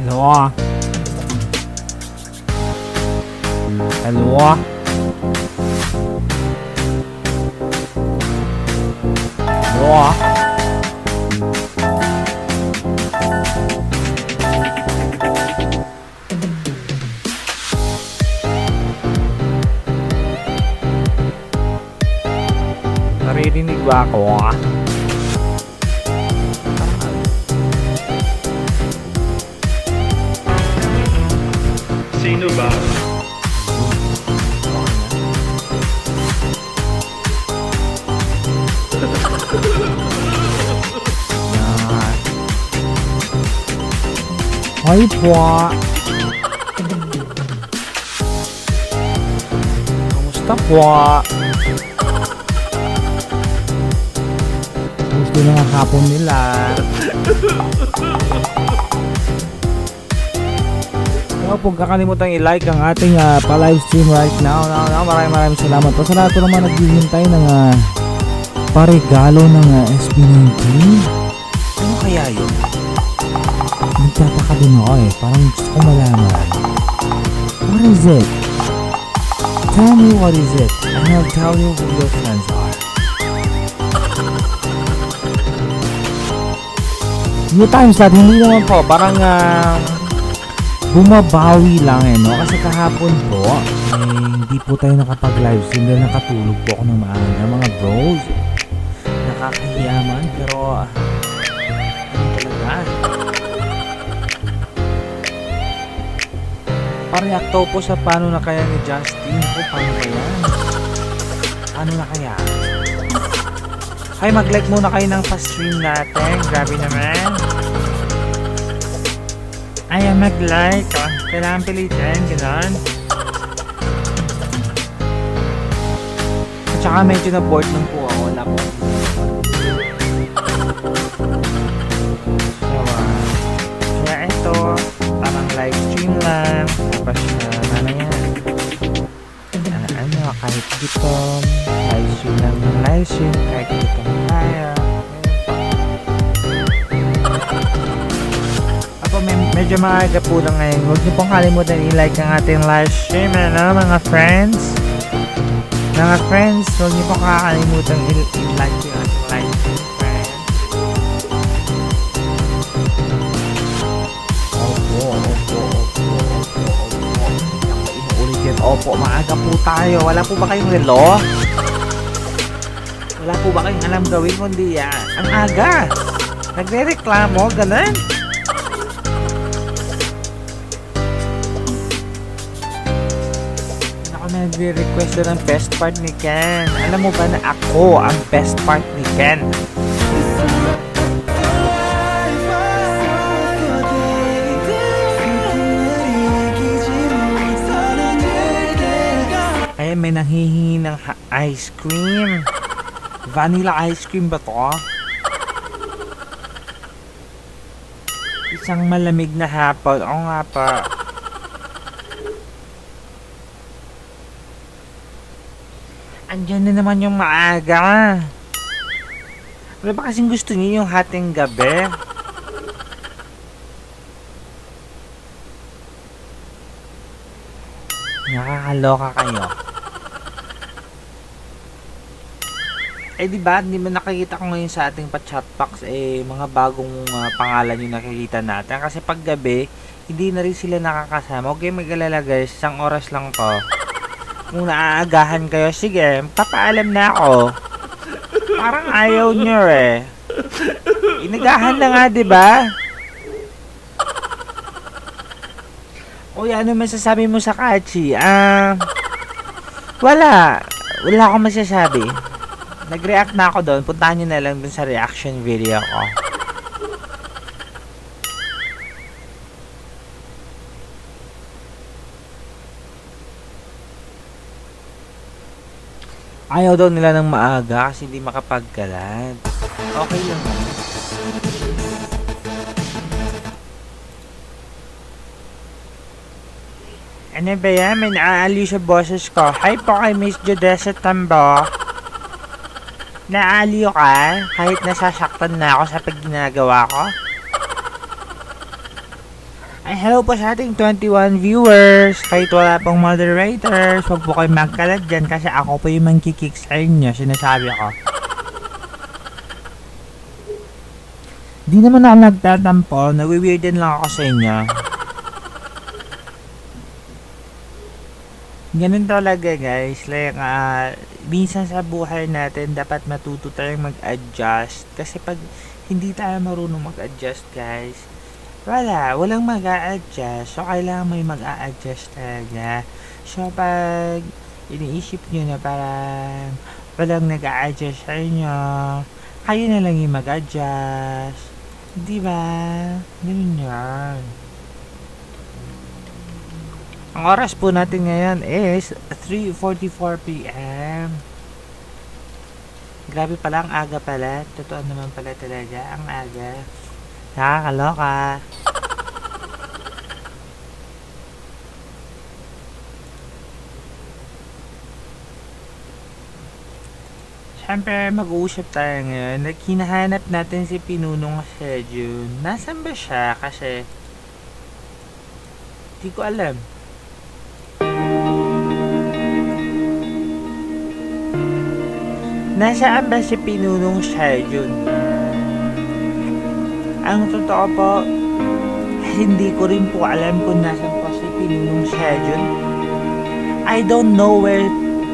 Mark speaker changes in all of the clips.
Speaker 1: Hello? Hello? Hello? Naririnig ba ako?
Speaker 2: Sino ba?
Speaker 1: Hi po. Kamusta po? Gusto na ang hapon nila. Huwag pong kakalimutan i-like ang ating pa-live stream right now. Maraming salamat po sa lahat po naman naghihintay ng paregalo ng SB19. Ano kaya yun? Nagtataka din ako parang gusto ko malaman. What is it? Tell me what is it and I'll tell you who your friends are. Few times that hindi naman po parang bumabawi lang no? Kasi kahapon po hindi po tayo nakapag-live stream dahil nakatulog po ako ng maaga mga bros. Nakakahiyaman pero talaga pareacto po sa paano na kaya ni Justin po paano kaya na kaya ay mag-like muna kayo ng pa-stream natin grabe naman ay mag-like kailangan pilitin gano'n at saka medyo na bored lang po ako wala po so kaya ito parang live stream lang tapos mamaya kahit gutom live stream lang ng live stream kahit gutom tayo ako medyo maaga po lang ngayon huwag niyo pong kalimutan i-like ang ating live stream mga friends huwag niyo pong kakalimutan i-like yung ating live stream friends opo, maaga po tayo. Wala po ba kayong relo? Wala po ba kayong alam gawin kundi ang aga? Nagre-reklamo, ganun? Ako nagre-request ng best part ni Ken. Alam mo ba na ako ang best part ni Ken? May nanghihingi ng ice cream. Vanilla ice cream ba to? Isang malamig na hapon. Oo nga pa. Andyan na naman yung maaga. Wala ba kasing gusto niyo yung hating gabi? Nakakaloka kayo. Diba, hindi mo nakikita ko ngayon sa ating pa-chat box mga bagong pangalan yung nakikita natin. Kasi pag gabi, hindi na rin sila nakakasama. Okay, mag-alala guys, isang oras lang to. Kung naaagahan kayo, sige, papaalam na ako. Parang ayaw nyo Inagahan na nga, diba? Uy, ano masasabi mo sa Kachi? Wala akong masasabi. Nag-react na ako doon. Puntahan nyo na lang dun sa reaction video ko. Ayaw daw nila ng maaga kasi hindi makapagkalat. Okay lang. Ano ba yan? May naaaliw sa boses ko. Hi po kay Miss Jodessa Tambo. Naaliw ka kahit nasasaktan na ako sa pagginagawa ko? Ay, hello po sa ating 21 viewers. Kahit wala pong moderators, huwag po kayo magkalat dyan kasi ako po yung mangkikik sa inyo, sinasabi ko. Di naman ako nagtatampo, nawiwirdan lang ako sa inyo. Ganun talaga guys, like minsan sa buhay natin dapat matuto tayong mag-adjust. Kasi pag hindi tayo marunong mag-adjust guys, walang mag-a-adjust. So, kailangan may mag-a-adjust talaga. So, pag iniisip nyo na parang walang nag-a-adjust sa inyo, kayo na lang yung mag-adjust. Diba? Ganun yan. Ang oras po natin ngayon is 3:44 p.m. Grabe pala, ang aga pala. Totoo naman pala talaga, ang aga. Nakakaloka. Siyempre, mag-uusap tayo ngayon. Hinahanap natin si Pinunong Sejun. Nasaan ba siya? Kasi, di ko alam. Nasaan ba si Pinunong Sejun? Ang totoo po, hindi ko rin po alam kung nasaan po si Pinunong Sejun. I don't know where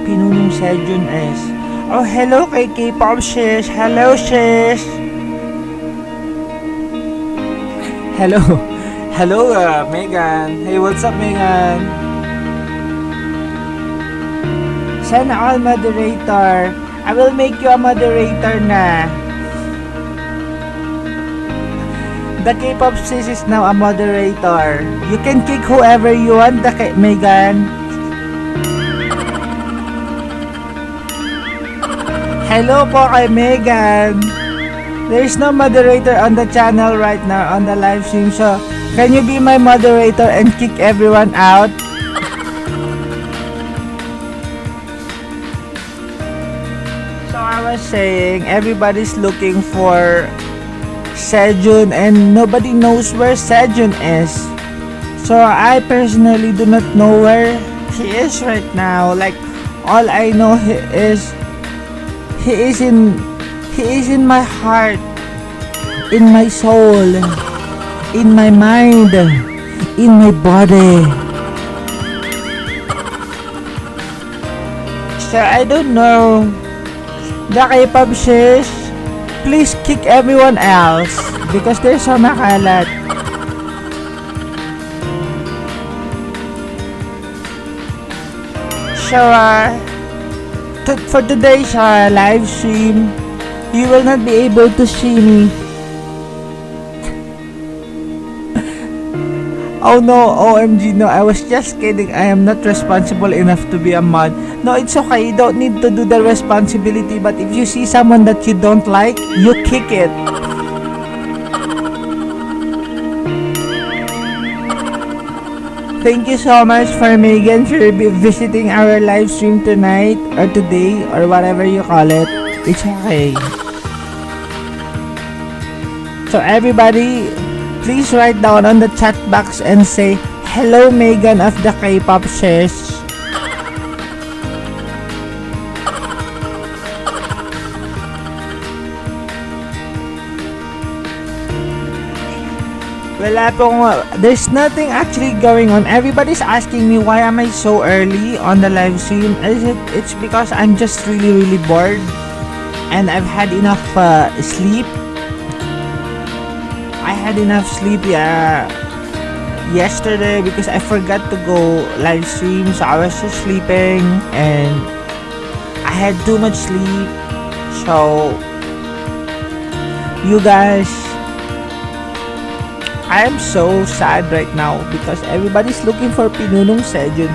Speaker 1: Pinunong Sejun is. Oh, hello kay K-pop sis. Hello sis. Hello. Hello Megan. Hey, what's up Megan? Sana all moderator. I will make you a moderator na. The K-pop sis is now a moderator. You can kick whoever you want, Megan. Hello po kay Megan. There is no moderator on the channel right now on the live stream. So, can you be my moderator and kick everyone out? So, I was saying, everybody's looking for Sejun and nobody knows where Sejun is. So, I personally do not know where he is right now. Like, all I know is He is in my heart, in my soul, in my mind, in my body. So I don't know. The K-pop sis, please kick everyone else because they're so makalat. So for today's live stream, you will not be able to see me. Oh no, OMG, no, I was just kidding. I am not responsible enough to be a mod. No, it's okay, you don't need to do the responsibility, but if you see someone that you don't like, you kick it. Thank you so much for Megan for visiting our live stream tonight or today or whatever you call it. It's okay. So everybody, please write down on the chat box and say, hello Megan of the K-pop sis. Wala pong, there's nothing actually going on. Everybody's asking me why am I so early on the live stream. It's because I'm just really bored and I've had enough sleep. I had enough sleep yesterday because I forgot to go live stream, so I was just sleeping and I had too much sleep. So you guys, I am so sad right now because everybody's looking for Pinunong Sejun.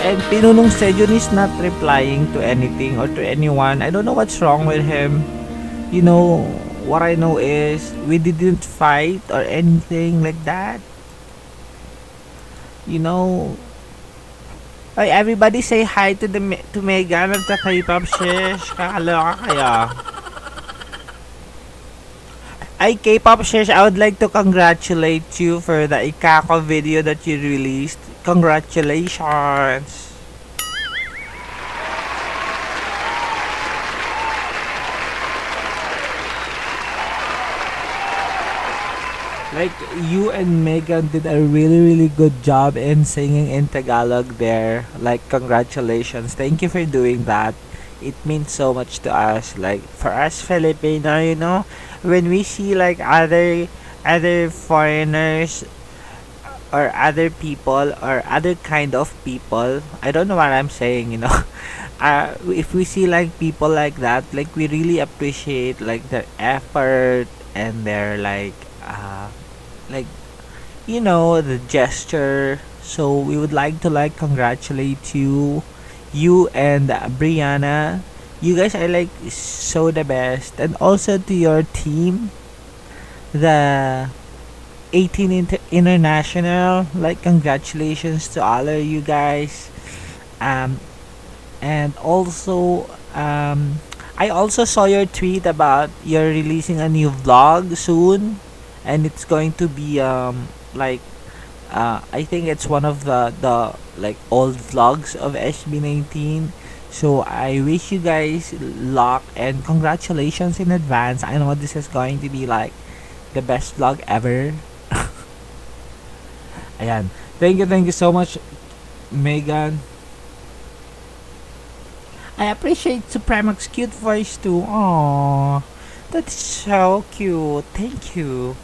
Speaker 1: And Pinunong Sejun is not replying to anything or to anyone. I don't know what's wrong with him. You know, what I know is we didn't fight or anything like that. You know, ay, everybody say hi to Megan of the K-pop sis. Kakaloka kaya.
Speaker 2: Ay, K-pop shares, I would like to congratulate you for the Ikako video that you released. Congratulations! Like, you and Megan did a really, really good job in singing in Tagalog there. Like, congratulations. Thank you for doing that. It means so much to us. Like, for us Filipino, when we see like other foreigners or other people or other kind of people, I don't know what I'm saying. If we see like people like that, like we really appreciate like their effort and their like the gesture. So we would like to like congratulate you and Brianna. You guys are like so the best, and also to your team, the 18 international. Like, congratulations to all of you guys. Um, and also, I also saw your tweet about you're releasing a new vlog soon, and it's going to be like I think it's one of the like old vlogs of SB19. So I wish you guys luck and congratulations in advance. I know this is going to be like the best vlog ever. Ayan. Thank you so much, Megan. I appreciate Suprema's cute voice too. Aww, that's so cute. Thank you.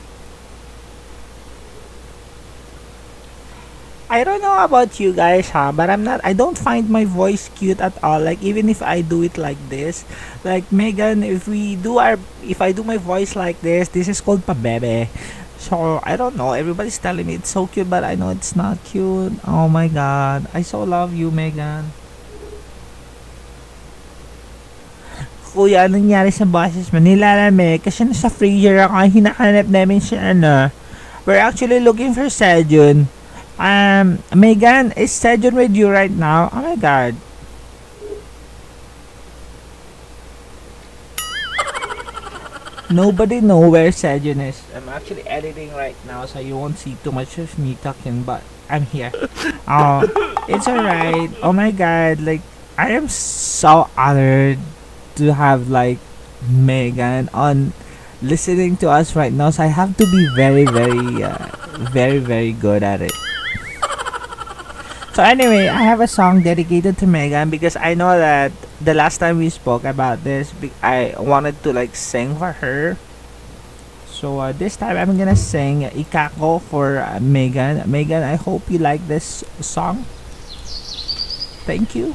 Speaker 2: I don't know about you guys, but I don't find my voice cute at all. Like, even if I do it like this, like Megan, if I do my voice like this is called pabebe. So, I don't know. Everybody's telling me it's so cute, but I know it's not cute. Oh my god. I so love you, Megan. Kuya, anong nangyari sa boses mo? Nilalamig kasi nasa freezer ako. Hinahanap namin si We're actually looking for Sejun. Megan, is Sejun with you right now? Oh my god. Nobody know where Sejun is. I'm actually editing right now, so you won't see too much of me talking, but I'm here. Oh, it's alright. Oh my god, like, I am so honored to have like Megan on listening to us right now, so I have to be very, very, very good at it. So anyway, I have a song dedicated to Megan because I know that the last time we spoke about this, I wanted to like sing for her. So this time I'm gonna sing Ikako for Megan. Megan, I hope you like this song. Thank you.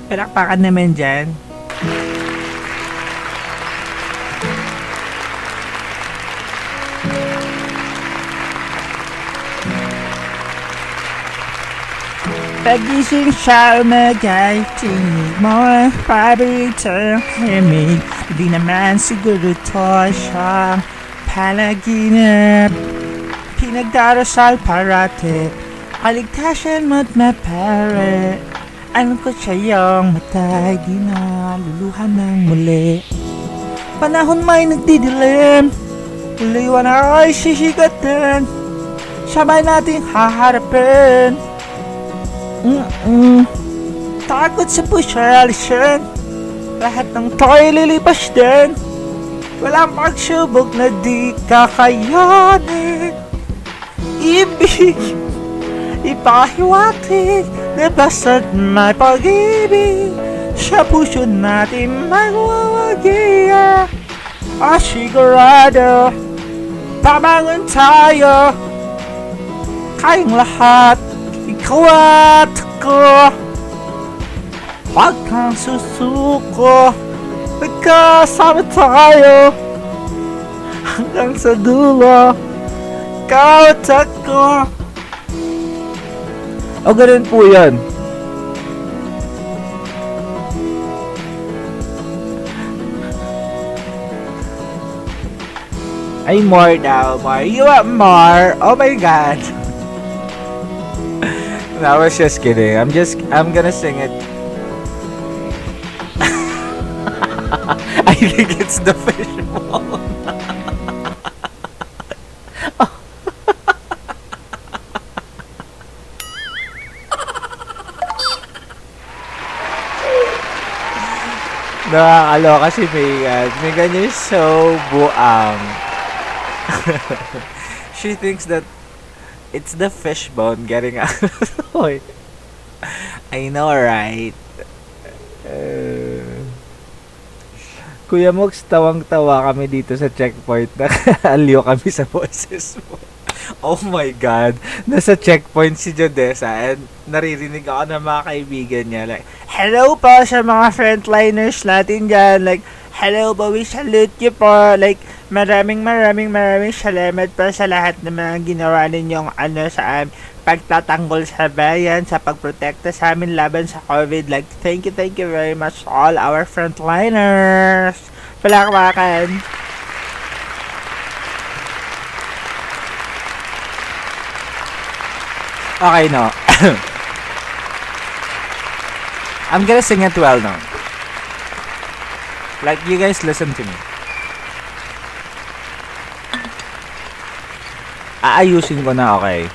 Speaker 2: Palakpakan naman dyan. Pagising siya umagay, tingin mo paborito himig. Di naman siguro to siyang palaginip. Pinagdarasal parati, kaligtasan mo't mapare. Alam ko siyang matay, di na luluhan ng muli. Panahon may nagdidilim, liwan ay sisigatin. Sabay nating haharapin. Takot sa pusyalisyan, lahat ng to'y lilipas din. Walang pagsubok na di kakayanin. Ibig ipahiwatig na basta't may pag-ibig sa puso natin magwawagiya. Sigurado babangon tayo, kayang lahat, ikaw at ako. Huwag kang susuko, magkasama tayo hanggang sa dulo, ikaw at ako. O ganun po yan. Ay, more daw, more. You want more? Oh my god. No, I was just kidding. I'm gonna sing it. I think it's the fishbowl. Nakakaloka si Megan. Megan, you're so buang. She thinks that it's the fishbone getting out of the toy. I know, right? Uh, Kuya Mox, tawang-tawa kami dito sa checkpoint. Nakaalyo kami sa boses mo. Oh my God. Nasa checkpoint si Jodessa and naririnig ako ng mga kaibigan niya. Like, hello po sa mga frontliners natin dyan. Like, hello po, we salute you po. Like, maraming salamat po sa lahat ng mga ginawa ninyong sa pagtatanggol sa bayan, sa pagprotekta sa amin laban sa COVID. Like, thank you very much to all our frontliners. Palakpakan. Okay, no. I'm gonna sing it well now. Like, you guys listen to me. Aayusin ko na, okay?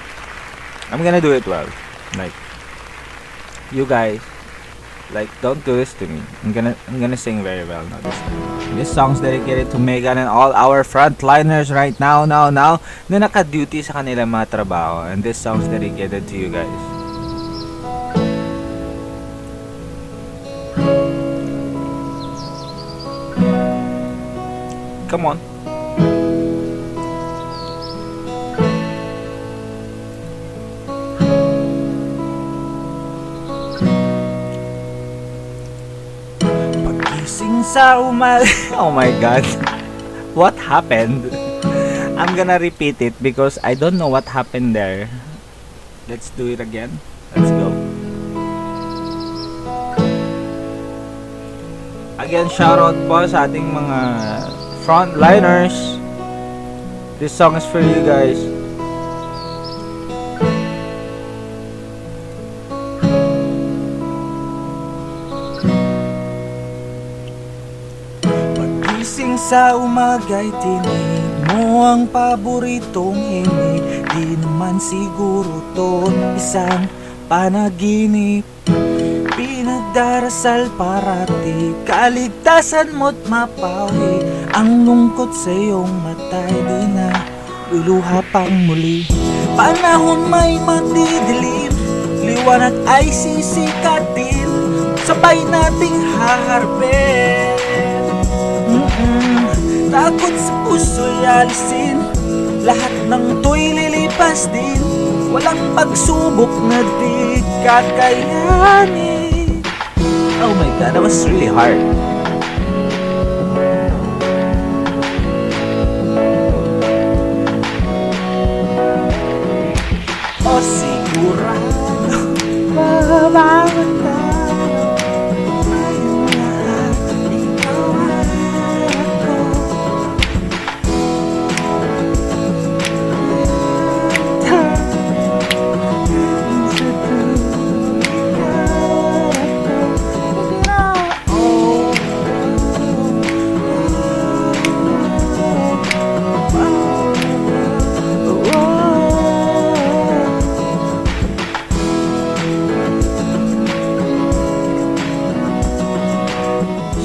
Speaker 2: I'm gonna do it well. Like, you guys, like, don't do this to me. I'm gonna sing very well now this time. This song's dedicated to Megan and all our frontliners right now na naka-duty sa kanilang mga trabaho. And this song's dedicated to you guys. Come on. Pagising sa oh my God. What happened? I'm gonna repeat it because I don't know what happened there. Let's do it again. Let's go. Again, shoutout po sa ating mga frontliners. This song is for you guys. Pagising sa umaga'y tinig mo ang paboritong himig. Di naman siguro to isang panaginip. Pinagdarasal parati kaligtasan mo't mapawi. Ang lungkot sa iyong mata'y di na luluha pang muli. Panahon may madidilim, liwanag ay sisikatin, sabay nating haharapin. Takot sa puso'y alisin, lahat ng to'y lilipas din. Walang pagsubok na di kakayanin. Oh my God, that was really hard. O sigurado, babawan tayo. Ngayong lahat, ikaw at ako.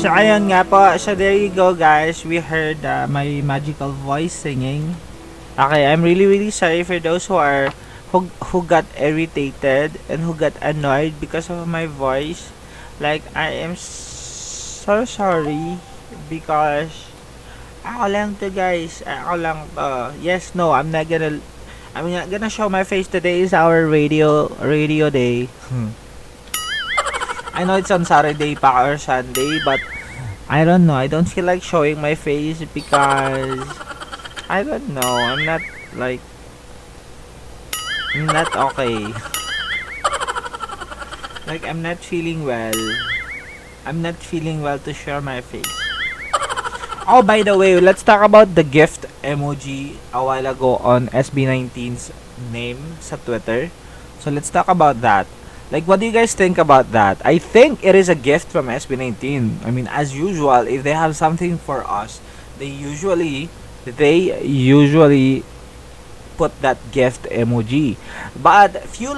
Speaker 2: So ayun nga po, so there you go guys, we heard my magical voice singing. Okay, I'm really sorry for those who got irritated and who got annoyed because of my voice. Like, I am so sorry because ako lang to guys, ako lang yes, no, I'm not gonna show my face. Today is our radio day. I know it's on Saturday pa or Sunday, but I don't know. I don't feel like showing my face because I don't know. I'm not okay. Like, I'm not feeling well. I'm not feeling well to share my face. Oh, by the way, let's talk about the gift emoji a while ago on SB19's name sa Twitter. So let's talk about that. Like, what do you guys think about that? I think it is a gift from SB19. I mean, as usual, if they have something for us, they usually put that gift emoji. But few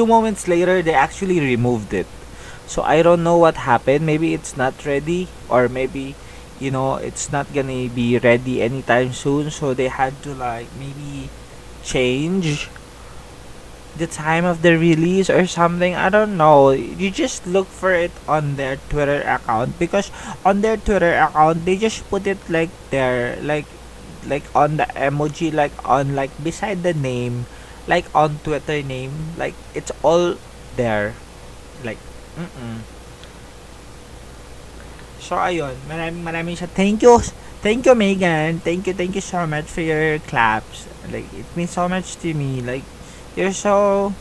Speaker 2: moments later, they actually removed it. So I don't know what happened. Maybe it's not ready, or maybe it's not gonna be ready anytime soon. So they had to, like, maybe change the time of the release or something. I don't know. You just look for it on their Twitter account, because on their Twitter account they just put it like there, like on the emoji, like on, like, beside the name, like on Twitter name, like it's all there, like so ayun, maraming siya. Thank you Megan, thank you so much for your claps. Like, it means so much to me. Like, you're so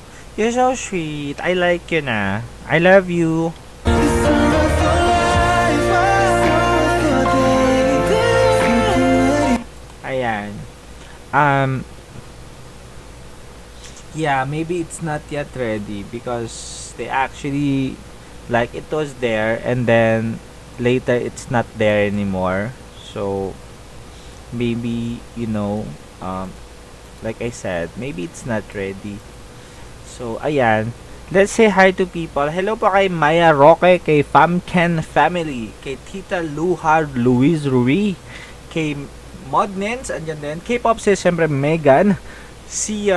Speaker 2: sweet. I like you na. I love you. Ayan. Um, yeah, maybe it's not yet ready, because they actually, like, it was there and then later it's not there anymore. So maybe, like I said, maybe it's not ready. So ayan, let's say hi to people. Hello po kay Maya Roque, kay Famken Family, kay Tita Luhard Luis Rui, kay Modnens, andyan din. K-pop sis, syempre Megan, si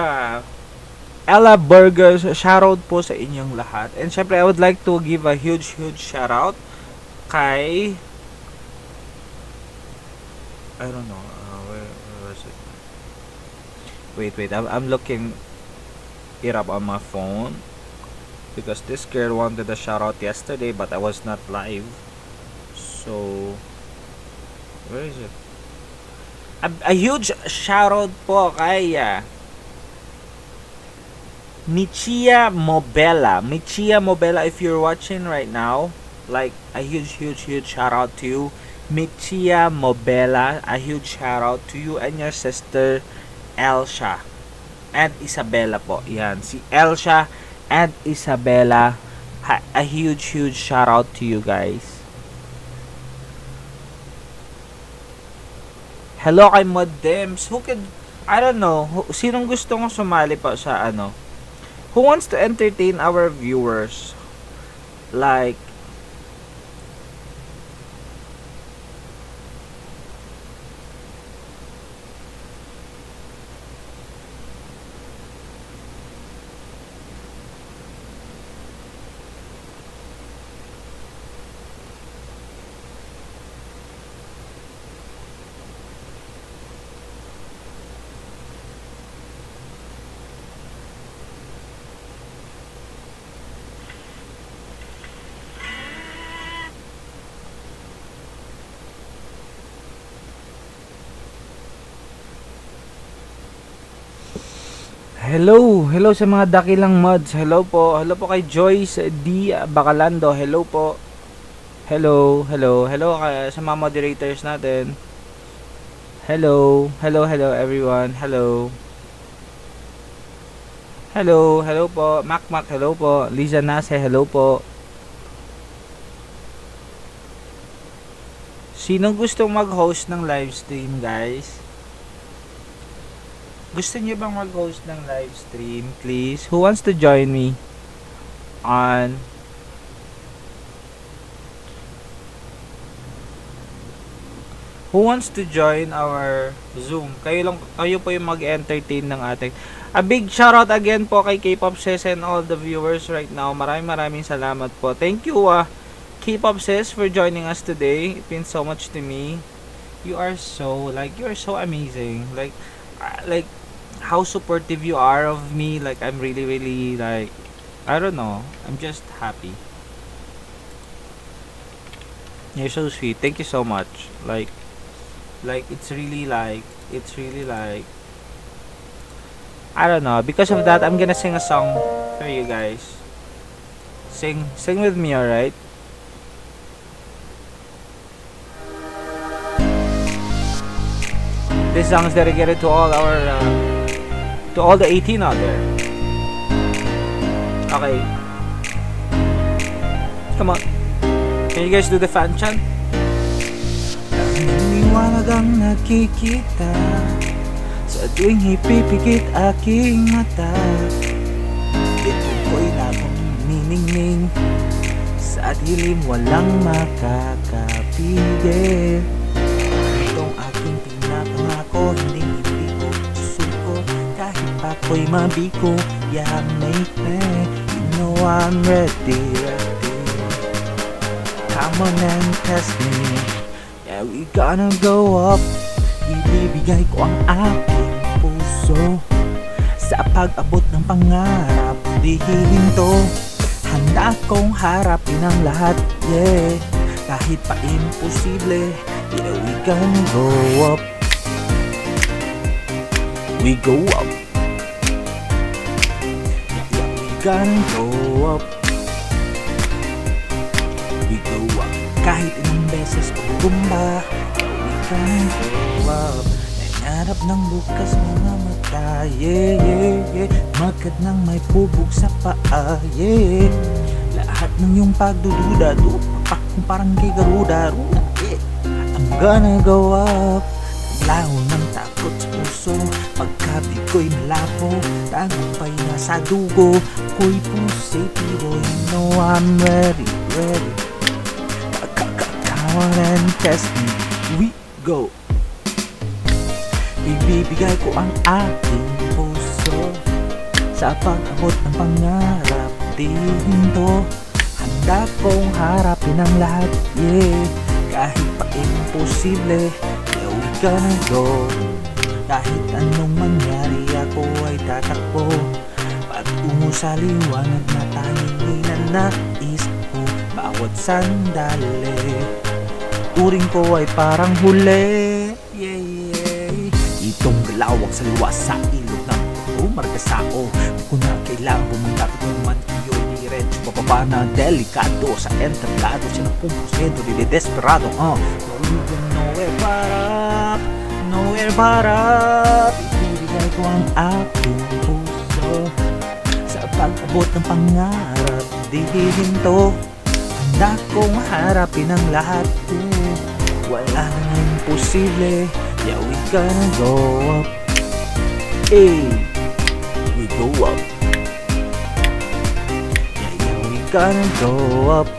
Speaker 2: Ella Burgers, shoutout po sa inyong lahat. And syempre, I would like to give a huge shoutout kay, I don't know, where was it? Wait, I'm looking it up on my phone, because this girl wanted a shoutout yesterday, but I was not live. So, where is it? A huge shoutout po kay Michia Mobella. Michia Mobella, if you're watching right now, like, a huge shout out to you. Michia Mobella, a huge shout out to you and your sister Elsha and Isabella po. Yan, si Elsha and Isabella. A huge shout out to you guys. Hello kay Modems. I don't know, sinong gustong sumali pa sa who wants to entertain our viewers? Like, hello sa mga dakilang mods. Hello po kay Joyce D. Bacalando. Hello po. Hello sa mga moderators natin. Hello everyone. Hello po. Mac, hello po. Liza Nase, hello po. Sinong gustong mag-host ng live stream, guys? Gusto niyo bang mag-host ng live stream, please? Who wants to join me on Who wants to join our Zoom? Kayo po yung mag-entertain ng ating. A big shoutout again po kay K-pop sis and all the viewers right now. Maraming salamat po. Thank you K-pop sis for joining us today. It means so much to me. You are so amazing. Like how supportive you are of me. Like, I'm really, like, I don't know, I'm just happy. You're so sweet. Thank you so much. Like it's really like I don't know. Because of that, I'm gonna sing a song for you guys. Sing with me, alright? This song is dedicated to all the 18 out there. Okay. Come on. Can you guys do the fan chant? Liwanag ang nakikita sa tuwing ipipikit aking mata. Ito ko'y labong niningning, sa dilim walang makakapigil. Itong aking pinapangako, hindi ko susuko, kahit pa ko'y mabiko. Yeah, make me, you know I'm ready. Come on and test me. Yeah, we gonna go up. Ibibigay ko ang aking puso sa pag-abot ng pangarap. Di hihinto, handa kong harapin ang lahat, yeah. Kahit pa imposible, yeah, we gonna go up. We go up. Yeah, we gonna go up. We go up. Kahit ilang beses pagtumba, we gonna go up. Nangarap ng bukas mga mata, yeah, yeah, yeah. Magkad ng may pubog sa paa, yeah. Lahat ng iyong pagdududa, dupak kung parang kay Garuda, yeah. I'm gonna go up. Laho ng takot sa puso, pagkabi ko'y malabo, tagumpay na sa dugo, ako'y positibo. You know I'm ready, ready. Come on and test me, we go. Ibibigay ko ang aking puso sa pag-abot ng pangarap. Di hinto, handa kong harapin ang lahat, yeah. Kahit pa imposible, yeah, we gonna go. Kahit anong mangyari, ako ay tatakbo patungo sa liwanag na tanging ninanais ko. Bawat sandali, turing ko ay parang huli, yeah, yeah. Itong galawak sa luwas sa ilog ng umargasao. Di ko na kailangan bumunta, ito naman iyo'y diretso pababa na delikado sa entablado. Siya ng pumpusento, desperado, nowhere but up, nowhere but up. Ibibigay ko ang aking puso sa pag-abot ng pangarap. Di hihinto, handa kong harapin ang lahat, eh. Wala nang imposible, yeah, we gonna go up. Hey, we go up. Yeah, yeah, we gonna go up.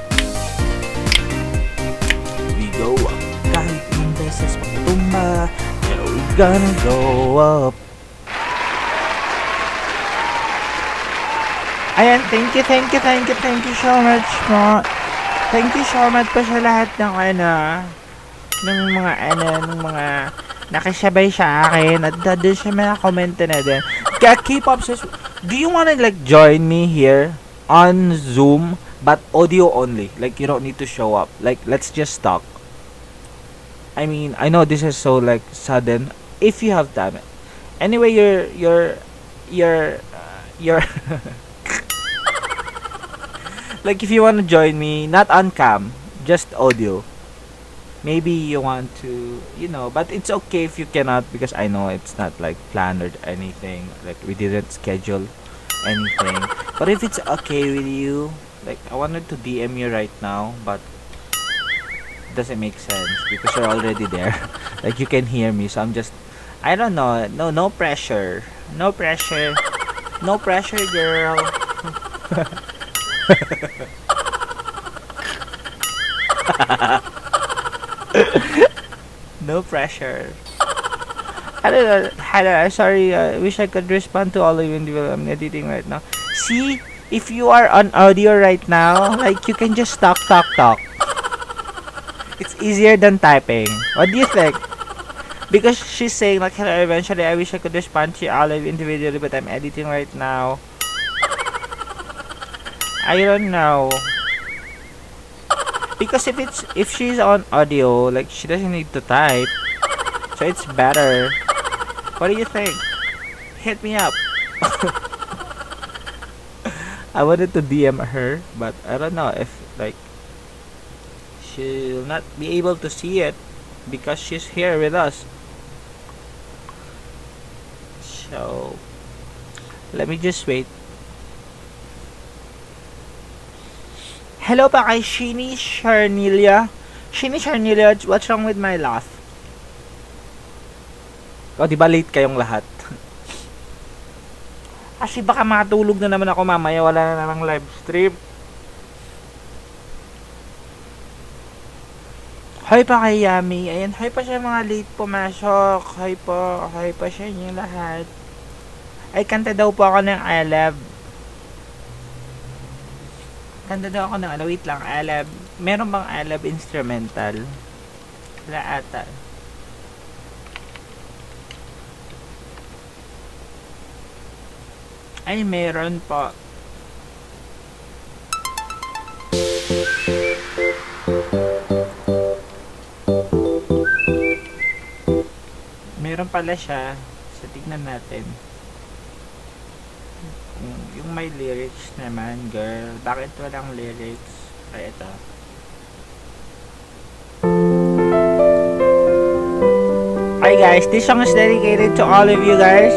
Speaker 2: We go up. Kahit ilang beses pang tumba, yeah, we gonna go up. Ayan, thank you so much po. Thank you so much po sa lahat ng ng mga nakasabay sa akin at doon sa mga komento na din. Kaya K-pop says, do you wanna like join me here on Zoom but audio only? Like you don't need to show up. Like let's just talk. I mean, I know this is so like sudden. If you have time. Anyway, you're like if you wanna join me, not on cam, just audio. Maybe you want to, but it's okay if you cannot because I know it's not like planned or anything. Like we didn't schedule anything. But if it's okay with you, like I wanted to DM you right now, but it doesn't make sense because you're already there. Like you can hear me, so I'm just, I don't know. No pressure. No pressure. No pressure, girl. No pressure. Hello, sorry, I wish I could respond to all of you individually. I'm editing right now. See, if you are on audio right now, like you can just talk. It's easier than typing. What do you think? Because she's saying like, hello, eventually I wish I could respond to all of you individually, but I'm editing right now. I don't know. Because if she's on audio, like she doesn't need to type, so it's better. What do you think? Hit me up. I wanted to DM her, but I don't know if like she'll not be able to see it because she's here with us. So let me just wait. Hello pa kay Shini Charnilia. Shini Charnilia, what's wrong with my laugh? O, di ba late kayong lahat? Kasi baka matulog na naman ako mamaya, wala na namang live stream. Hi pa kay Yami. Ayan, hi pa siya mga late pumasok. Hi pa siya yung lahat. Ay, kanta daw po ako ng I Love. Kanta daw ako ng wait lang, I Love. Meron bang I Love instrumental? Wala ata. Ay, meron po. Meron pala siya. So, tignan natin. Yung may lyrics naman, girl. Bakit walang lyrics? Ay, ito. Hi guys, this song is dedicated to all of you guys.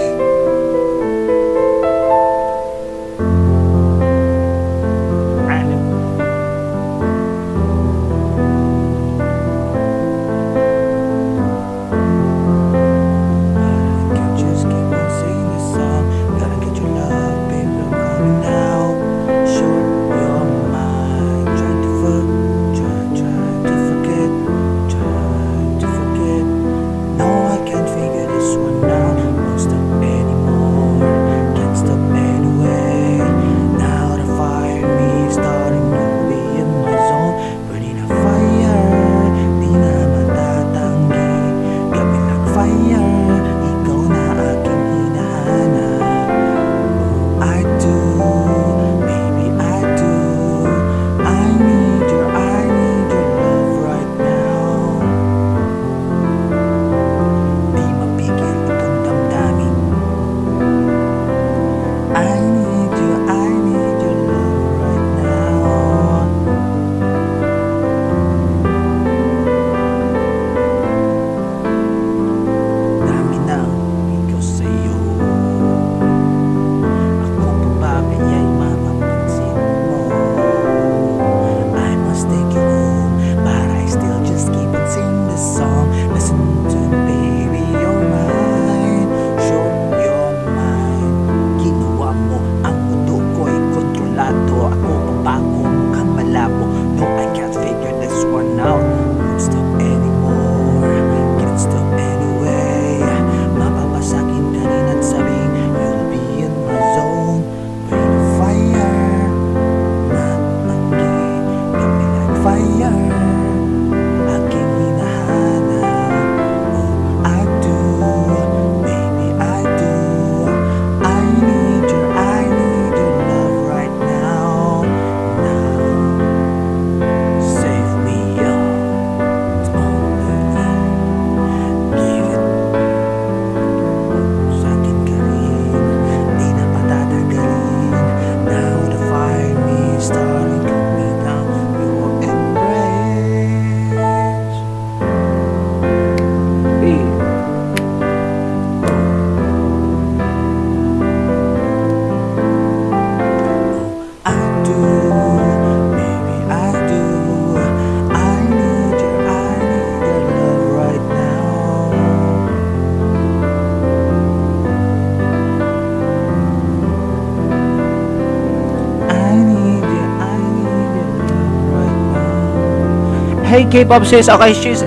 Speaker 2: Hey K-pop sis, okay, she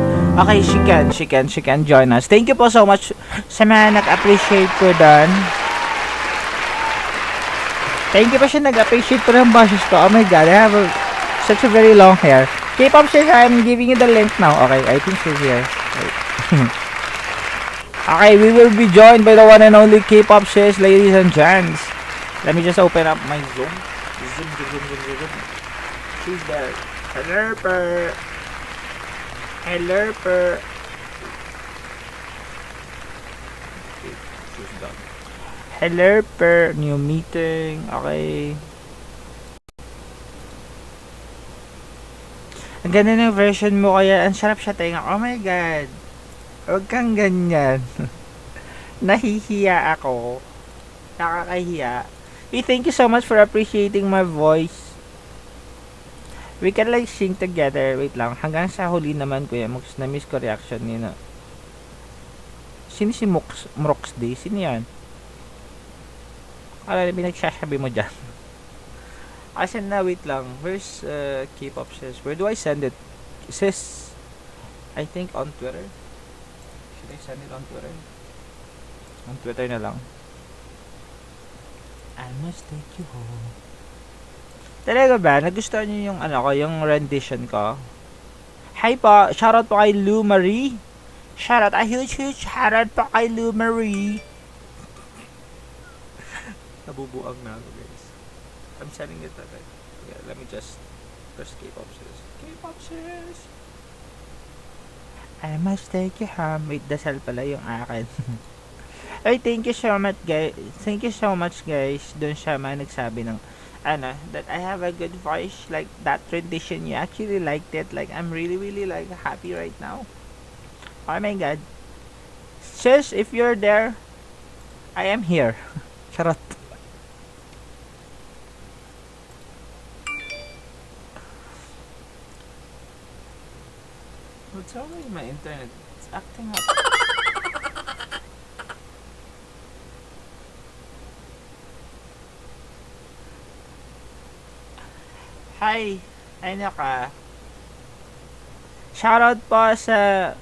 Speaker 2: can join us. Thank you po so much sa mga nag-appreciate ko doon. Thank you po siya nag-appreciate po ng bosses ko. Oh my god, I have such a very long hair. K-pop sis, I'm giving you the link now. Okay, I think she's here. Okay, we will be joined by the one and only K-pop sis, ladies and gents. Let me just open up my Zoom. Zoom. She's there. Hello, per. Hello, per. She's done. Hello, per. New meeting. Okay. Ang ganda ng version mo kaya. Ang sarap siya tinga. Oh my god. Huwag kang ganyan. Nahihiya ako. Nakakahiya. Hey, thank you so much for appreciating my voice. We can like sing together. Wait lang. Hanggang sa huli naman, Kuya Mox, na-miss ko reaction niya na. Sino si Mox Day? Sino yan? Ano na pinagsasabi mo dyan? Asan na? Wait lang. Where's K-pop sis? Where do I send it? Sis, I think on Twitter. Should I send it on Twitter? On Twitter na lang. I must take you home. Talaga ba? Nagustuhan niyo yung ano ko, yung rendition ko? Hi po, shoutout po kay Lou Marie. Shoutout, a huge shoutout po kay Lou Marie. Nabubuang na ako, guys. I'm sending it agad. Yeah, let me just press K-pop sis. K-pop sis. I must take you home. Wait, dasal pala yung akin. Ay, thank you so much, guys. Thank you so much, guys. Doon siya man nagsabi ng that I have a good voice, like that rendition. You actually liked it. Like, I'm really like happy right now. Oh my god. Sis, if you're there, I am here. Charot. What's wrong with my internet? It's acting up. Hi, ano ka? Shoutout po sa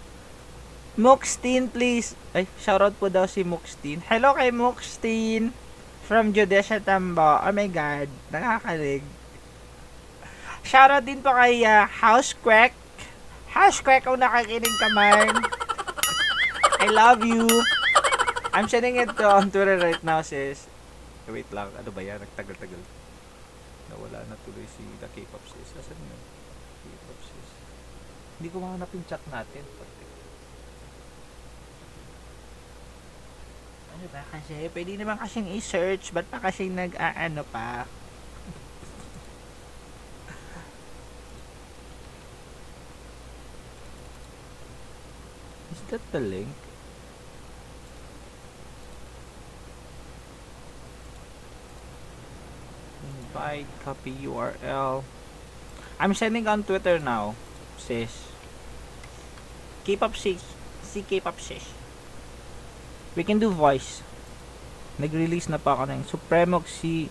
Speaker 2: Muxtin, please. Ay, shoutout po daw si Muxtin. Hello kay Muxtin from Judecia Tambo. Oh my god, nakakalig. Shoutout din po kay Housequack. Housequack, kung nakikinig ka man. I love you. I'm sending it on Twitter right now, sis. Wait lang, ano ba yan? Nagtagal-tagal. Nawala na tuloy si The K-pop sis. Asan yun? K-pop sis. Hindi ko mahanap yung chat natin. Ano ba kasi? Pwede naman kasing i-search. Ba't pa kasing nag-ano pa? Is that the link? Invite, copy URL. I'm sending on Twitter now, sis. K-pop sis. Si K-pop sis. We can do voice. Nag-release na pa ako ng Supremox si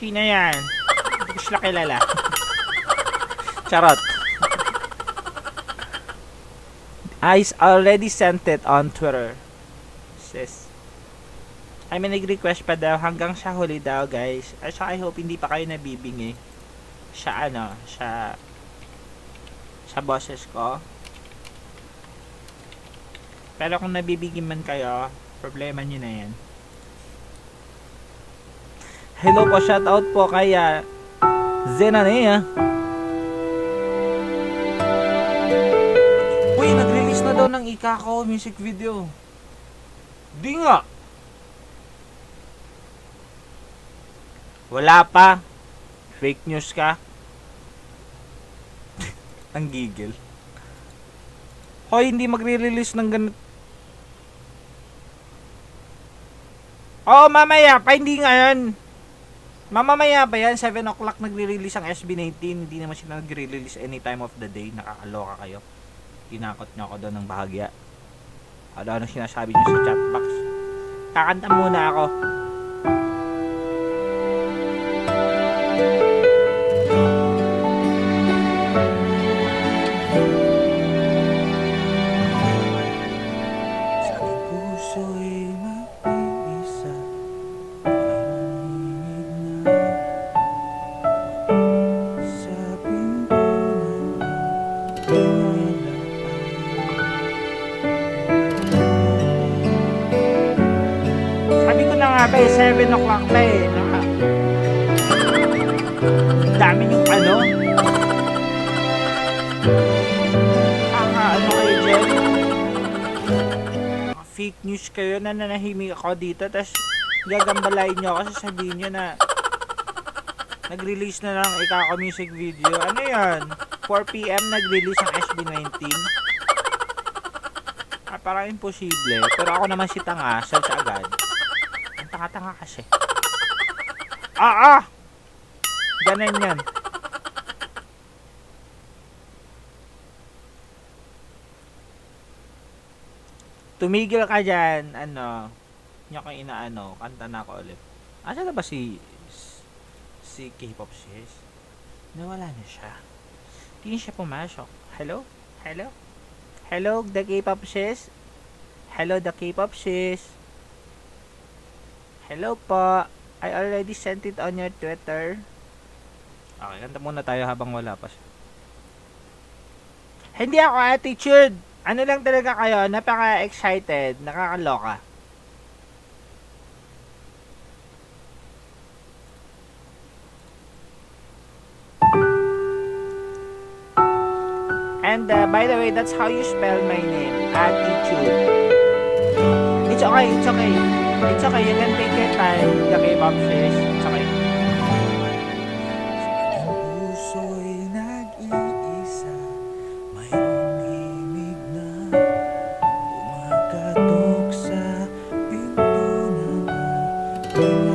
Speaker 2: na yan. Hindi ko sila kilala. Charot. I already sent it on Twitter, sis. I mean, nag-request pa daw hanggang sa huli daw, guys. At saka I hope hindi pa kayo nabibingi sa sa boses ko. Pero kung nabibigin man kayo, problema nyo na yan. Hello po, shoutout po kay Zenanea. Uy, nag-release na daw ng Ikako music video. Di nga. Wala pa. Fake news ka. Ang gigil. Hoy, hindi magre-release ng ganito. Oh, mamaya pa. Hindi ngayon. Mamamaya pa yan. 7 o'clock nagre-release ang SB19. Hindi naman sila nagre-release any time of the day. Nakakaloka kayo. Tinakot nyo ako doon ng bahagya. Ano sinasabi nyo sa chat box. Kakanta muna ako. Sabi ko na nga ba 7 o'clock na dami yung ano kayo dyan, fake news kayo na nanahimik ako dito tas gagambalain nyo ako sasabihin nyo na nag-release na ng Ikako music video. Ano yan? 4 PM nag-release ang SB19. Parang imposible. Pero ako naman si tanga, search agad. Ang tanga-tanga kasi. Ganun yan. Tumigil ka dyan. Ano? Hindi ako inaano. Kanta na ako ulit. Asa na ba si K-pop sis? Nawala na siya. Hindi siya pumasok. Hello? Hello? Hello, the K-pop sis? Hello, the K-pop sis? Hello po. I already sent it on your Twitter. Okay, kanta muna tayo habang wala pa siya. Hindi ako attitude. Ano lang talaga kayo, napaka-excited, nakakaloka. And by the way, that's how you spell my name, attitude. It's okay, it's okay. It's okay, you can take your time, the K-pop sis. It's okay.
Speaker 1: Ang puso'y nag-iisa, mayroong himig na kumakatok sa pinto ng aking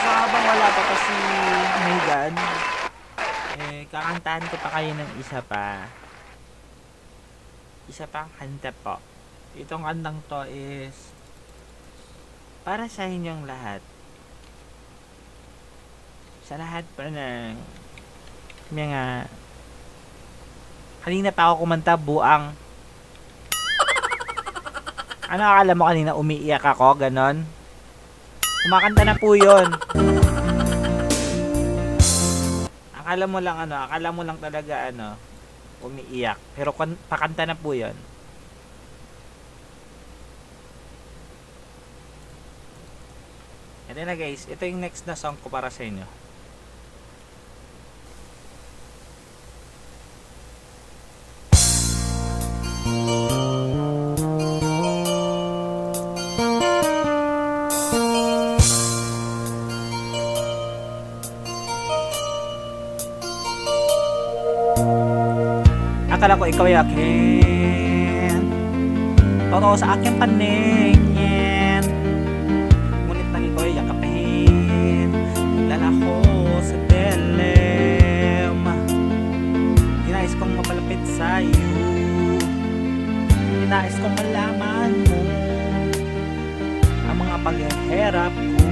Speaker 2: Habang wala pa si Megan, kakantahan ko pa kayo ng isa pa. Isa pang kanta po. Itong kantang to is para sa inyong lahat. Sa lahat pa ng mga kanina pa ako kumanta buang. Ano akala mo kanina umiiyak ako, ganon? Kumakanta na po yun. Akala mo lang talaga umiiyak. Pero pakanta na po yun. Ito na guys, ito yung next na song ko para sa inyo. Akala ko ikaw ay akin, totoo sa aking paningin, ngunit nang ikaw ay yakapin, lalako sa dilim. Dinais kong mapalapit sa'yo, dinais kong malaman mo ang mga paghihirap ko,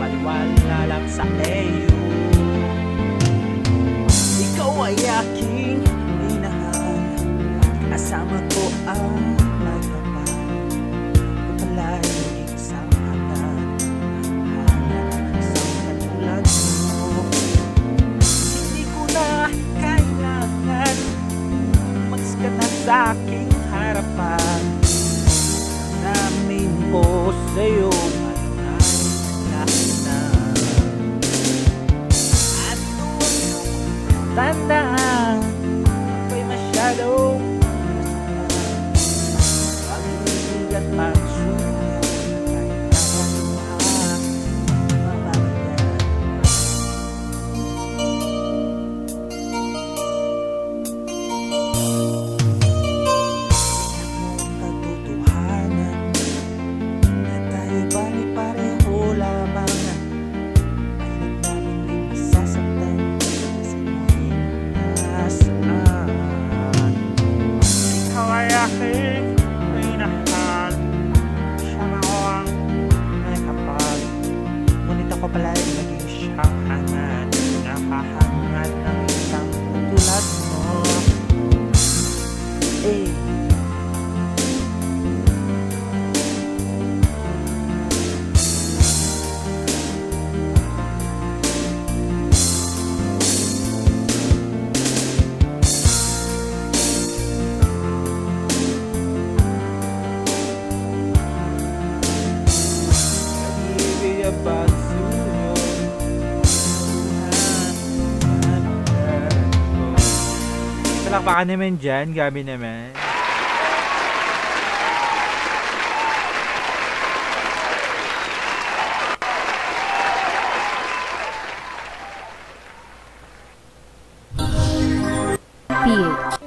Speaker 2: maliwala lang sa iyo. Ikaw ay aking kasama ko ang magpapal kung palaging isang hanggan ng isang katulad mo. Hindi ko na kailangan magskat na sa aking harapan. Namin ko sa'yo lahat na ako pala ay naging siyang hangat. Nakahangat ng isang tulad mo. Eh. Palakpakan naman dyan, gabi naman.
Speaker 3: PH.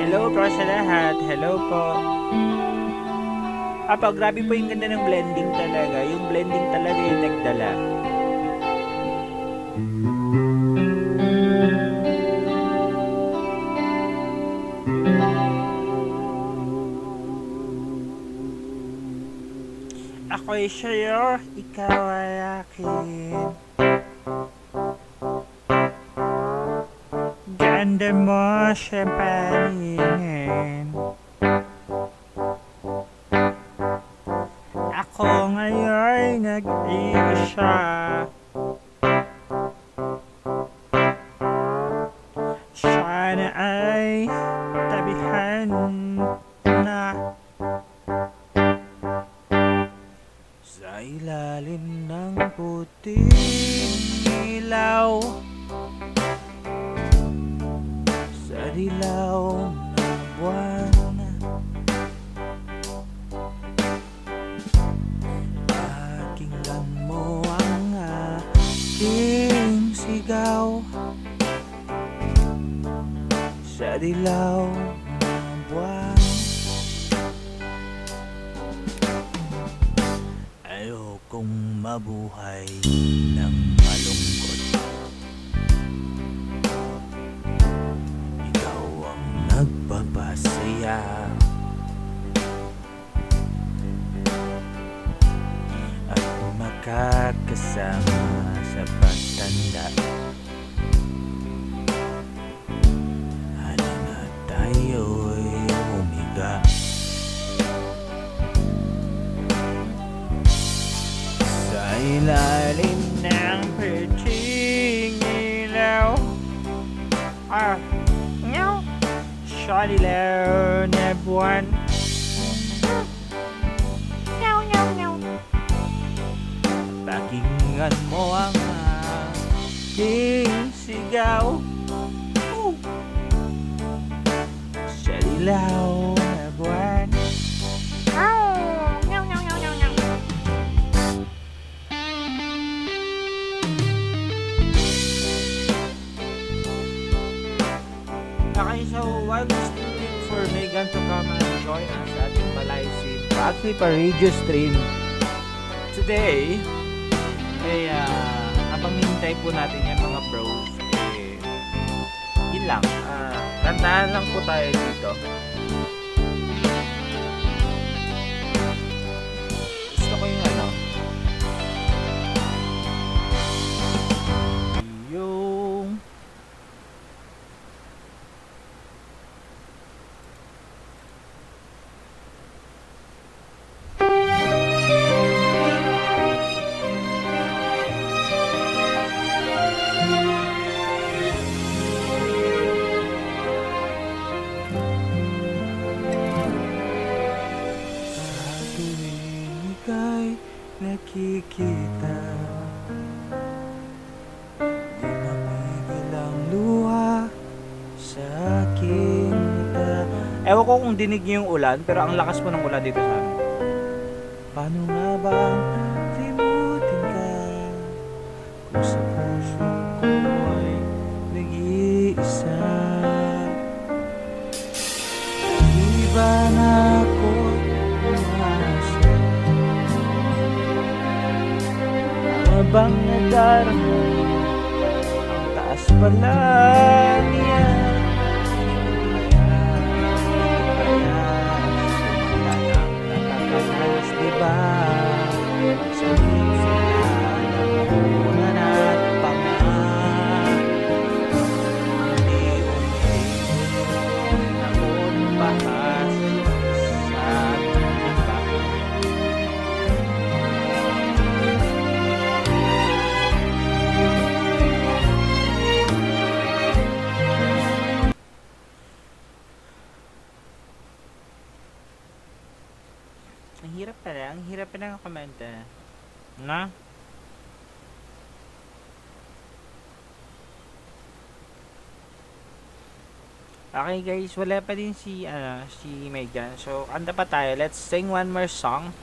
Speaker 2: Hello po sa lahat. Hello po. Apa, grabe po yung ganda ng blending talaga. Yung blending talaga yung nagdala. Ako'y sa'yo, ikaw ay akin. Ganda mo siya paningin. Ako ngayon nag-iisa. Sana ay tabihan na sa ilalim ng puting ilaw. Sa dilaw ng buwan, pakinggan mo ang aking sigaw. Sa dilaw ng buwan, ayokong mabuhay ng malungkot. Ikaw ang nagpapasaya. At makakasama sa pagtanda. Halina tayo'y humiga sa ilalim ng piting ilaw. Sa dilaw na buwan. Pakinggan mo ang aking sigaw. Sa dilaw na buwan. Okay, so while we still wait for Megan to come and join us at the live stream, actually pa radio stream today, habang hinintay po natin yung mga bros, yun lang, kantahan lang po tayo dito. Gusto ko yung yung nakikita, di mamigil ang luha sa aking mata. Ewan ko kung dinig niyo yung ulan, pero ang lakas po ng ulan dito sa amin. Paano nga bang limutin ka kung sa puso ko'y nag-iisa? Di ba na ako umasa? Habang nadarama, ang taas pala niya. Kaya Ang hirap pala. Ang hirap pala ng komenta. Na? Okay guys, wala pa din si Megan. So, anda pa tayo. Let's sing one more song.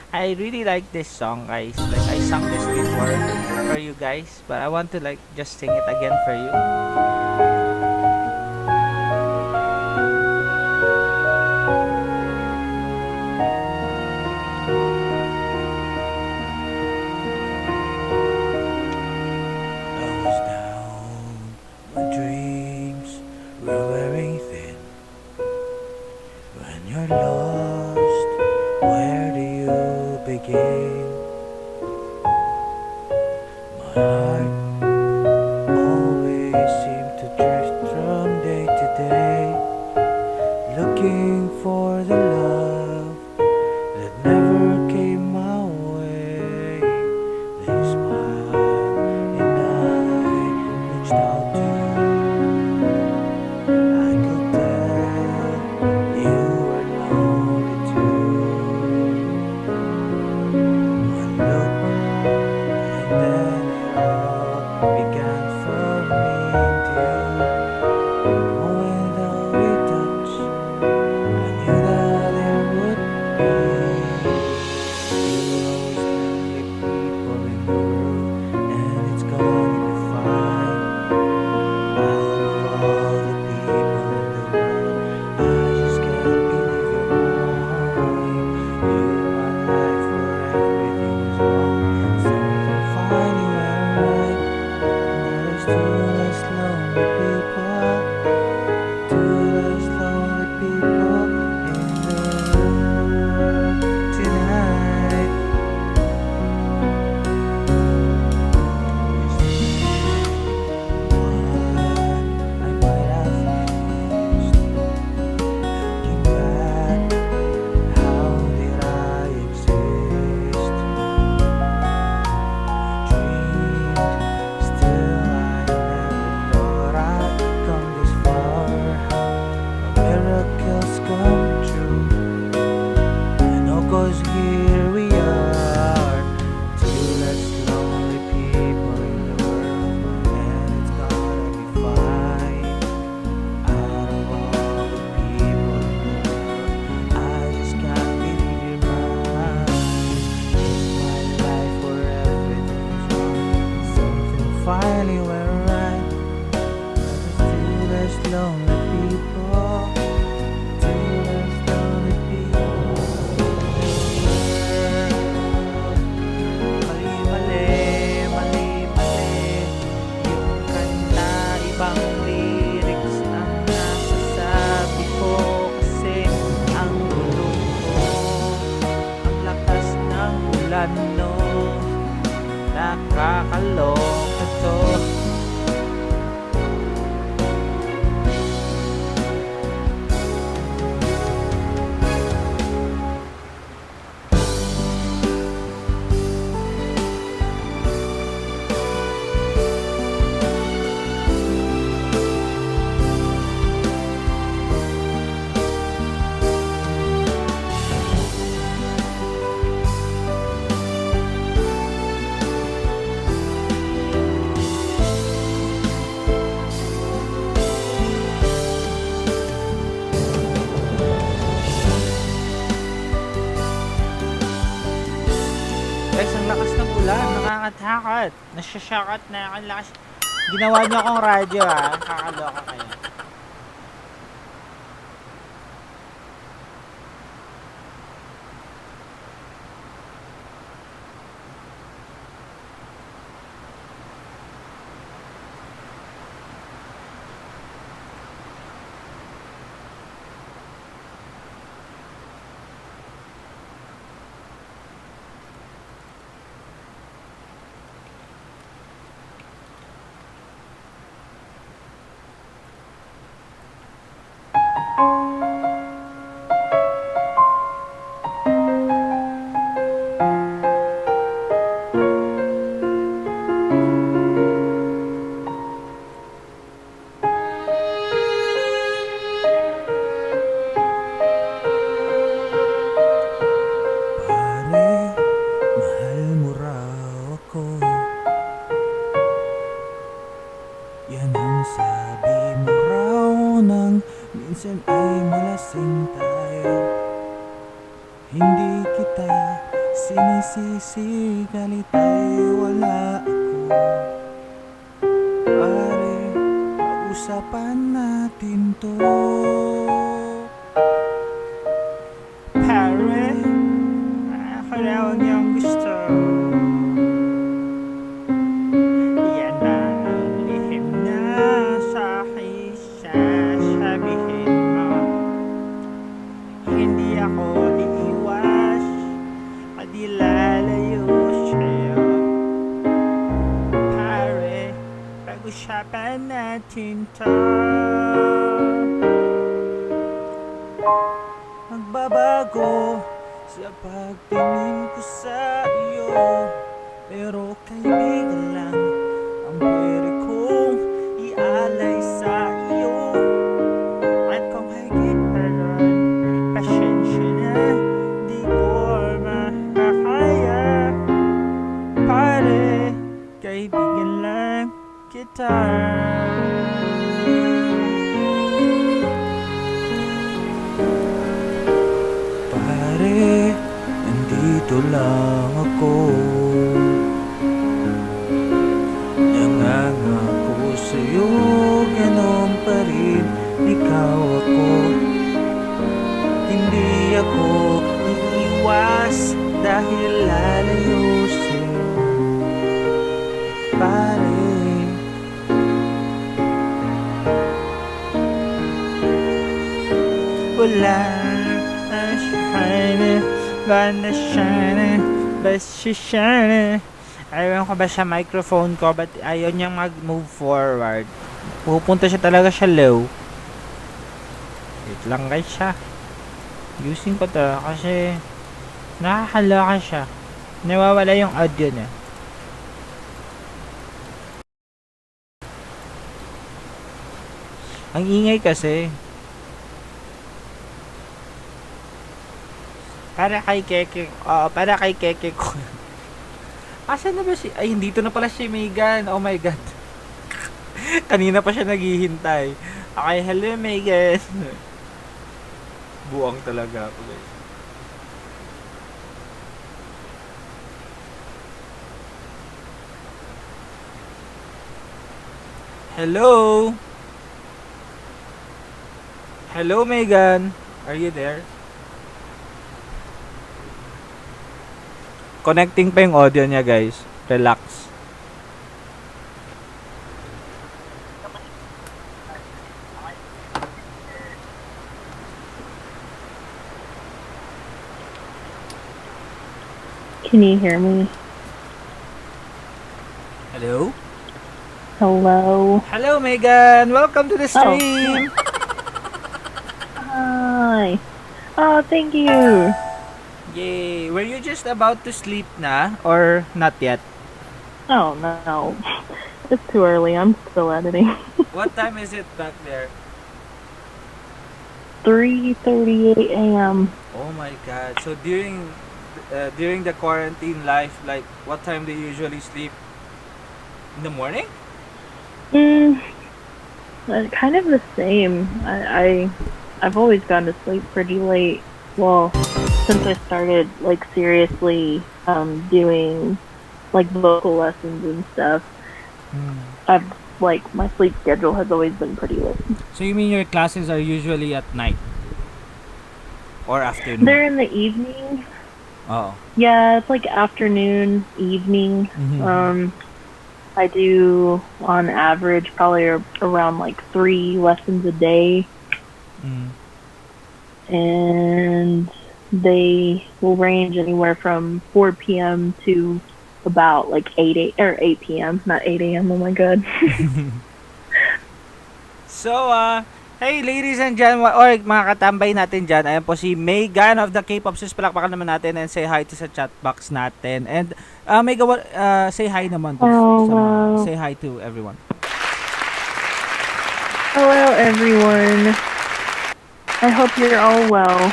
Speaker 2: I really like this song, guys. Like, I sang this before for you guys, but I want to like just sing it again for you. I was down, my dreams were wearing thin. When you're lost, where do you begin? My heart always seemed to drift from day to day, looking for the love that never came my way. They smiled and I reached out to you. I could tell you were lonely too. One look and then it all began for me too. When we touched, I knew that there would be lonely people in the world, and it's gonna be fine. Out of all the people in the world, I just can't believe you're mine. You're my life where everything was wrong. Something finally went right. Now there's two less lonely people. Two less lonely people in the world tonight. What I might have missed. Looking back, how did I exist? Dreamed, still I never thought I'd come this far. Miracles come true. I know 'cause here we are. Two less lonely people in the world, and it's gonna be fine. Out of all the people in the world, I just can't believe you're mine. In my life where everything's wrong, something finally went right. There's two less lonely people. Two less lonely people. Mali, mali, mali, mali. Yung kanta, ibang lyrics ang nasasabi ko. Kasi ang gulong ko, ang lakas ng ulan, no. Nakakaloka to. Guys, ang lakas ng ulan, nakakatakot. Nasyasyakat na ang lakas. Ginawa niyo akong radyo kakaloka kayo.
Speaker 1: Hindi kita sinisisi, galit ay wala ako. Pare, pag-usapan natin to.
Speaker 2: Pare, ako raw niyang gusto. Yan ang lihim na sa akin sasabihin mo. Hindi ako iiwas, di lalayo sa'yo. Pare, pag-usapan natin to.
Speaker 1: Magbabago sa pagtingin ko sa iyo, pero kaibigan lang ang pwede kong ialay sa iyo.
Speaker 2: At kung higit pa nun, pasensya na, di ko makakaya. Pare, kaibigan lang kita.
Speaker 1: Pare, nandito lang ako. Nangangako sa'yo, ganon pa rin ikaw ako. Hindi ako iiwas dahil lalayo sa'yo. Pare,
Speaker 2: Wala na shine, gonna shine, basta shine. Ayaw ko ba sa microphone ko, but ayaw niyang mag-move forward. Pupunta siya talaga siya low. Wait lang guys siya. Using ko to kasi nakakaloka siya. Nawawala yung audio niya. Ang ingay kasi. Para kay Keke. Oo, para kay Keke ko. Asan na ba si... Ay, dito na pala si Megan. Oh my God. Kanina pa siya naghihintay. Okay, hello Megan. Buang talaga ako guys. Hello? Hello Megan. Are you there? Connecting pa yung audio niya guys. Relax.
Speaker 3: Can you hear me?
Speaker 2: Hello?
Speaker 3: Hello?
Speaker 2: Hello Megan. Welcome to the stream.
Speaker 3: Hi. Oh, thank you.
Speaker 2: Yay. Were you just about to sleep na? Or not yet?
Speaker 3: Oh, no. It's too early. I'm still editing.
Speaker 2: What time is it back there?
Speaker 3: 3:38 a.m.
Speaker 2: Oh my God. So during the quarantine life, like what time do you usually sleep? In the morning?
Speaker 3: Kind of the same. I've always gone to sleep pretty late. Well, since I started like seriously doing like vocal lessons and stuff, I've like my sleep schedule has always been pretty late.
Speaker 1: so you mean your classes are usually at night? Or afternoon?
Speaker 3: They're in the evening.
Speaker 1: Oh.
Speaker 3: Yeah, it's like afternoon, evening.
Speaker 1: Mhm.
Speaker 3: I do on average probably around like 3 lessons a day,
Speaker 1: Mm.
Speaker 3: and they will range anywhere from 4 p.m. to about like 8 p.m. Not 8 a.m. Oh my god.
Speaker 2: So, hey ladies and gentlemen, or mga katambay natin dyan, ayan po si Megan of the K-pop Sis. Palakpakan naman natin and say hi to sa chat box natin. And Megan, say hi naman.
Speaker 3: Oh,
Speaker 2: sa
Speaker 3: wow.
Speaker 2: say hi to everyone.
Speaker 3: Hello everyone. I hope you're all well.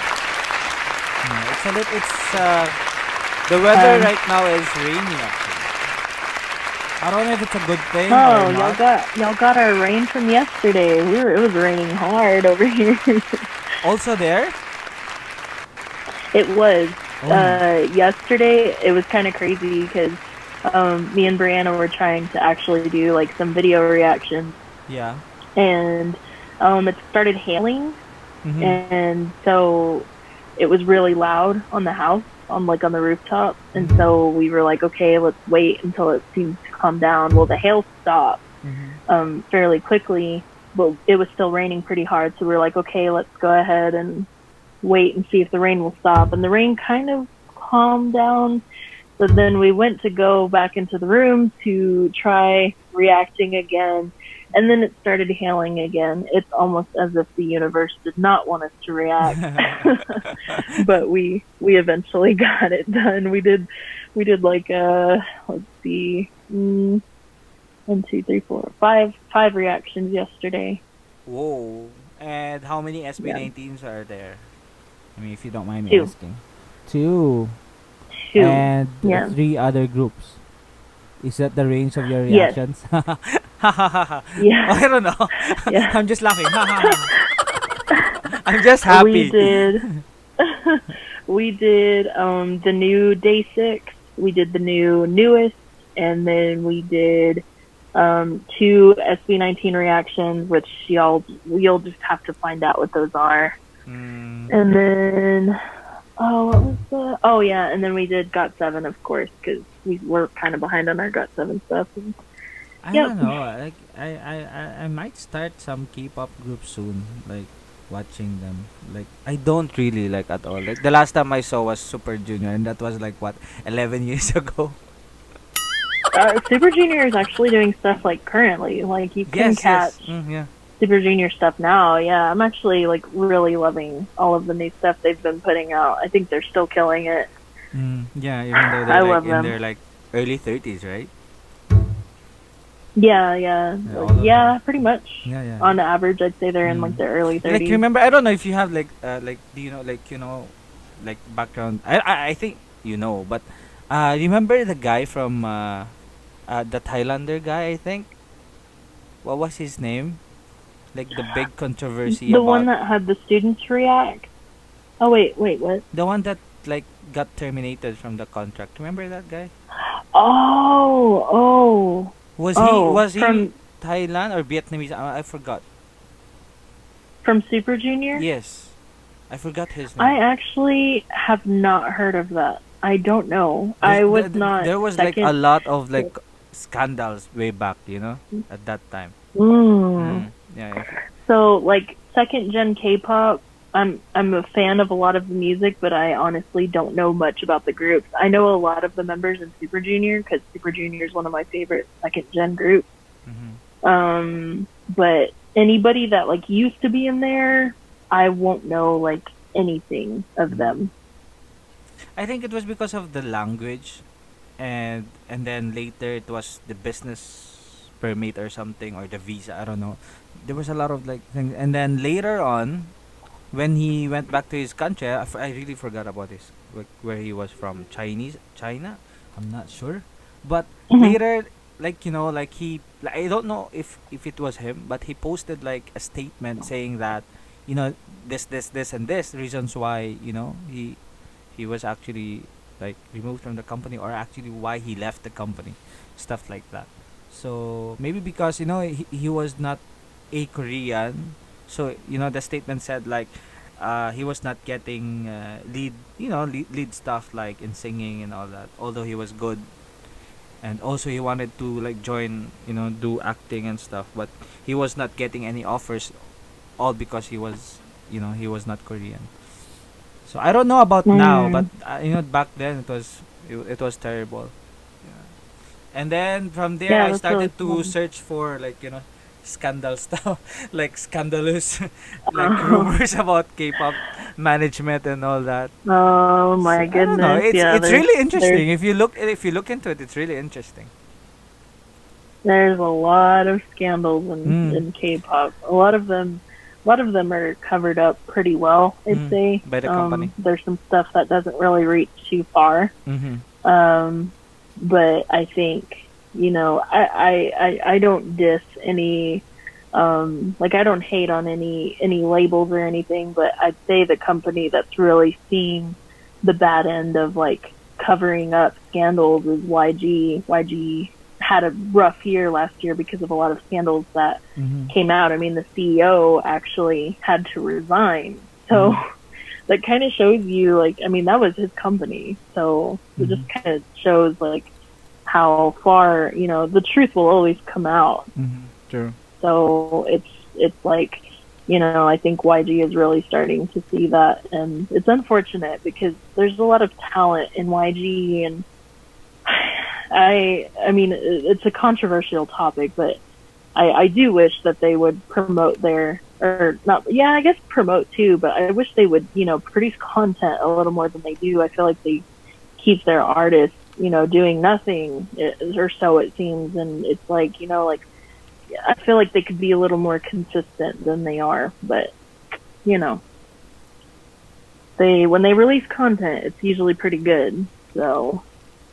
Speaker 2: The weather right now is rainy actually.
Speaker 1: I don't know if it's a good thing
Speaker 3: Oh,
Speaker 1: or not.
Speaker 3: y'all got our rain from yesterday. It was raining hard over here.
Speaker 2: Also there?
Speaker 3: It was.
Speaker 1: Oh my.
Speaker 3: Yesterday, it was kind of crazy because me and Brianna were trying to actually do like some video reactions,
Speaker 2: Yeah.
Speaker 3: and it started hailing,
Speaker 2: Mm-hmm.
Speaker 3: and so it was really loud on the house, on the rooftop, and so we were like, okay, let's wait until it seems to calm down. Well, the hail stopped
Speaker 2: Mm-hmm.
Speaker 3: fairly quickly, but it was still raining pretty hard, so we were like, okay, let's go ahead and wait and see if the rain will stop. And the rain kind of calmed down, but then we went to go back into the room to try reacting again, and then it started hailing again. It's almost as if the universe did not want us to react. But we eventually got it done. We did like let's see, 5 reactions yesterday.
Speaker 2: Whoa. And how many
Speaker 3: Yeah.
Speaker 2: SB19s are there?
Speaker 1: I mean, if you don't mind me
Speaker 3: 2.
Speaker 1: asking. Two.
Speaker 3: 2.
Speaker 1: And
Speaker 3: Yeah.
Speaker 1: three other groups. Is that the range of your
Speaker 3: Yes.
Speaker 1: reactions?
Speaker 3: Yeah.
Speaker 2: I don't know.
Speaker 3: Yeah.
Speaker 2: I'm just laughing. I'm just
Speaker 3: We
Speaker 2: happy.
Speaker 3: did we did the new day 6, we did the newest, and then we did 2 SB19 reactions, which you'll just have to find out what those are.
Speaker 2: Mm,
Speaker 3: And then what was the yeah, and then we did Got 7, of course, because we were kind of behind on our Got 7 stuff. And,
Speaker 1: I
Speaker 3: Yep.
Speaker 1: don't know. Like I might start some K-pop group soon. Like watching them. Like
Speaker 2: I don't really like at all. Like the last time I saw was Super Junior, and that was like what 11 years ago.
Speaker 3: Super Junior is actually doing stuff like currently, like you can
Speaker 2: Yes,
Speaker 3: catch
Speaker 2: yes. Yeah.
Speaker 3: Super Junior stuff now. Yeah, I'm actually like really loving all of the new stuff they've been putting out. I think they're still killing it.
Speaker 2: Yeah, even though
Speaker 3: I
Speaker 2: they're like
Speaker 3: love
Speaker 2: in
Speaker 3: them.
Speaker 2: their like early 30s, right?
Speaker 3: Yeah,
Speaker 2: all of them.
Speaker 3: pretty much.
Speaker 2: Yeah, yeah.
Speaker 3: On average, I'd say they're in like
Speaker 2: Mm.
Speaker 3: their early
Speaker 2: Like
Speaker 3: 30s.
Speaker 2: remember, I don't know if you have like do you know like background. I think you know, but remember the guy from the Thailander guy, I think. What was his name? Like the big controversy
Speaker 3: The one
Speaker 2: about
Speaker 3: that had the students react. Oh wait, what?
Speaker 2: the one that like got terminated from the contract. Remember that guy?
Speaker 3: Oh,
Speaker 2: Was
Speaker 3: oh,
Speaker 2: he
Speaker 3: from
Speaker 2: Thailand or Vietnamese? I forgot.
Speaker 3: from Super Junior.
Speaker 2: Yes, I forgot his
Speaker 3: I
Speaker 2: name.
Speaker 3: actually have not heard of that. I don't know. I was not
Speaker 2: There was like a
Speaker 3: second.
Speaker 2: lot of like scandals way back, at that time.
Speaker 3: Mm.
Speaker 2: Yeah.
Speaker 3: So like second gen K-pop, I'm a fan of a lot of the music, but I honestly don't know much about the groups. I know a lot of the members in Super Junior because Super Junior is one of my favorite second gen groups. But anybody that like used to be in there, I won't know like anything of them.
Speaker 2: I think it was because of the language, and then later it was the business permit or something, or the visa. I don't know. There was a lot of like things, and then later on, when he went back to his country, I really forgot about his where he was from. China. I'm not sure, but later, like like I don't know if it was him, but he posted like a statement saying that, this and this reasons why he was actually like removed from the company, or actually why he left the company, stuff like that. So maybe because he was not a Korean, so the statement said like he was not getting lead stuff like in singing and all that, although he was good, and also he wanted to like join, do acting and stuff, but he was not getting any offers, all because he was not Korean. So I don't know about now, but back then it was terrible. Yeah. And then from there
Speaker 3: Yeah,
Speaker 2: I
Speaker 3: that's really
Speaker 2: started to
Speaker 3: fun.
Speaker 2: search for like scandal stuff, like scandalous, like
Speaker 3: Oh.
Speaker 2: rumors about K-pop management and all that.
Speaker 3: Oh my
Speaker 2: So, I don't know.
Speaker 3: goodness!
Speaker 2: It's
Speaker 3: Yeah,
Speaker 2: it's really
Speaker 3: there's
Speaker 2: interesting. If you look into it, it's really interesting.
Speaker 3: there's a lot of scandals
Speaker 2: Mm.
Speaker 3: in K-pop. A lot of them are covered up pretty well, I'd say.
Speaker 2: By the company.
Speaker 3: There's some stuff that doesn't really reach too far.
Speaker 2: Mm-hmm.
Speaker 3: But I think, I don't diss any, like I don't hate on any labels or anything, but I'd say the company that's really seen the bad end of like covering up scandals is YG. YG had a rough year last year because of a lot of scandals that came out. I mean, the CEO actually had to resign. So that kind of shows you, like, I mean, that was his company. So it just kind of shows, like, how far, you know, the truth will always come out.
Speaker 1: True.
Speaker 3: So it's like, you know, I think YG is really starting to see that, and it's unfortunate because there's a lot of talent in YG, and I mean, it's a controversial topic, but I do wish that they would promote their, or not, yeah, I guess promote too, but I wish they would, you know, produce content a little more than they do. I feel like they keep their artists, you know, doing nothing, or so it seems, and it's like, you know, like, I feel like they could be a little more consistent than they are, but, you know, when they release content, it's usually pretty good. So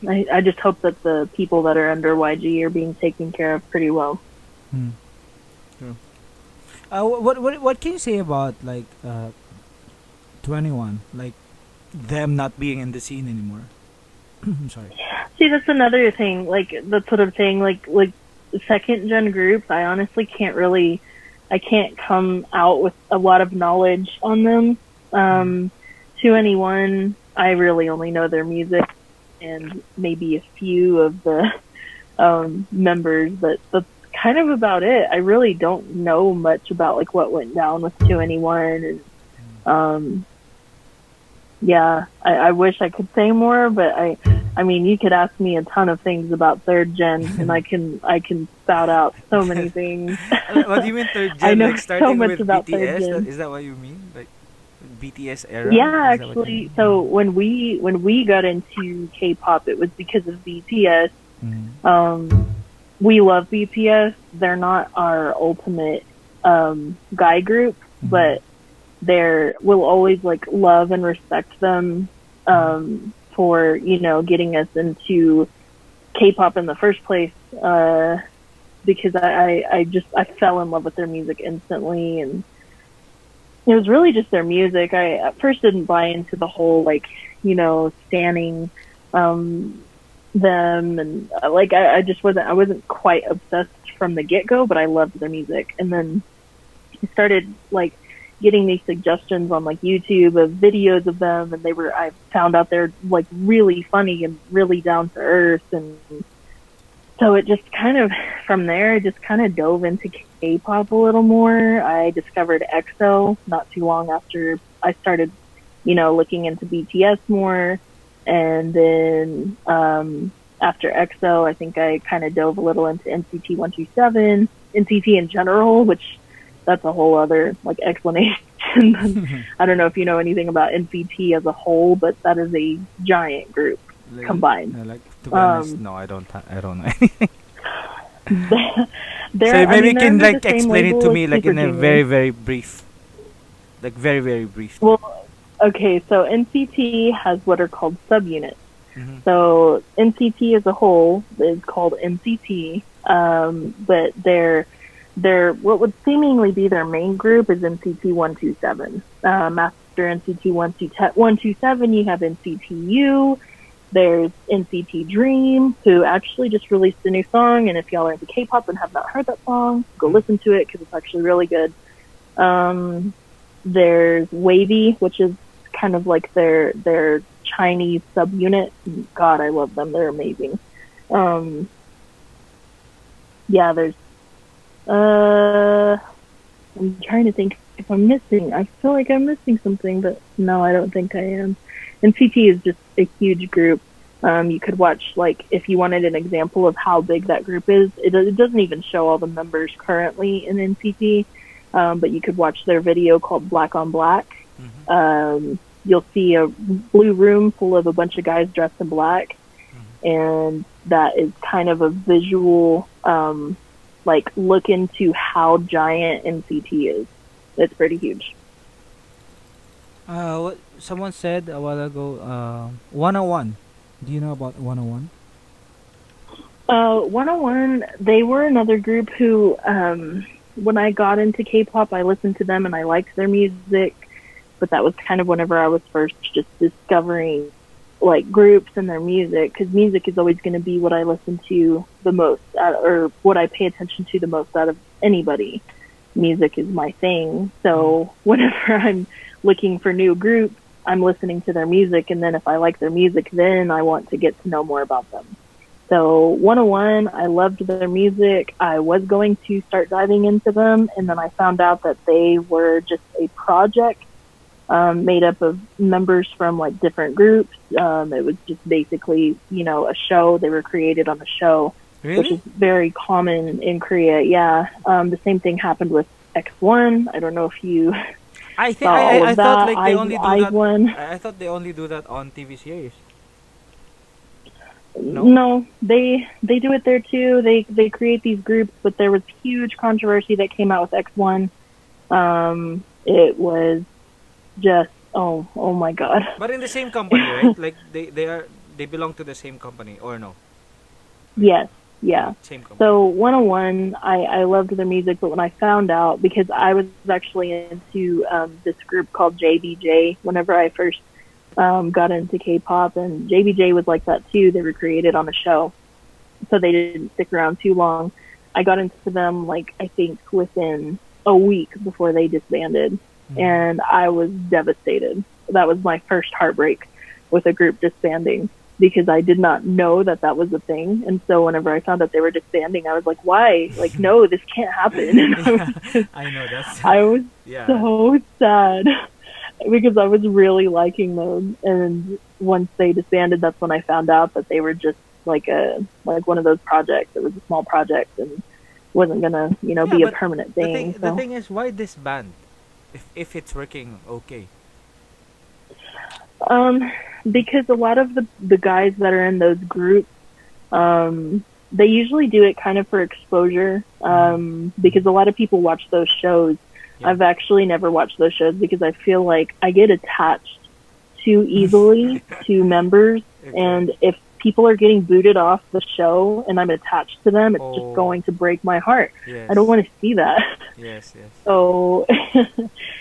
Speaker 3: I just hope that the people that are under YG are being taken care of pretty well.
Speaker 1: True. What can you say about like 21, like them not being in the scene anymore? I'm sorry.
Speaker 3: See, that's another thing. Like, that's what I'm saying. Like second gen groups, I honestly I can't come out with a lot of knowledge on them. 2NE1, I really only know their music and maybe a few of the members, but that's kind of about it. I really don't know much about like what went down with 2NE1, and yeah, I wish I could say more, but I mean, you could ask me a ton of things about third gen, and I can spout out so many things.
Speaker 2: What do you mean third gen?
Speaker 3: I know
Speaker 2: like starting
Speaker 3: so much
Speaker 2: with
Speaker 3: about third
Speaker 2: BTS?
Speaker 3: gen.
Speaker 2: Is that what you mean? Like BTS era?
Speaker 3: Yeah,
Speaker 2: Is that what you
Speaker 3: actually,
Speaker 2: mean?
Speaker 3: so when we got into K-pop, it was because of BTS. We love BTS. They're not our ultimate guy group, but we'll always like love and respect them for, you know, getting us into K-pop in the first place, because I fell in love with their music instantly, and it was really just their music. I at first didn't buy into the whole, like, you know, standing them, and like I wasn't quite obsessed from the get-go, but I loved their music. And then I started like getting these suggestions on like YouTube of videos of them, and I found out they're like really funny and really down to earth, and so it just kind of, from there, I just kind of dove into K-pop a little more. I discovered EXO not too long after I started, you know, looking into BTS more. And then after EXO, I think I kind of dove a little into NCT 127, NCT in general, which that's a whole other like explanation. I don't know if you know anything about NCT as a whole, but that is a giant group combined.
Speaker 2: Like, to be honest, no, I don't know anything. So
Speaker 3: They're,
Speaker 2: maybe you
Speaker 3: they're
Speaker 2: can
Speaker 3: under
Speaker 2: like
Speaker 3: the same
Speaker 2: explain it
Speaker 3: label
Speaker 2: to
Speaker 3: as
Speaker 2: me like
Speaker 3: Super
Speaker 2: in a
Speaker 3: Junior.
Speaker 2: very very brief, like very brief.
Speaker 3: Well, okay, so NCT has what are called subunits.
Speaker 2: Mhm.
Speaker 3: So NCT as a whole is called NCT, but their what would seemingly be their main group is NCT 127. After NCT 127, you have NCT U. There's NCT Dream, who actually just released a new song, and if y'all are into K-pop and have not heard that song, go listen to it because it's actually really good. There's Wavy, which is kind of like their Chinese subunit. God, I love them; they're amazing. Yeah, there's. I'm trying to think if I'm missing. I feel like I'm missing something, but no, I don't think I am. NCT is just a huge group. You could watch, like, if you wanted an example of how big that group is, it doesn't even show all the members currently in NCT, but you could watch their video called Black on Black. You'll see a blue room full of a bunch of guys dressed in black, and that is kind of a visual, like, look into how giant NCT is. It's pretty huge.
Speaker 1: What someone said a while ago, 101. Do you know about 101?
Speaker 3: 101, they were another group who, when I got into K-pop, I listened to them and I liked their music. but that was kind of whenever I was first just discovering like groups and their music, because music is always going to be what I listen to the most, or what I pay attention to the most out of anybody. Music is my thing. So whenever I'm looking for new groups, I'm listening to their music, and then if I like their music, then I want to get to know more about them. So 101, I loved their music. I was going to start diving into them, and then I found out that they were just a project made up of members from like different groups. It was just basically, a show. They were created on a show, which
Speaker 2: Really?
Speaker 3: is very common in Korea. Yeah. The same thing happened with X1. I don't know if you
Speaker 2: I think
Speaker 3: saw all of
Speaker 2: I
Speaker 3: that.
Speaker 2: thought like they only do that.
Speaker 3: one.
Speaker 2: I thought they only do that on TV series.
Speaker 3: No, they do it there too. They create these groups, but there was huge controversy that came out with X1. It was just oh my god.
Speaker 2: But in the same company, right? Like they belong to the same company or no?
Speaker 3: Yes, yeah.
Speaker 2: Same company.
Speaker 3: So 101, I loved their music, but when I found out, because I was actually into this group called JBJ whenever I first got into K-pop, and JBJ was like that too. They were created on a show, so they didn't stick around too long. I got into them like I think within a week before they disbanded, and I was devastated. That was my first heartbreak with a group disbanding, because I did not know that that was a thing. And so whenever I found out they were disbanding, I was like, why? Like, no, this can't happen. And
Speaker 2: I know that's.
Speaker 3: I was
Speaker 2: Yeah.
Speaker 3: so sad because I was really liking them. And once they disbanded, that's when I found out that they were just like one of those projects. It was a small project and wasn't gonna, be a
Speaker 2: but
Speaker 3: permanent
Speaker 2: The
Speaker 3: thing.
Speaker 2: thing,
Speaker 3: so.
Speaker 2: the thing is, why disband? If it's working okay.
Speaker 3: Because a lot of the guys that are in those groups, they usually do it kind of for exposure, because a lot of people watch those shows.
Speaker 2: Yeah.
Speaker 3: I've actually never watched those shows because I feel like I get attached too easily to members,
Speaker 2: Okay.
Speaker 3: and if people are getting booted off the show and I'm attached to them, it's
Speaker 2: Oh.
Speaker 3: just going to break my heart.
Speaker 2: Yes.
Speaker 3: I don't want to see that.
Speaker 2: Yes, yes.
Speaker 3: So,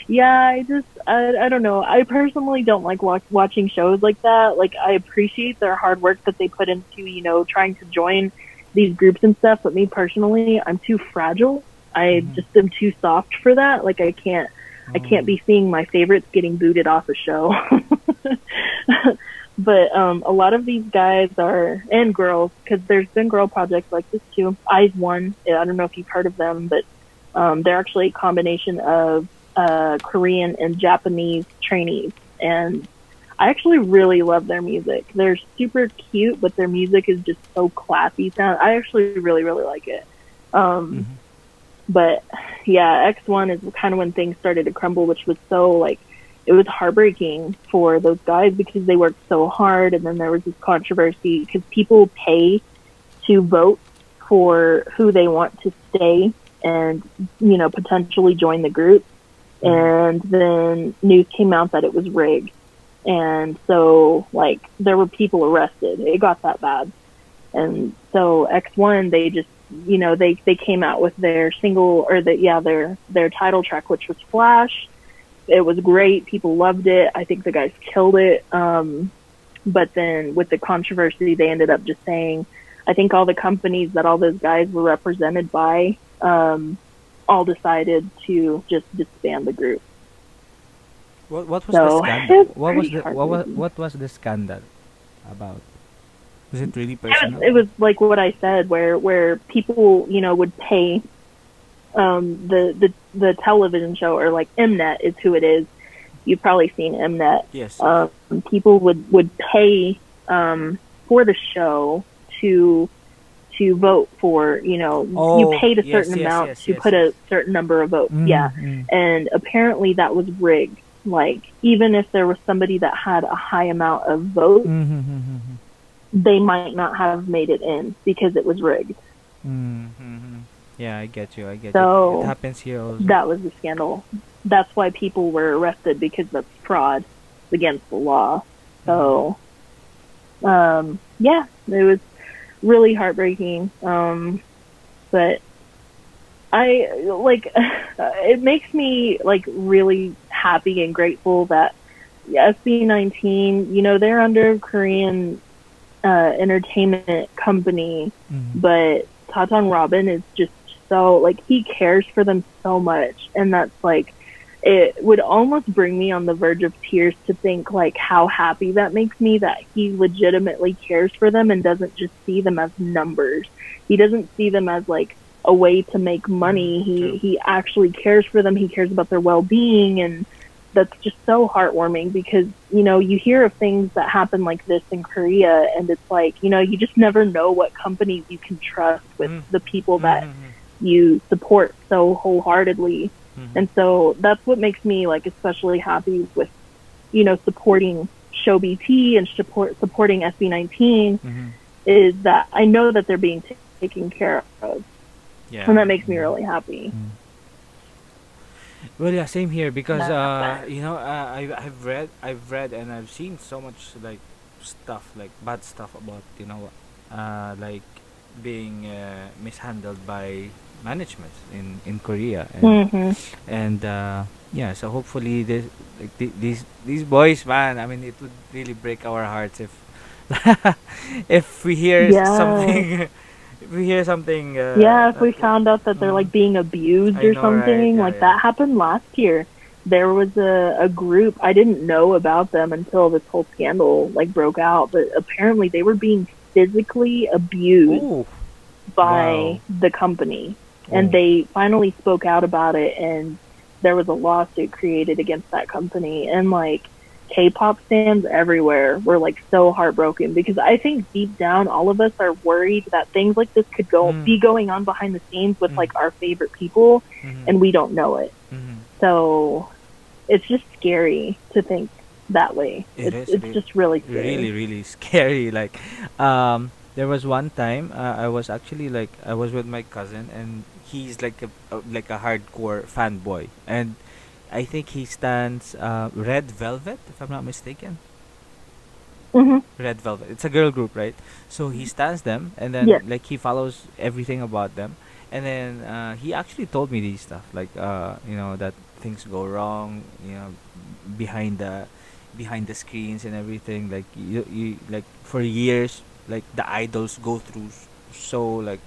Speaker 3: yeah, I don't know. I personally don't like watching shows like that. Like, I appreciate their hard work that they put into, trying to join these groups and stuff. But me personally, I'm too fragile. I just am too soft for that. Like, I can't be seeing my favorites getting booted off a show. But a lot of these guys are, and girls, because there's been girl projects like this too. IZ*ONE, I don't know if you've heard of them, but they're actually a combination of Korean and Japanese trainees. And I actually really love their music. They're super cute, but their music is just so classy sound. I actually really, really like it. But yeah, X1 is kind of when things started to crumble, which was so it was heartbreaking for those guys because they worked so hard. And then there was this controversy because people pay to vote for who they want to stay and, potentially join the group. And then news came out that it was rigged. And so, there were people arrested. It got that bad. And so X1, they just, they came out with their single, or their title track, which was Flash. It was great. People loved it. I think the guys killed it. But then with the controversy, they ended up just saying, I think all the companies that all those guys were represented by, all decided to just disband the group.
Speaker 2: What was
Speaker 3: So,
Speaker 2: the scandal?
Speaker 3: it's
Speaker 2: What was
Speaker 3: pretty
Speaker 2: the
Speaker 3: heartbreaking.
Speaker 2: what was the scandal about? Was it really
Speaker 3: It
Speaker 2: personal?
Speaker 3: was like what I said, where people, would pay the television show, or like Mnet is who it is. You've probably seen Mnet.
Speaker 2: Yes.
Speaker 3: People would pay for the show to vote for, you paid a certain amount to put a certain number of votes. Yeah. And apparently that was rigged. Even if there was somebody that had a high amount of votes, they might not have made it in because it was rigged.
Speaker 2: Yeah, I get you.
Speaker 3: So,
Speaker 2: it happens here also.
Speaker 3: That was the scandal. That's why people were arrested, because that's fraud against the law. So, yeah, it was really heartbreaking. But it makes me really happy and grateful that SB19, they're under Korean entertainment company, but Tatang Robin is just so, like, he cares for them so much, and that's, like, it would almost bring me on the verge of tears to think, like, how happy that makes me that he legitimately cares for them and doesn't just see them as numbers. He doesn't see them as, like, a way to make money. He actually cares for them. He cares about their well-being, and that's just so heartwarming because, you hear of things that happen like this in Korea, and it's like, you just never know what companies you can trust with the people that you support so wholeheartedly. And so that's what makes me, like, especially happy with, supporting Show BT and supporting SB19 is that I know that they're being taken care of.
Speaker 2: Yeah.
Speaker 3: And that makes me really happy.
Speaker 2: Well, yeah, same here because I've read and I've seen so much like stuff, like bad stuff about like being mishandled by management in Korea, and yeah, so hopefully this, like, these boys, man, I mean, it would really break our hearts if if we hear something. If we hear something,
Speaker 3: if we found out that they're like being abused or something,
Speaker 2: right?
Speaker 3: that happened last year. There was a group, I didn't know about them until this whole scandal like broke out, but apparently they were being physically abused by the company, and they finally spoke out about it, and there was a lawsuit created against that company, and like K-pop fans everywhere were like so heartbroken because I think deep down all of us are worried that things like this could be going on behind the scenes with like our favorite people, and we don't know it. So it's just scary to think that way. It's just really scary.
Speaker 2: Really scary. Like there was one time I was actually like I was with my cousin, and he's like a hardcore fanboy, and I think he stands Red Velvet, if I'm not mistaken. Red Velvet. It's a girl group, right? So he stands them, and then like he follows everything about them, and then he actually told me these stuff, like that things go wrong, behind the screens and everything. Like you like for years, like the idols go through so like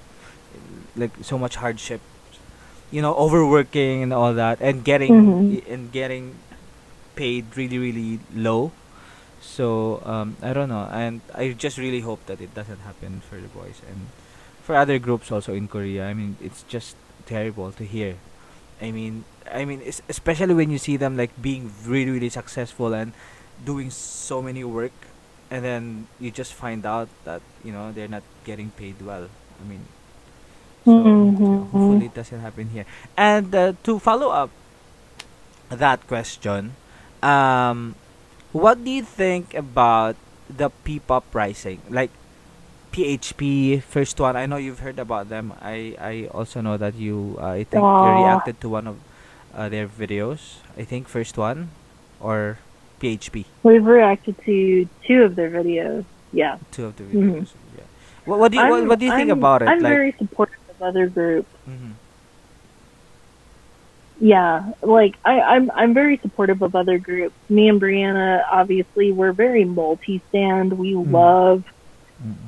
Speaker 2: so much hardship, overworking and all that, and getting paid really really low. So I don't know, and I just really hope that it doesn't happen for the boys and for other groups also in Korea. I mean, it's just terrible to hear. Especially when you see them like being really really successful and doing so many work, and then you just find out that they're not getting paid well. I mean, so hopefully it doesn't happen here. And to follow up that question, what do you think about the P-pop rising? Like PHP, first one. I know you've heard about them. I also know that I think you reacted to one of their videos. I think first one or PHP.
Speaker 3: We've reacted to two of their videos. Yeah.
Speaker 2: Two of the videos. Yeah. What do you think about it?
Speaker 3: I'm very supportive of other groups. Yeah, like I'm very supportive of other groups. Me and Brianna, obviously, we're very multi-stand. We love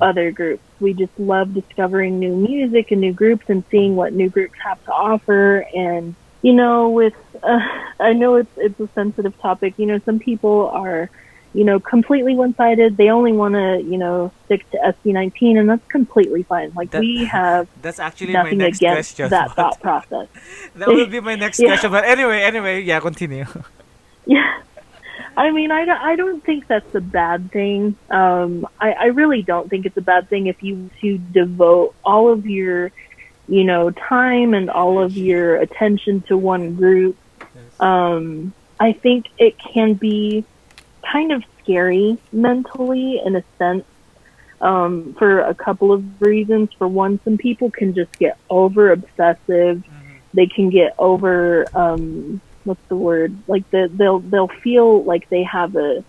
Speaker 3: other groups. We just love discovering new music and new groups and seeing what new groups have to offer. And with I know it's a sensitive topic. Some people are completely one-sided. They only want to stick to SB19, and that's completely fine. Like we have
Speaker 2: that's actually
Speaker 3: nothing
Speaker 2: my next
Speaker 3: against
Speaker 2: question.
Speaker 3: That thought process.
Speaker 2: That will be my next question. But anyway, yeah, continue.
Speaker 3: Yeah. I mean, I don't think that's a bad thing. I really don't think it's a bad thing if you to devote all of your, time and all of your attention to one group. I think it can be kind of scary mentally in a sense, for a couple of reasons. For one, some people can just get over obsessive. They can get over what's the word? Like they'll feel like they have a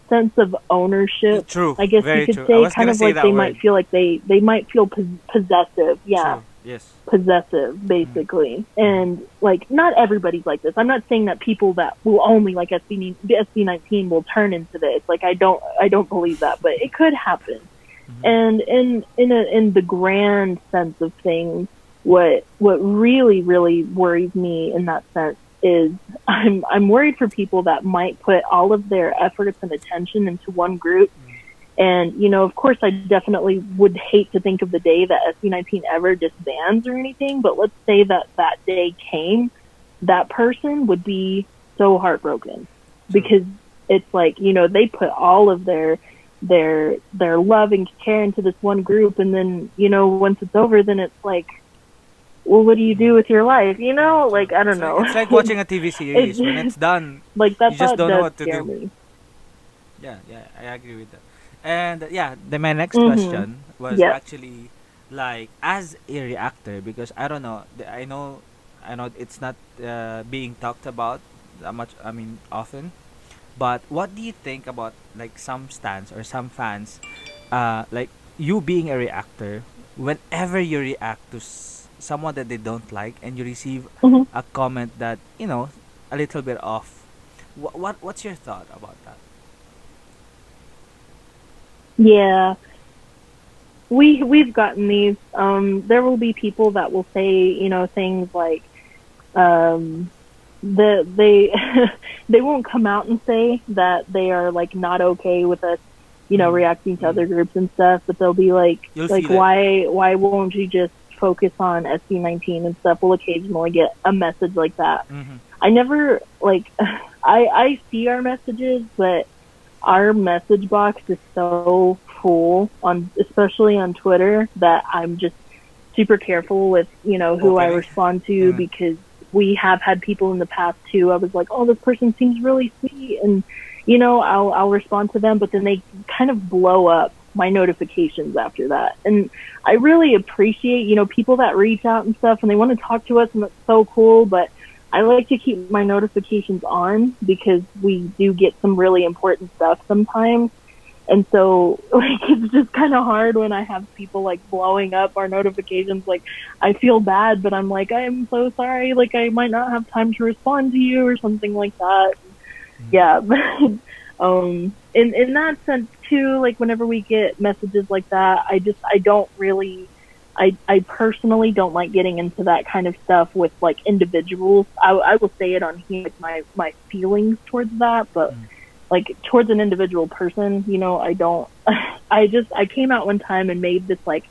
Speaker 3: sense of ownership.
Speaker 2: True.
Speaker 3: I guess
Speaker 2: Very
Speaker 3: you could
Speaker 2: true.
Speaker 3: say, kind of like they might feel like they might feel possessive. Yeah.
Speaker 2: Yes.
Speaker 3: possessive,
Speaker 2: Mm.
Speaker 3: basically.
Speaker 2: Mm.
Speaker 3: And like, not everybody's like this. I'm not saying that people that will only like SB19 will turn into this. Like, I don't believe that, but it could happen.
Speaker 2: Mhm.
Speaker 3: And in the grand sense of things, what really worries me in that sense is I'm worried for people that might put all of their efforts and attention into one group.
Speaker 2: Mm.
Speaker 3: And, you know, of course, I definitely would hate to think of the day that SB19 ever disbands or anything, but let's say that that day came, that person would be so heartbroken
Speaker 2: True.
Speaker 3: because it's like, you know, they put all of their love and care into this one group, and then, you know, once it's over, then it's like, well, what do you do
Speaker 2: Mm.
Speaker 3: with your life? You know,
Speaker 2: True.
Speaker 3: like, I don't know.
Speaker 2: It's like watching a TV series. When
Speaker 3: It
Speaker 2: it's done,
Speaker 3: like,
Speaker 2: you
Speaker 3: that
Speaker 2: just
Speaker 3: thought
Speaker 2: don't know
Speaker 3: does
Speaker 2: what to
Speaker 3: scare
Speaker 2: do.
Speaker 3: me.
Speaker 2: Yeah, yeah, I agree with that. And yeah, my next
Speaker 3: Mhm.
Speaker 2: question was
Speaker 3: Yep.
Speaker 2: actually like as a reactor, because I don't know, I know it's not being talked about that much. I mean, often. But what do you think about like some stans or some fans, like you being a reactor, whenever you react to someone that they don't like and you receive
Speaker 3: Mhm.
Speaker 2: a comment that a little bit off, what's your thought about that?
Speaker 3: Yeah. We've gotten these. There will be people that will say, you know, things like, um, they they won't come out and say that they are like not okay with us, you know,
Speaker 2: Mm-hmm.
Speaker 3: reacting to
Speaker 2: Mm.
Speaker 3: other groups and stuff, but they'll be
Speaker 2: You'll feel it.
Speaker 3: why won't you just focus on SB19 and stuff? We'll occasionally get a message like that.
Speaker 2: Mm-hmm.
Speaker 3: I never like I see our messages, but our message box is so full on, especially on Twitter, that I'm just super careful with, you know, who I
Speaker 2: Opening.
Speaker 3: respond to,
Speaker 2: Yeah.
Speaker 3: because we have had people in the past too. I was like, oh, this person seems really sweet, and, you know, I'll respond to them, but then they kind of blow up my notifications after that. And I really appreciate, you know, people that reach out and stuff and they want to talk to us, and that's so cool, but I like to keep my notifications on because we do get some really important stuff sometimes. And so, like, it's just kind of hard when I have people like blowing up our notifications. Like, I feel bad, but I'm like, I'm so sorry. Like, I might not have time to respond to you or something like that.
Speaker 2: Mm.
Speaker 3: Yeah, but in that sense too, like, whenever we get messages like that, I don't really, I personally don't like getting into that kind of stuff with like individuals. I will say it on here, like, my feelings towards that, but
Speaker 2: Mm.
Speaker 3: like towards an individual person, you know, I don't. I came out one time and made this like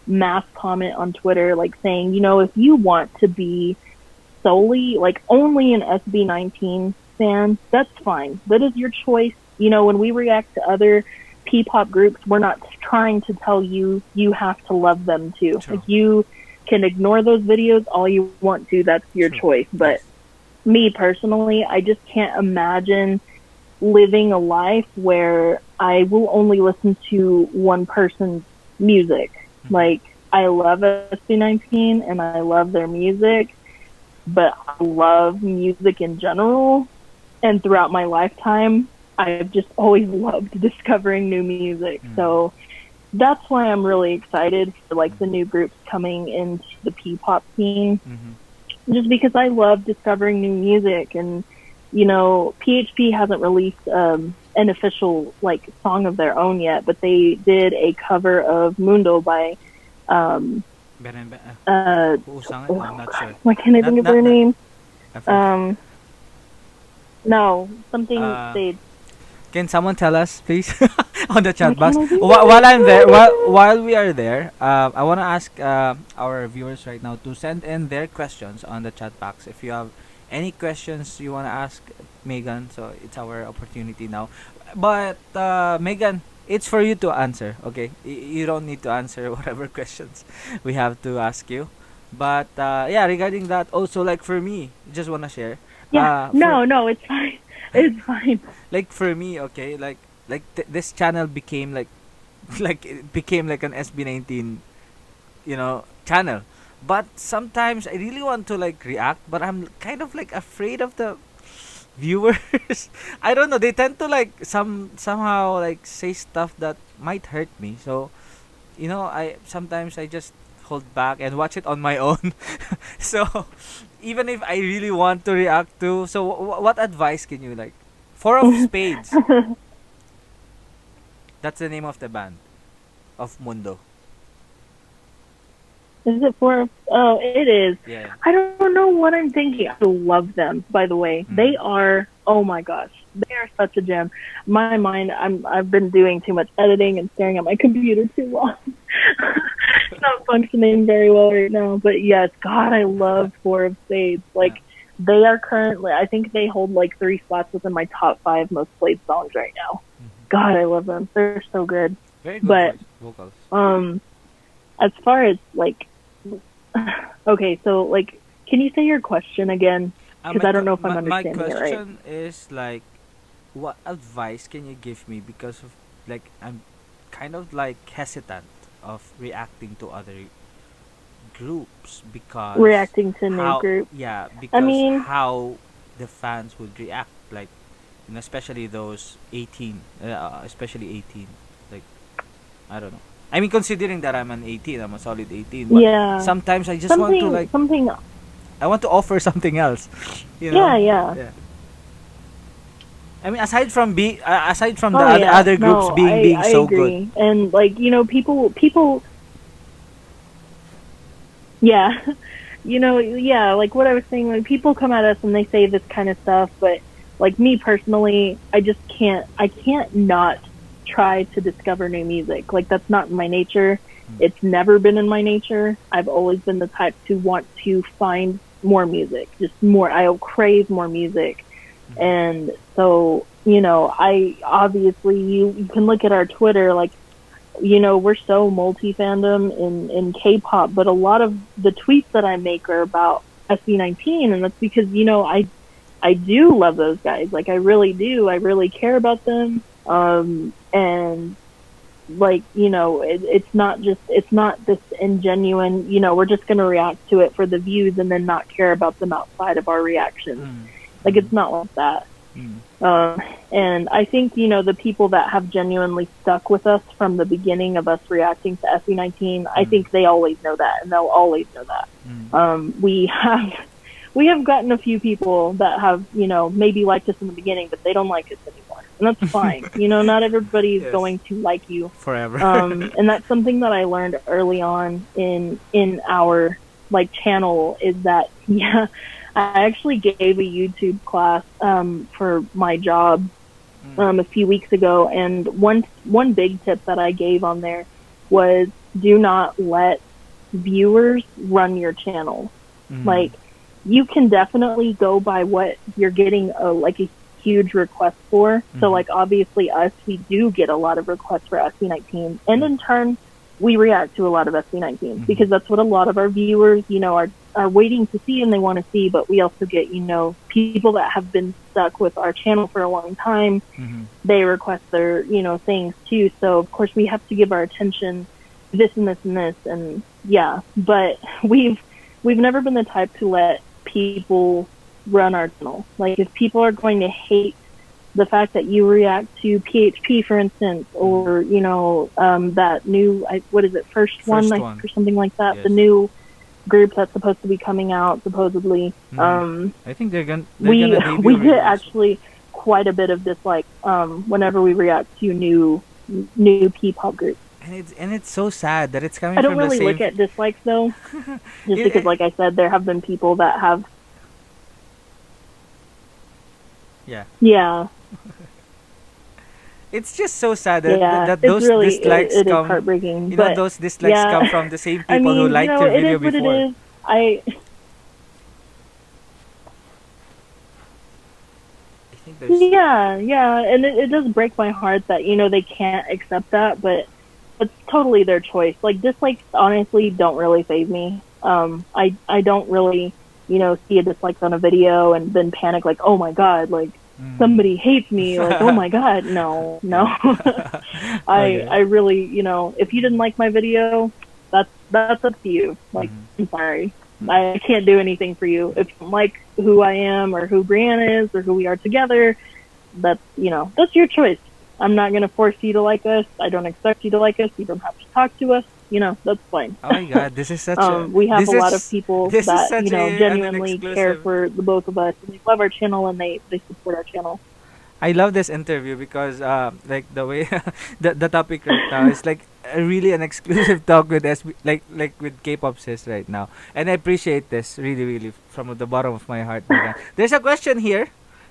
Speaker 3: mass comment on Twitter, like saying, you know, if you want to be solely, like, only an SB19 fan, that's fine. That is your choice. You know, when we react to other P-pop groups, we're not trying to tell you you have to love them too.
Speaker 2: True.
Speaker 3: Like, you can ignore those videos all you want to. That's your
Speaker 2: True.
Speaker 3: choice. But
Speaker 2: Yes.
Speaker 3: me personally, I just can't imagine living a life where I will only listen to one person's music.
Speaker 2: Mhm.
Speaker 3: Like, I love SB19 and I love their music, but I love music in general. And throughout my lifetime, I've just always loved discovering new music.
Speaker 2: Mm.
Speaker 3: So that's why I'm really excited for like the
Speaker 2: Mm.
Speaker 3: new groups coming into the P-pop scene,
Speaker 2: Mm-hmm.
Speaker 3: just because I love discovering new music. And, you know, PHP hasn't released an official like song of their own yet, but they did a cover of Mundo by um
Speaker 2: Beren, who sang it?
Speaker 3: oh,
Speaker 2: I'm not sure.
Speaker 3: why can't I think of their
Speaker 2: Not.
Speaker 3: name?
Speaker 2: I forgot.
Speaker 3: No, something
Speaker 2: Uh,
Speaker 3: they.
Speaker 2: can someone tell us, please, on the
Speaker 3: Why
Speaker 2: chat box?
Speaker 3: can't I think of
Speaker 2: While
Speaker 3: it?
Speaker 2: I'm there, while we are there, I want to ask our viewers right now to send in their questions on the chat box. If you have any questions you want to ask Megan, so it's our opportunity now. But Megan, it's for you to answer. Okay, you don't need to answer whatever questions we have to ask you. But yeah, regarding that, also like for me, just wanna share.
Speaker 3: Yeah,
Speaker 2: For
Speaker 3: no, it's fine. It's fine.
Speaker 2: like for me, okay, like this channel became like like it became like an SB19, channel. But sometimes I really want to like react, but I'm kind of like afraid of the viewers. I don't know. They tend to like somehow like say stuff that might hurt me. So I sometimes I just hold back and watch it on my own. So even if I really want to react to, so what advice can you like? Four of Spades. That's the name of the band of Mundo.
Speaker 3: Is it for? Oh, it is.
Speaker 2: Yeah.
Speaker 3: I don't know what I'm thinking. I love them, by the way. They are, oh my gosh, they are such a gem. My mind, I've been doing too much editing and staring at my computer too long. It's not functioning very well right now. But yes, God, I love Four of Spades. Like, they are currently, I think they hold like 3 spots within my top 5 most played songs right now. God, I love them. They're so good.
Speaker 2: Very good
Speaker 3: But,
Speaker 2: vocals.
Speaker 3: as far as like, okay, so like, can you say your question again? Because I don't know if I'm understanding it right.
Speaker 2: My question is like, what advice can you give me, because of like I'm kind of like hesitant of reacting to other groups because
Speaker 3: Reacting to new
Speaker 2: how,
Speaker 3: groups.
Speaker 2: yeah, because
Speaker 3: mean-
Speaker 2: how the fans would react, like, you know, especially those 18, especially 18, like, I don't know. I mean, considering that I'm an 18, I'm a solid 18, but
Speaker 3: Yeah.
Speaker 2: sometimes I just want to like,
Speaker 3: something.
Speaker 2: I want to offer something else, you know?
Speaker 3: Yeah.
Speaker 2: I mean, aside from the
Speaker 3: Oh, yeah.
Speaker 2: other groups
Speaker 3: No,
Speaker 2: being
Speaker 3: I
Speaker 2: so
Speaker 3: agree.
Speaker 2: good.
Speaker 3: And like, you know, people. Yeah, you know, yeah, like what I was saying, when people come at us and they say this kind of stuff, but like me personally, I can't not try to discover new music. Like, that's not in my nature. It's never been in my nature. I've always been the type to want to find more music, just more. I'll crave more music. And so, you know, I obviously, you can look at our Twitter, like, you know, we're so multi-fandom in K-pop, but a lot of the tweets that I make are about SB19, and that's because, you know, I do love those guys. Like, I really do. I really care about them. And like, you know, it's not this ingenuine, you know, we're just going to react to it for the views and then not care about them outside of our reactions. Like, it's not like that. And I think, you know, the people that have genuinely stuck with us from the beginning of us reacting to SB19, I think they always know that, and they'll always know that. We have gotten a few people that have, you know, maybe liked us in the beginning, but they don't like us anymore. And that's fine. You know, not everybody is going to like you
Speaker 2: Forever.
Speaker 3: and that's something that I learned early on in our like channel, is that, yeah, I actually gave a YouTube class for my job a few weeks ago, and one big tip that I gave on there was, do not let viewers run your channel. Like, you can definitely go by what you're getting a huge request for. So like, obviously us, we do get a lot of requests for SB19, and in turn we react to a lot of SB19 because that's what a lot of our viewers, you know, are waiting to see and they want to see. But we also get, you know, people that have been stuck with our channel for a long time. They request their, you know, things too. So of course we have to give our attention to this and this and this, and yeah, but we've never been the type to let people run our channel. Like, if people are going to hate the fact that you react to PHP, for instance, or, you know, that new, what is it, First One, or something like that,
Speaker 2: yes.
Speaker 3: The new group that's supposed to be coming out, supposedly.
Speaker 2: I think they're gonna
Speaker 3: we
Speaker 2: debut
Speaker 3: get actually quite a bit of dislike whenever we react to new P-pop groups.
Speaker 2: And it's so sad that it's coming
Speaker 3: I don't
Speaker 2: from
Speaker 3: really
Speaker 2: the same...
Speaker 3: look at dislikes, though, just because, like I said, there have been people that have... Yeah.
Speaker 2: It's just so sad that, that
Speaker 3: it's
Speaker 2: those
Speaker 3: really,
Speaker 2: dislikes
Speaker 3: it
Speaker 2: come...
Speaker 3: is heartbreaking.
Speaker 2: You
Speaker 3: but
Speaker 2: know, those dislikes come from the same people
Speaker 3: I mean,
Speaker 2: who liked
Speaker 3: you know,
Speaker 2: your video
Speaker 3: it is
Speaker 2: before.
Speaker 3: What it is. I
Speaker 2: think there's...
Speaker 3: Yeah, and it does break my heart that, you know, they can't accept that, but it's totally their choice. Like, dislikes honestly don't really faze me. I don't really, you know, see a dislike on a video and then panic like, oh my god, like somebody hates me, like, oh my god. No. I really, you know, if you didn't like my video, that's up to you. Like, I'm sorry. I can't do anything for you. If you don't like who I am or who Brianna is or who we are together, that's, you know, that's your choice. I'm not gonna force you to like us. I don't expect you to like us. You don't have to talk to us. That's fine.
Speaker 2: Oh my God, this is such a
Speaker 3: We have
Speaker 2: this
Speaker 3: a lot of
Speaker 2: is
Speaker 3: people
Speaker 2: this is
Speaker 3: that
Speaker 2: such an
Speaker 3: genuinely care
Speaker 2: exclusive.
Speaker 3: for the both of us, and they love our channel and they support our channel.
Speaker 2: I love this interview because like the way the topic right now is like really an exclusive talk with like with K-pop sis right now, and I appreciate this really from the bottom of my heart. Megan. There's a question here.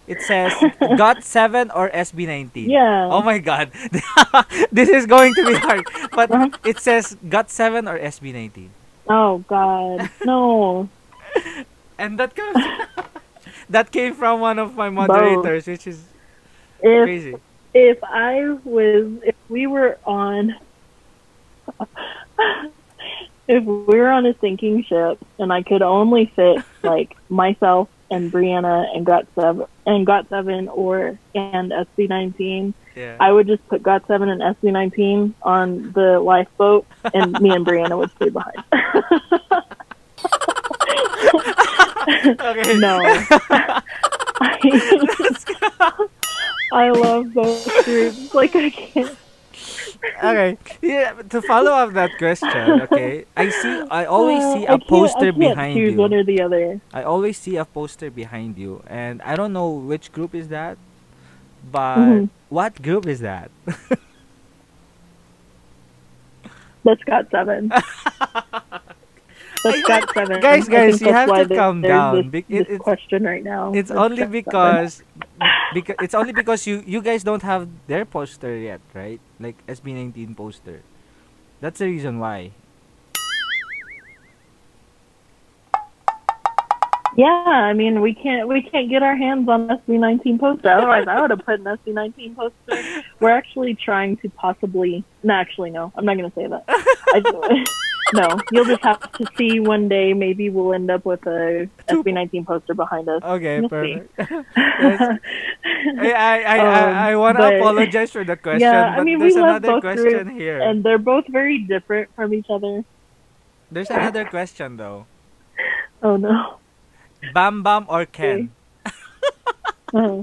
Speaker 2: It says GOT7 or SB19. Oh
Speaker 3: Yeah.
Speaker 2: my God, this is going to be hard. But
Speaker 3: Uh-huh.
Speaker 2: it says GOT7 or SB19,
Speaker 3: Oh God, no,
Speaker 2: and that came from one of my
Speaker 3: both.
Speaker 2: moderators, which is
Speaker 3: If
Speaker 2: crazy.
Speaker 3: if we were on if we were on a sinking ship and I could only fit like myself and Brianna and Got7 and SB19,
Speaker 2: Yeah.
Speaker 3: I would just put Got7 and SB19 on the lifeboat, and me and Brianna would stay behind.
Speaker 2: Okay.
Speaker 3: No, I love both groups. Like I can't.
Speaker 2: Okay. Yeah, to follow up that question, okay. I always see a
Speaker 3: I can't. I
Speaker 2: poster
Speaker 3: can't
Speaker 2: behind
Speaker 3: choose one
Speaker 2: you.
Speaker 3: or the other.
Speaker 2: I always see a poster behind you, and I don't know which group is that, but
Speaker 3: Hmm.
Speaker 2: what group is that?
Speaker 3: That's Got7. That's
Speaker 2: I-
Speaker 3: Got7.
Speaker 2: guys,
Speaker 3: I think
Speaker 2: you
Speaker 3: that's
Speaker 2: have
Speaker 3: why
Speaker 2: to calm
Speaker 3: there's
Speaker 2: down.
Speaker 3: this question right now.
Speaker 2: It's
Speaker 3: That's
Speaker 2: only
Speaker 3: Got7.
Speaker 2: because it's only because you guys don't have their poster yet, right? Like SB19 poster. That's the reason why.
Speaker 3: Yeah, I mean we can't get our hands on SB19 poster. Otherwise, I would have put an SB19 poster. We're actually trying to possibly. No, actually, no. I'm not gonna say that. No, you'll just have to see one day. Maybe we'll end up with a
Speaker 2: Two-
Speaker 3: SB19 poster behind us.
Speaker 2: Okay,
Speaker 3: You'll see.
Speaker 2: perfect. Yes. I want to
Speaker 3: But-
Speaker 2: apologize for the question,
Speaker 3: Yeah, I
Speaker 2: but
Speaker 3: mean, we
Speaker 2: there's
Speaker 3: love
Speaker 2: another
Speaker 3: both
Speaker 2: question
Speaker 3: groups,
Speaker 2: here.
Speaker 3: and they're both very different from each other.
Speaker 2: There's another question though.
Speaker 3: Oh no.
Speaker 2: Bam Bam or Ken?
Speaker 3: Uh-huh.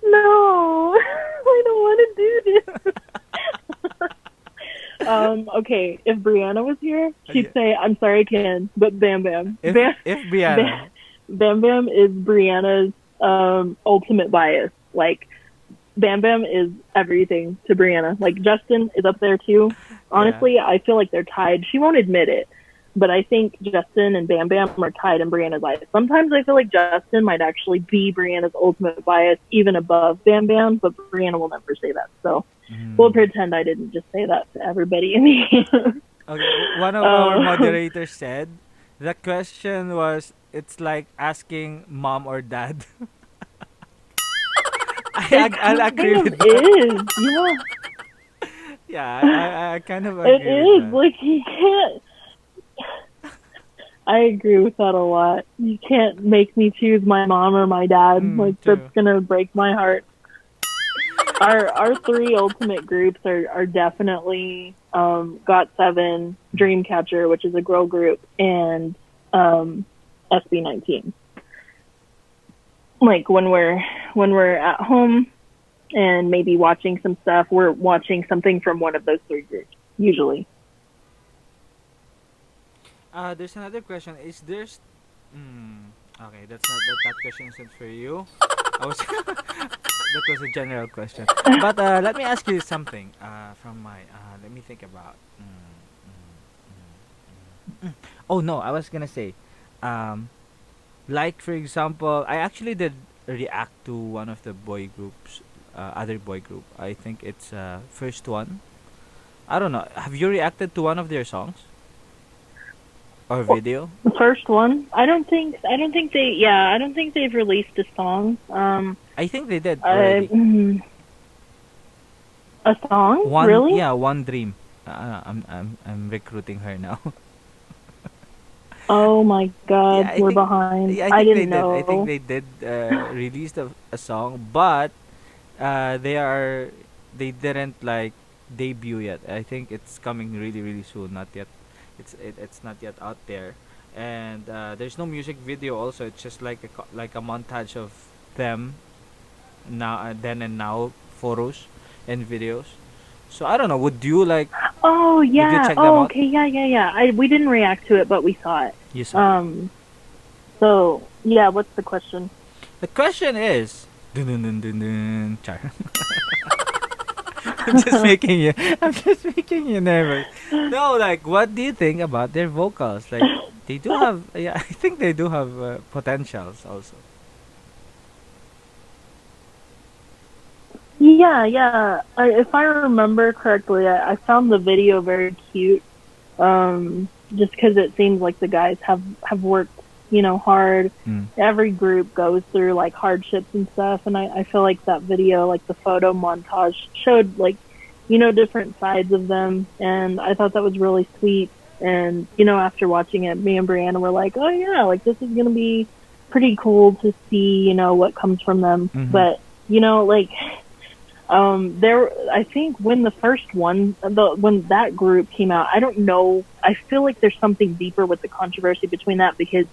Speaker 3: No, I don't want to do this. Okay, if Brianna was here, she'd
Speaker 2: Yeah.
Speaker 3: say, "I'm sorry, Ken, but Bam Bam."
Speaker 2: If
Speaker 3: Bam,
Speaker 2: if Brianna.
Speaker 3: Bam Bam is Brianna's ultimate bias. Like, Bam Bam is everything to Brianna. Like, Justin is up there too. Honestly, I feel like they're tied. She won't admit it, but I think Justin and Bam Bam are tied in Brianna's eyes. Sometimes I feel like Justin might actually be Brianna's ultimate bias, even above Bam Bam, but Brianna will never say that. So we'll pretend I didn't just say that to everybody in the
Speaker 2: Okay, one of our
Speaker 3: Oh.
Speaker 2: moderators said the question was it's like asking mom or dad. I'll agree
Speaker 3: Kind
Speaker 2: with
Speaker 3: of
Speaker 2: that.
Speaker 3: is, yeah.
Speaker 2: Yeah, I kind of agree
Speaker 3: It is.
Speaker 2: with that.
Speaker 3: Like, you can't. I agree with that a lot. You can't make me choose my mom or my dad. Like,
Speaker 2: true.
Speaker 3: that's gonna break my heart. Our three ultimate groups are definitely Got7, Dreamcatcher, which is a girl group, and SB19. Like when we're at home and maybe watching some stuff, we're watching something from one of those three groups usually.
Speaker 2: There's another question. Is there's okay, that's not that question isn't for you. I was that was a general question. But let me ask you something. From my let me think about. Oh no, I was gonna say, like for example, I actually did react to one of the boy groups, other boy group. I think it's first one. I don't know. Have you reacted to one of their songs or video?
Speaker 3: The first one, I don't think they've released a song.
Speaker 2: I think they did already.
Speaker 3: A song?
Speaker 2: One,
Speaker 3: Really?
Speaker 2: yeah, One Dream. I'm recruiting her now.
Speaker 3: Oh my God,
Speaker 2: Yeah, I
Speaker 3: we're
Speaker 2: think-
Speaker 3: behind.
Speaker 2: Yeah,
Speaker 3: I
Speaker 2: think
Speaker 3: didn't
Speaker 2: they
Speaker 3: know.
Speaker 2: did. I think they did release a song, but they didn't like debut yet. I think it's coming really soon. Not yet. It's not yet out there. and there's no music video. Also, it's just like like a montage of them now, then and now photos and videos. So I don't know. Would you like?
Speaker 3: Oh
Speaker 2: Would you
Speaker 3: yeah.
Speaker 2: check them
Speaker 3: Oh
Speaker 2: out?
Speaker 3: okay. Yeah, yeah, yeah. We didn't react to it, but we saw it.
Speaker 2: You saw.
Speaker 3: Um. So yeah. What's the question?
Speaker 2: The question is. Dun, dun, dun, dun, dun. Char. I'm just making you. I'm just making you nervous. No, like, what do you think about their vocals? Like, they do have. Yeah, I think they do have potentials also.
Speaker 3: Yeah, yeah. If I remember correctly, I found the video very cute. Just because it seems like the guys have worked, hard.
Speaker 2: Mm.
Speaker 3: Every group goes through like hardships and stuff, and I feel like that video, like the photo montage, showed like, different sides of them, and I thought that was really sweet. And after watching it, me and Brianna were like, oh yeah, like this is gonna be pretty cool to see, what comes from them.
Speaker 2: Mhm.
Speaker 3: But like there, I think when the first one, when that group came out, I don't know. I feel like there's something deeper with the controversy between that, because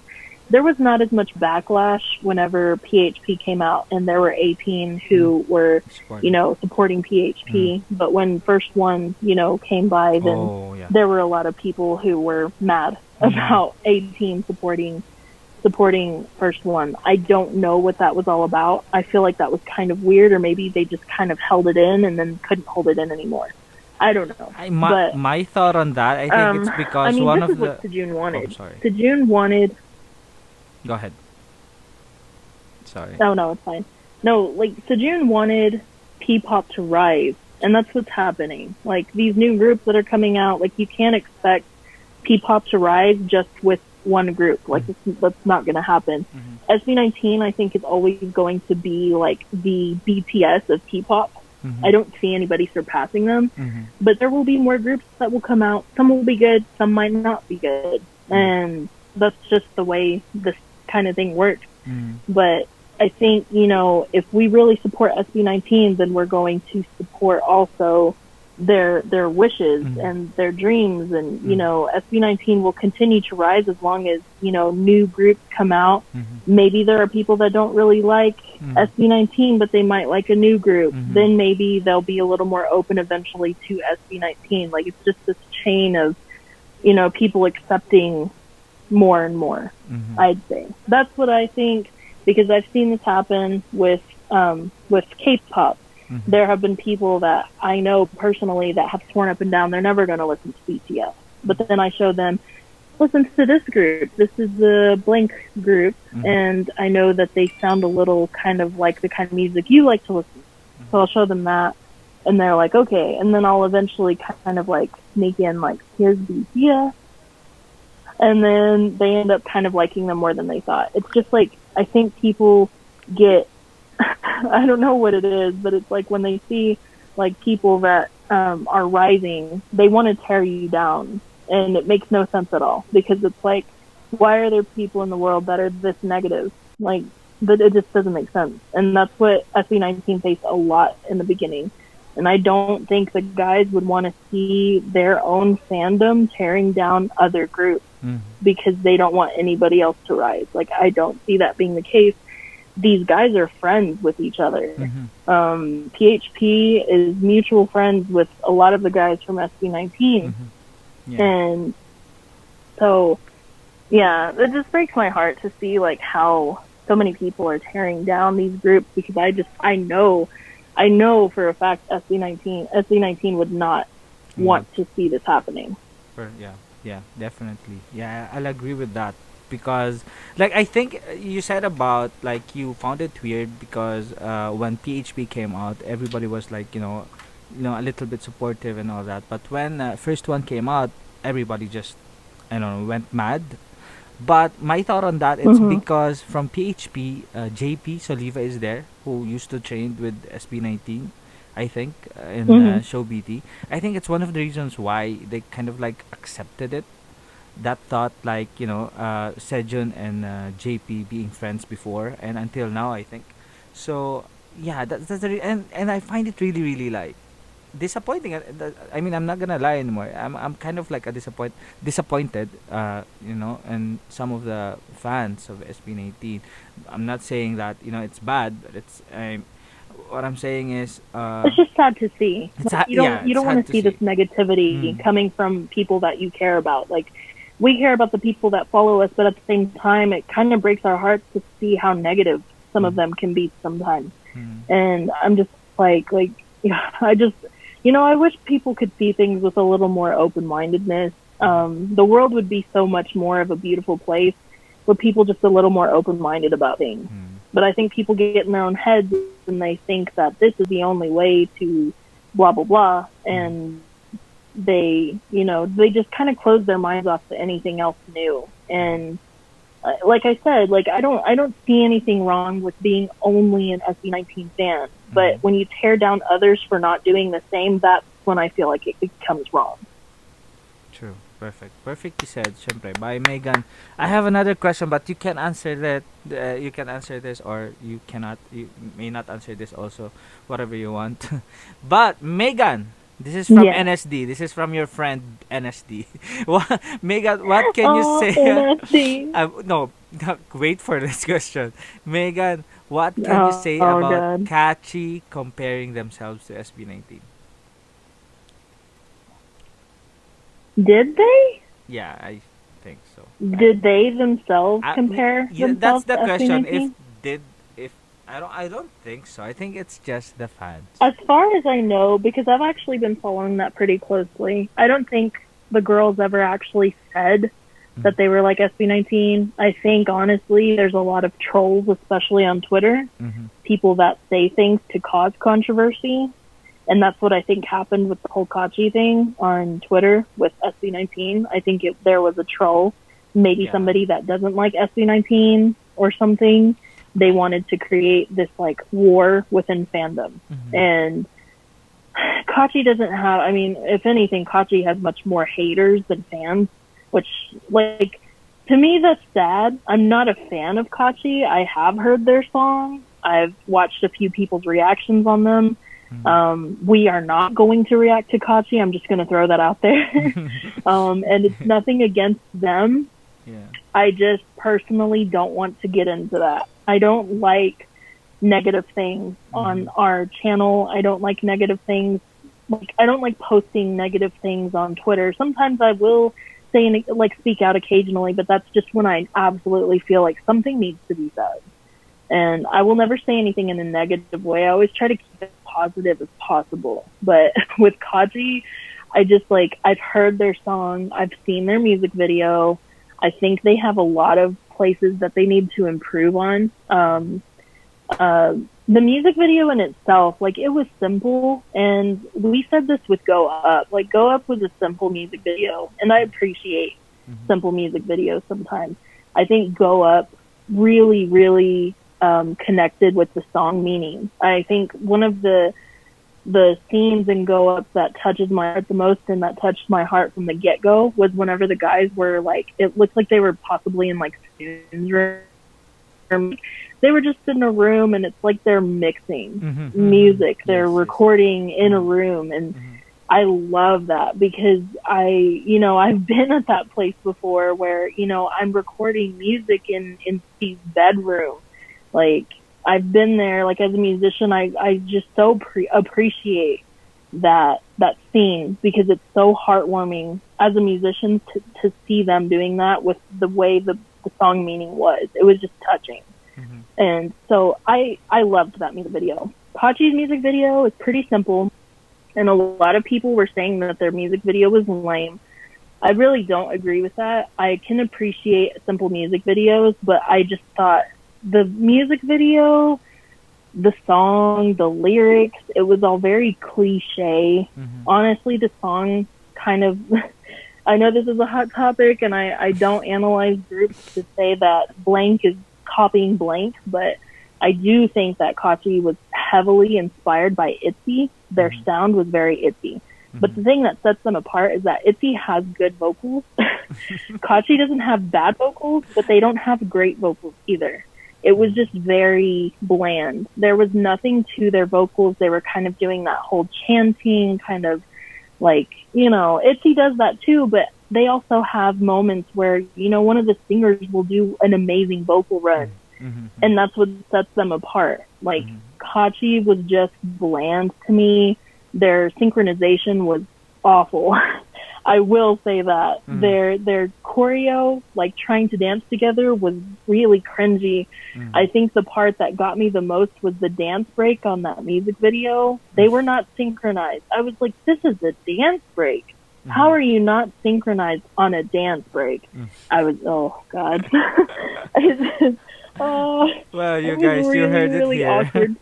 Speaker 3: there was not as much backlash whenever PHP came out, and there were 18 who were, supporting PHP. But when first one, came by, then
Speaker 2: Oh yeah.
Speaker 3: there were a lot of people who were mad about 18 supporting first one. I don't know what that was all about. I feel like that was kind of weird, or maybe they just kind of held it in and then couldn't hold it in anymore. I don't know. But
Speaker 2: My thought on that, I think it's
Speaker 3: I
Speaker 2: because
Speaker 3: mean,
Speaker 2: one
Speaker 3: this
Speaker 2: of
Speaker 3: is
Speaker 2: the.
Speaker 3: what Sejun
Speaker 2: Oh,
Speaker 3: wanted.
Speaker 2: sorry.
Speaker 3: Sejun wanted.
Speaker 2: Go ahead. Sorry.
Speaker 3: Oh no, it's fine. No, like Sejun wanted P-pop to rise, and that's what's happening. Like these new groups that are coming out, like you can't expect P-pop to rise just with one group. Like that's not going to happen.
Speaker 2: Mm-hmm.
Speaker 3: SB19, I think, is always going to be like the BTS of P-pop.
Speaker 2: Mm-hmm.
Speaker 3: I don't see anybody surpassing them.
Speaker 2: Mm-hmm.
Speaker 3: But there will be more groups that will come out. Some will be good, some might not be good, and that's just the way this kind of thing works.
Speaker 2: Mm-hmm.
Speaker 3: But I think, if we really support SB19, then we're going to support also their wishes and their dreams, and SB19 will continue to rise as long as new groups come out. Maybe there are people that don't really like SB19, but they might like a new group. Then maybe they'll be a little more open eventually to SB19. Like it's just this chain of people accepting more and more. I'd say that's what I think, because I've seen this happen with K-pop. There have been people that I know personally that have sworn up and down they're never going to listen to BTS. But then I show them, listen to this group. This is the blank group, and I know that they sound a little kind of like the kind of music you like to listen to. So I'll show them that, and they're like, okay. And then I'll eventually kind of like sneak in, like, here's BTS. And then they end up kind of liking them more than they thought. It's just like, I think people get, I don't know what it is, but it's like when they see like people that are rising, they want to tear you down, and it makes no sense at all, because it's like, why are there people in the world that are this negative? Like, but it just doesn't make sense. And that's what SB19 faced a lot in the beginning. And I don't think the guys would want to see their own fandom tearing down other groups because they don't want anybody else to rise. Like, I don't see that being the case. These guys are friends with each other. PHP is mutual friends with a lot of the guys from SB19.
Speaker 2: Yeah.
Speaker 3: And so, yeah, it just breaks my heart to see like how so many people are tearing down these groups, because I know for a fact SB19 would not want to see this happening.
Speaker 2: Yeah, definitely. Yeah, I'll agree with that, because like I think you said about like you found it weird because when PHP came out, everybody was like a little bit supportive and all that, but when first one came out, everybody just I don't know went mad. But my thought on that, it's because from PHP, JP Soliva is there, who used to train with SB19, I think, in Show BT. I think it's one of the reasons why they kind of like accepted it. That thought, like, Sejun and JP being friends before, and until now, I think. So, yeah, that's the and I find it really, really like disappointing. I mean, I'm not gonna lie anymore. I'm kind of like a disappointed. And some of the fans of SB19. I'm not saying that it's bad, but what I'm saying is
Speaker 3: It's just sad to see.
Speaker 2: it's
Speaker 3: Like, you don't
Speaker 2: it's
Speaker 3: want
Speaker 2: sad
Speaker 3: to
Speaker 2: to
Speaker 3: see this
Speaker 2: see.
Speaker 3: negativity
Speaker 2: Mm.
Speaker 3: coming from people that you care about. Like we care about the people that follow us, but at the same time, it kind of breaks our hearts to see how negative some of
Speaker 2: Mm.
Speaker 3: them can be sometimes.
Speaker 2: Mm.
Speaker 3: And I'm just like, yeah, I wish people could see things with a little more open-mindedness. The world would be so much more of a beautiful place with people just a little more open-minded about things.
Speaker 2: Mm.
Speaker 3: But I think people get in their own heads and they think that this is the only way to blah, blah, blah. And they just kind of close their minds off to anything else new. And like I said, like I don't see anything wrong with being only an SB19 fan. But when you tear down others for not doing the same, that's when I feel like it becomes wrong.
Speaker 2: True. Perfectly said. Syempre, by Megan. I have another question, but you can answer that. You can answer this, or you cannot. You may not answer this also. Whatever you want. But Megan, this is from
Speaker 3: Yeah.
Speaker 2: NSD. This is from your friend NSD. Megan, what can you
Speaker 3: Oh,
Speaker 2: say?
Speaker 3: NSD.
Speaker 2: No, wait for this question. Megan, what can you say
Speaker 3: Oh,
Speaker 2: about
Speaker 3: God.
Speaker 2: Catchy comparing themselves to SB19?
Speaker 3: Did they?
Speaker 2: Yeah, I think so.
Speaker 3: Did they themselves
Speaker 2: I-
Speaker 3: compare
Speaker 2: yeah,
Speaker 3: themselves
Speaker 2: that's the
Speaker 3: to
Speaker 2: question.
Speaker 3: SB19?
Speaker 2: If I don't think so. I think it's just the fans.
Speaker 3: As far as I know, because I've actually been following that pretty closely, I don't think the girls ever actually said that they were like SB19. I think, honestly, there's a lot of trolls, especially on Twitter,
Speaker 2: Mm-hmm.
Speaker 3: people that say things to cause controversy. And that's what I think happened with the whole Kachi thing on Twitter with SB19. I think there was a troll, maybe
Speaker 2: Yeah.
Speaker 3: somebody that doesn't like SB19 or something. They wanted to create this like war within fandom.
Speaker 2: Mm-hmm.
Speaker 3: And Kachi doesn't have, I mean, if anything, Kachi has much more haters than fans, which, like, to me, that's sad. I'm not a fan of Kachi. I have heard their songs. I've watched a few people's reactions on them. We are not going to react to Kachi. I'm just going to throw that out there. And it's nothing against them.
Speaker 2: Yeah.
Speaker 3: I just personally don't want to get into that. I don't like negative things on our channel. I don't like negative things. Like, I don't like posting negative things on Twitter. Sometimes I will say, like, speak out occasionally, but that's just when I absolutely feel like something needs to be said. And I will never say anything in a negative way. I always try to keep it positive as possible. But with Kaji, I've heard their song. I've seen their music video. I think they have a lot of places that they need to improve on. The music video in itself, like, it was simple. And we said this with Go Up. Like, Go Up was a simple music video. And I appreciate simple music videos sometimes. I think Go Up really, really connected with the song meaning. I think one of the scenes in Go Up that touches my heart the most and that touched my heart from the get-go was whenever the guys were like, it looked like they were possibly in like Spoon's room. They were just in a room and it's like they're mixing music. They're recording in a room, and I love that because I've been at that place before where, I'm recording music in Steve's bedroom. Like, I've been there, like, as a musician, I just so appreciate that scene because it's so heartwarming as a musician to see them doing that with the way the song meaning was. It was just touching. And so I loved that music video. Kachi's music video is pretty simple, and a lot of people were saying that their music video was lame. I really don't agree with that. I can appreciate simple music videos, but I just thought the music video, the song, the lyrics, it was all very cliche. Honestly, the song kind of, I know this is a hot topic, and I don't analyze groups to say that blank is copying blank, but I do think that Kachi was heavily inspired by ITZY. Their sound was very ITZY. But the thing that sets them apart is that ITZY has good vocals. Kachi doesn't have bad vocals, but they don't have great vocals either. It was just very bland. There was nothing to their vocals. They were kind of doing that whole chanting kind of like, ITZY does that too, but they also have moments where, one of the singers will do an amazing vocal run.
Speaker 2: Mm-hmm.
Speaker 3: And that's what sets them apart. Like, Kachi was just bland to me. Their synchronization was awful. I will say that. Their choreo, like trying to dance together, was really cringy. I think the part that got me the most was the dance break on that music video. They were not synchronized. I was like, this is a dance break. How are you not synchronized on a dance break? I was, oh God.
Speaker 2: Well, you guys, you heard it
Speaker 3: really
Speaker 2: here.
Speaker 3: Awkward.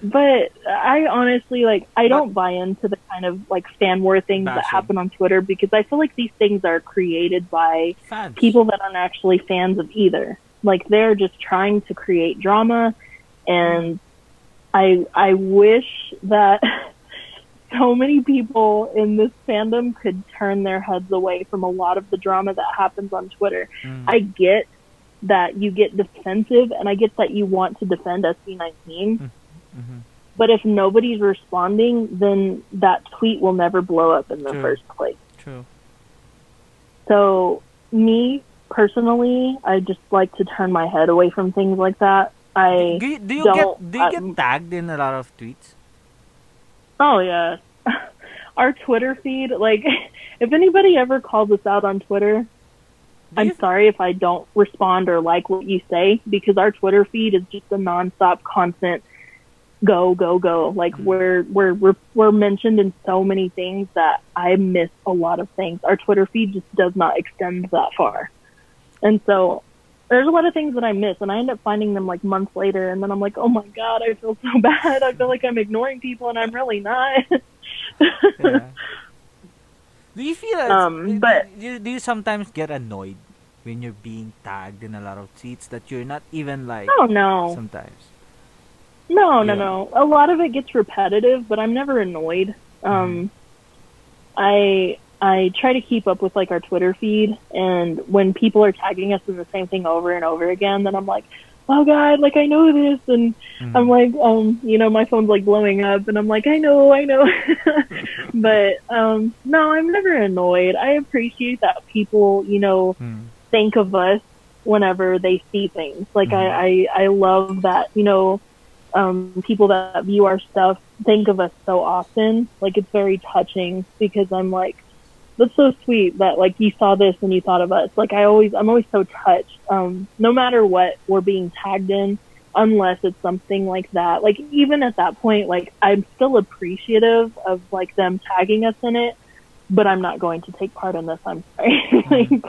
Speaker 3: But I honestly, I don't buy into the kind of, fan war things that
Speaker 2: Bashing.
Speaker 3: happen on Twitter, because I feel like these things are created by
Speaker 2: Fans.
Speaker 3: people that aren't actually fans of either. Like, they're just trying to create drama, and I wish that so many people in this fandom could turn their heads away from a lot of the drama that happens on Twitter. I get that you get defensive, and I get that you want to defend SB19. But if nobody's responding, then that tweet will never blow up in the first place.
Speaker 2: True.
Speaker 3: So, me, personally, I just like to turn my head away from things like that.
Speaker 2: Do you get tagged in a lot of tweets?
Speaker 3: Oh, yeah. Our Twitter feed, if anybody ever calls us out on Twitter, I'm sorry if I don't respond or like what you say, because our Twitter feed is just a nonstop, constant go, go, go. We're mentioned in so many things that I miss a lot of things. Our Twitter feed just does not extend that far. And so there's a lot of things that I miss, and I end up finding them months later, and then I'm like, oh my God, I feel so bad. I feel like I'm ignoring people, and I'm really not.
Speaker 2: Yeah. Do you feel do you sometimes get annoyed when you're being tagged in a lot of tweets that you're not even
Speaker 3: Oh, no.
Speaker 2: sometimes?
Speaker 3: No.
Speaker 2: Yeah.
Speaker 3: A lot of it gets repetitive, but I'm never annoyed. I try to keep up with our Twitter feed, and when people are tagging us in the same thing over and over again, then I'm like, oh God, I know this, and I'm like, my phone's blowing up, and I'm like, I know. But no, I'm never annoyed. I appreciate that people, think of us whenever they see things. I love that, people that view our stuff think of us so often. It's very touching, because I'm like, that's so sweet that you saw this and you thought of us. I'm always so touched. No matter what we're being tagged in, unless it's something like that. Even at that point, I'm still appreciative of them tagging us in it, but I'm not going to take part in this. I'm sorry.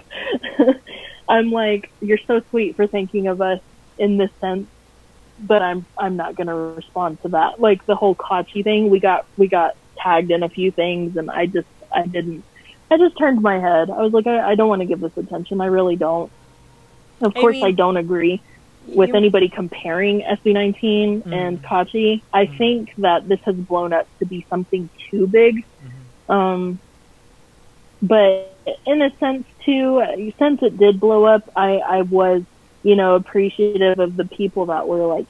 Speaker 3: I'm like, you're so sweet for thinking of us in this sense, but I'm not going to respond to that. The whole Kachi thing, we got tagged in a few things, and I just turned my head. I was like, I don't want to give this attention. I really don't. Of course, I don't agree with anybody comparing SB19 and Kachi. I think that this has blown up to be something too big. But in a sense, too, since it did blow up, I was, appreciative of the people that were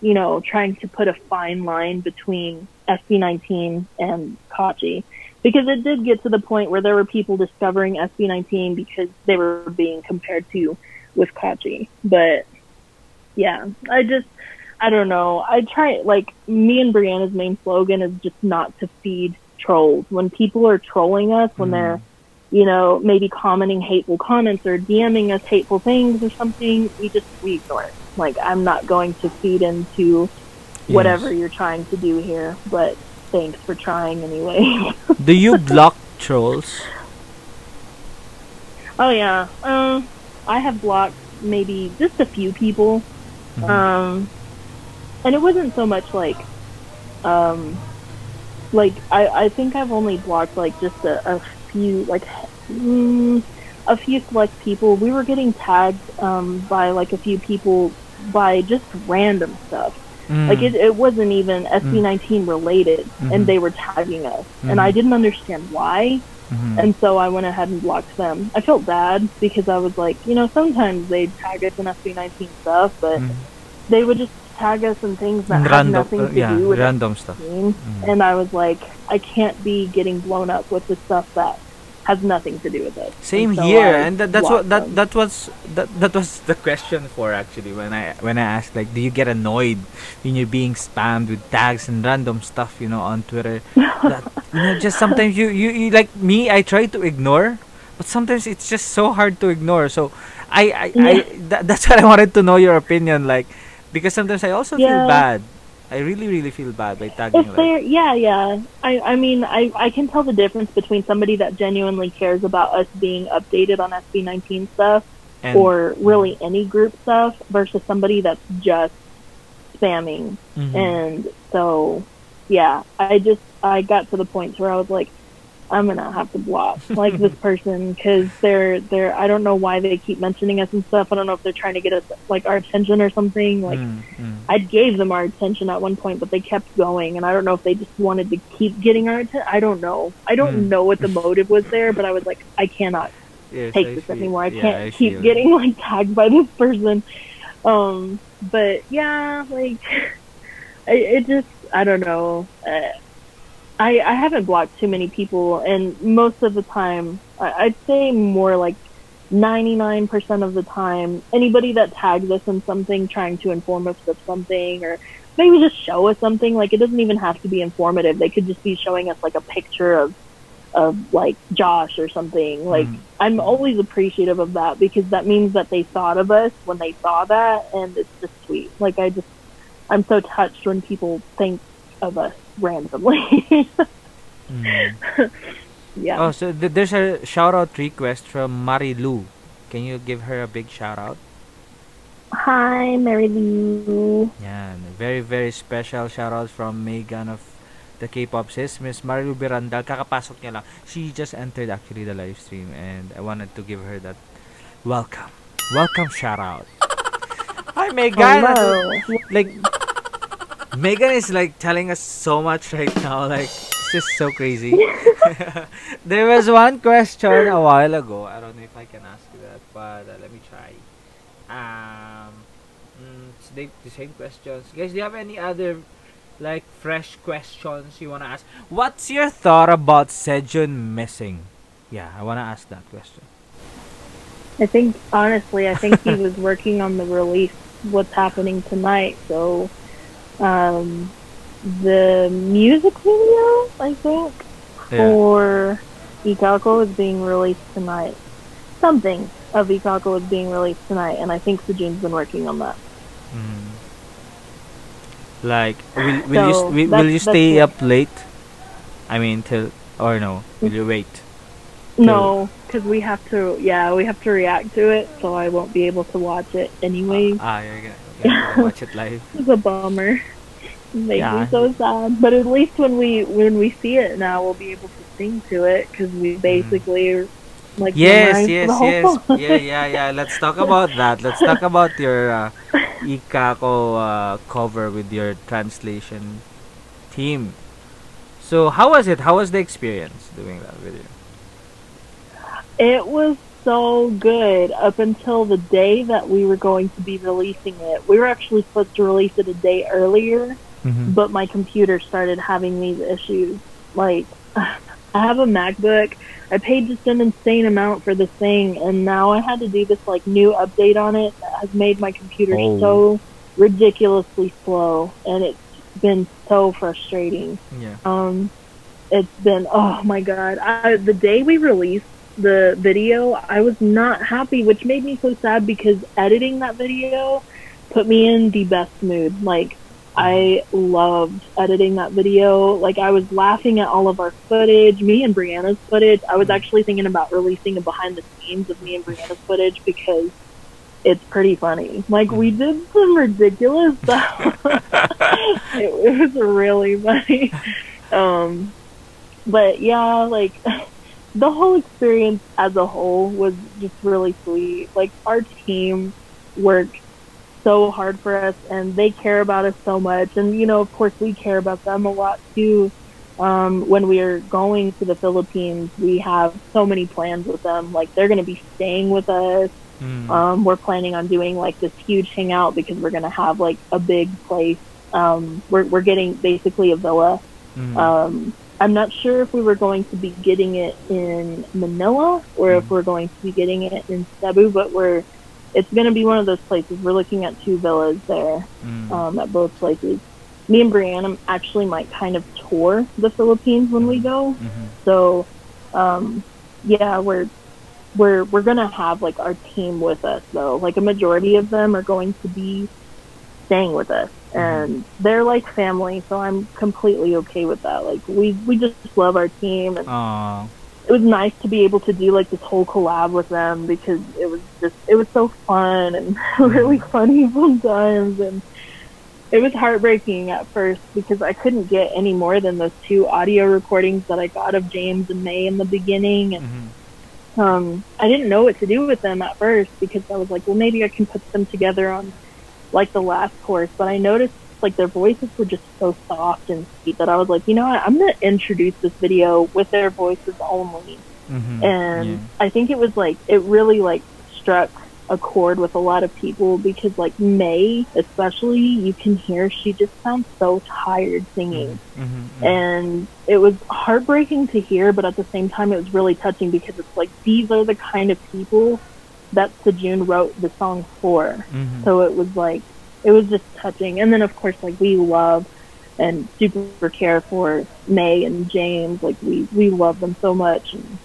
Speaker 3: trying to put a fine line between SB19 and Kachi. Because it did get to the point where there were people discovering SB19 because they were being compared to with Kachi. But yeah, I don't know. I try, me and Brianna's main slogan is just not to feed trolls. When people are trolling us, when they're, maybe commenting hateful comments or DMing us hateful things or something, we ignore it. I'm not going to feed into whatever you're trying to do here, but thanks for trying anyway.
Speaker 2: Do you block trolls?
Speaker 3: Oh yeah. I have blocked maybe just a few people. And it wasn't so much I think I've only blocked just a few a few select people. We were getting tagged by a few people by just random stuff. It wasn't even SB19 related, and they were tagging us, and I didn't understand why. And so I went ahead and blocked them. I felt bad because I was like, sometimes they'd tag us in SB19 stuff, but they would just tag us in things that had
Speaker 2: Random,
Speaker 3: nothing to do with
Speaker 2: random stuff.
Speaker 3: SB19. And I was like, I can't be getting blown up with the stuff that has nothing to do with it.
Speaker 2: Same
Speaker 3: And so
Speaker 2: here,
Speaker 3: I
Speaker 2: and that's what
Speaker 3: blocked them.
Speaker 2: that was the question for actually when I asked, like, do you get annoyed when you're being spammed with tags and random stuff, on Twitter? That, just sometimes you like me, I try to ignore, but sometimes it's just so hard to ignore. So that's what I wanted to know your opinion, like, because sometimes I also feel
Speaker 3: Yeah.
Speaker 2: bad. I really really feel bad by tagging,
Speaker 3: If
Speaker 2: like,
Speaker 3: they're, yeah. I mean, I can tell the difference between somebody that genuinely cares about us being updated on SB19 stuff
Speaker 2: and
Speaker 3: or really any group stuff versus somebody that's just spamming. And so, yeah, I got to the point where I was like, I'm gonna have to block like this person because they're I don't know why they keep mentioning us and stuff. I don't know if they're trying to get us like our attention or something. Like I gave them our attention at one point, but they kept going, and I don't know if they just wanted to keep getting our attention. I don't know. I don't know what the motive was there, but I was like, I cannot
Speaker 2: yes,
Speaker 3: take
Speaker 2: I
Speaker 3: this
Speaker 2: feel-
Speaker 3: anymore. I
Speaker 2: yeah,
Speaker 3: can't
Speaker 2: I
Speaker 3: keep
Speaker 2: feel
Speaker 3: getting like tagged by this person. But yeah, like it just I don't know. I haven't blocked too many people, and most of the time, I'd say more like 99% of the time, anybody that tags us in something trying to inform us of something or maybe just show us something, like it doesn't even have to be informative. They could just be showing us like a picture of like Josh or something. Like I'm always appreciative of that because that means that they thought of us when they saw that, and it's just sweet. Like I'm so touched when people think of us randomly. Yeah.
Speaker 2: Oh, so there's a shout out request from Marilu. Can you give her a big shout out?
Speaker 3: Hi, Mary Lou.
Speaker 2: Yeah, and a very very special shout out from Megan of the K-pop sis, Miss Marilu Birandal. Kakapasok niya lang. She just entered actually the live stream, and I wanted to give her that welcome shout out. Hi Megan.
Speaker 3: Hello.
Speaker 2: Like Megan is like telling us so much right now. Like it's just so crazy. There was one question a while ago. I don't know if I can ask you that, but let me try. It's the same questions. Guys, do you have any other like fresh questions you wanna ask? What's your thought about Sejun missing? Yeah, I wanna ask that question.
Speaker 3: I think he was working on the release, what's happening tonight. So, the music video, I think, for Ikako is being released tonight. Something of Ikako is being released tonight, and I think Sejun's been working on that.
Speaker 2: Like, will
Speaker 3: So,
Speaker 2: will you
Speaker 3: that's
Speaker 2: stay
Speaker 3: it.
Speaker 2: up late? I mean, till or no? Will you wait?
Speaker 3: No, because we have to react to it, so I won't be able to watch it anyway.
Speaker 2: You're gonna watch it live.
Speaker 3: It's a bummer. It makes
Speaker 2: Yeah.
Speaker 3: me so sad. But at least when we see it now, we'll be able to sing to it because we basically like
Speaker 2: Yes,
Speaker 3: memorized
Speaker 2: yes,
Speaker 3: the whole
Speaker 2: yes.
Speaker 3: song.
Speaker 2: Yeah. Let's talk about that. Let's talk about your Ikako cover with your translation team. So how was it? How was the experience doing that video?
Speaker 3: It was so good up until the day that we were going to be releasing it. We were actually supposed to release it a day earlier, but my computer started having these issues. Like, I have a MacBook. I paid just an insane amount for this thing, and now I had to do this like new update on it that has made my computer so ridiculously slow, and it's been so frustrating.
Speaker 2: Yeah.
Speaker 3: It's been, oh my god. The day we released the video, I was not happy, which made me so sad because editing that video put me in the best mood. Like, I loved editing that video. Like, I was laughing at all of our footage, me and Brianna's footage. I was actually thinking about releasing a behind the scenes of me and Brianna's footage because it's pretty funny. Like, we did some ridiculous stuff. it was really funny. But yeah, like, the whole experience as a whole was just really sweet. Like, our team worked so hard for us, and they care about us so much. And, you know, of course, we care about them a lot, too. when we are going to the Philippines, we have so many plans with them. Like they're going to be staying with us.
Speaker 2: Mm.
Speaker 3: We're planning on doing like this huge hangout because we're going to have like a big place. We're getting basically a villa.
Speaker 2: Mm.
Speaker 3: I'm not sure if we were going to be getting it in Manila or if
Speaker 2: Mm.
Speaker 3: we're going to be getting it in Cebu, but it's going to be one of those places. We're looking at two villas there,
Speaker 2: Mm.
Speaker 3: at both places. Me and Brianna actually might kind of tour the Philippines when we
Speaker 2: Mhm.
Speaker 3: go.
Speaker 2: Mhm.
Speaker 3: So, um, yeah, we're gonna have like our team with us though. Like a majority of them are going to be staying with us,
Speaker 2: Mhm.
Speaker 3: and they're like family. So I'm completely okay with that. Like we just love our team, and
Speaker 2: Aw.
Speaker 3: it was nice to be able to do like this whole collab with them because it was so fun and really
Speaker 2: Mhm.
Speaker 3: funny sometimes, and it was heartbreaking at first because I couldn't get any more than those two audio recordings that I got of James and May in the beginning, and
Speaker 2: Mhm.
Speaker 3: I didn't know what to do with them at first because I was like, well, maybe I can put them together on like the last course, but I noticed like their voices were just so soft and sweet that I was like, you know what, I'm gonna introduce this video with their voices only.
Speaker 2: Mhm. Yeah.
Speaker 3: And I think it was like it really like struck a chord with a lot of people because like May especially, you can hear she just sounds so tired
Speaker 2: Mhm.
Speaker 3: singing,
Speaker 2: Mhm. Mhm.
Speaker 3: and it was heartbreaking to hear, but at the same time it was really touching because it's like these are the kind of people that Sejun wrote the song for.
Speaker 2: Mhm.
Speaker 3: So it was like it was just touching. And then of course like we love and super care for May and James. Like we love them so much, and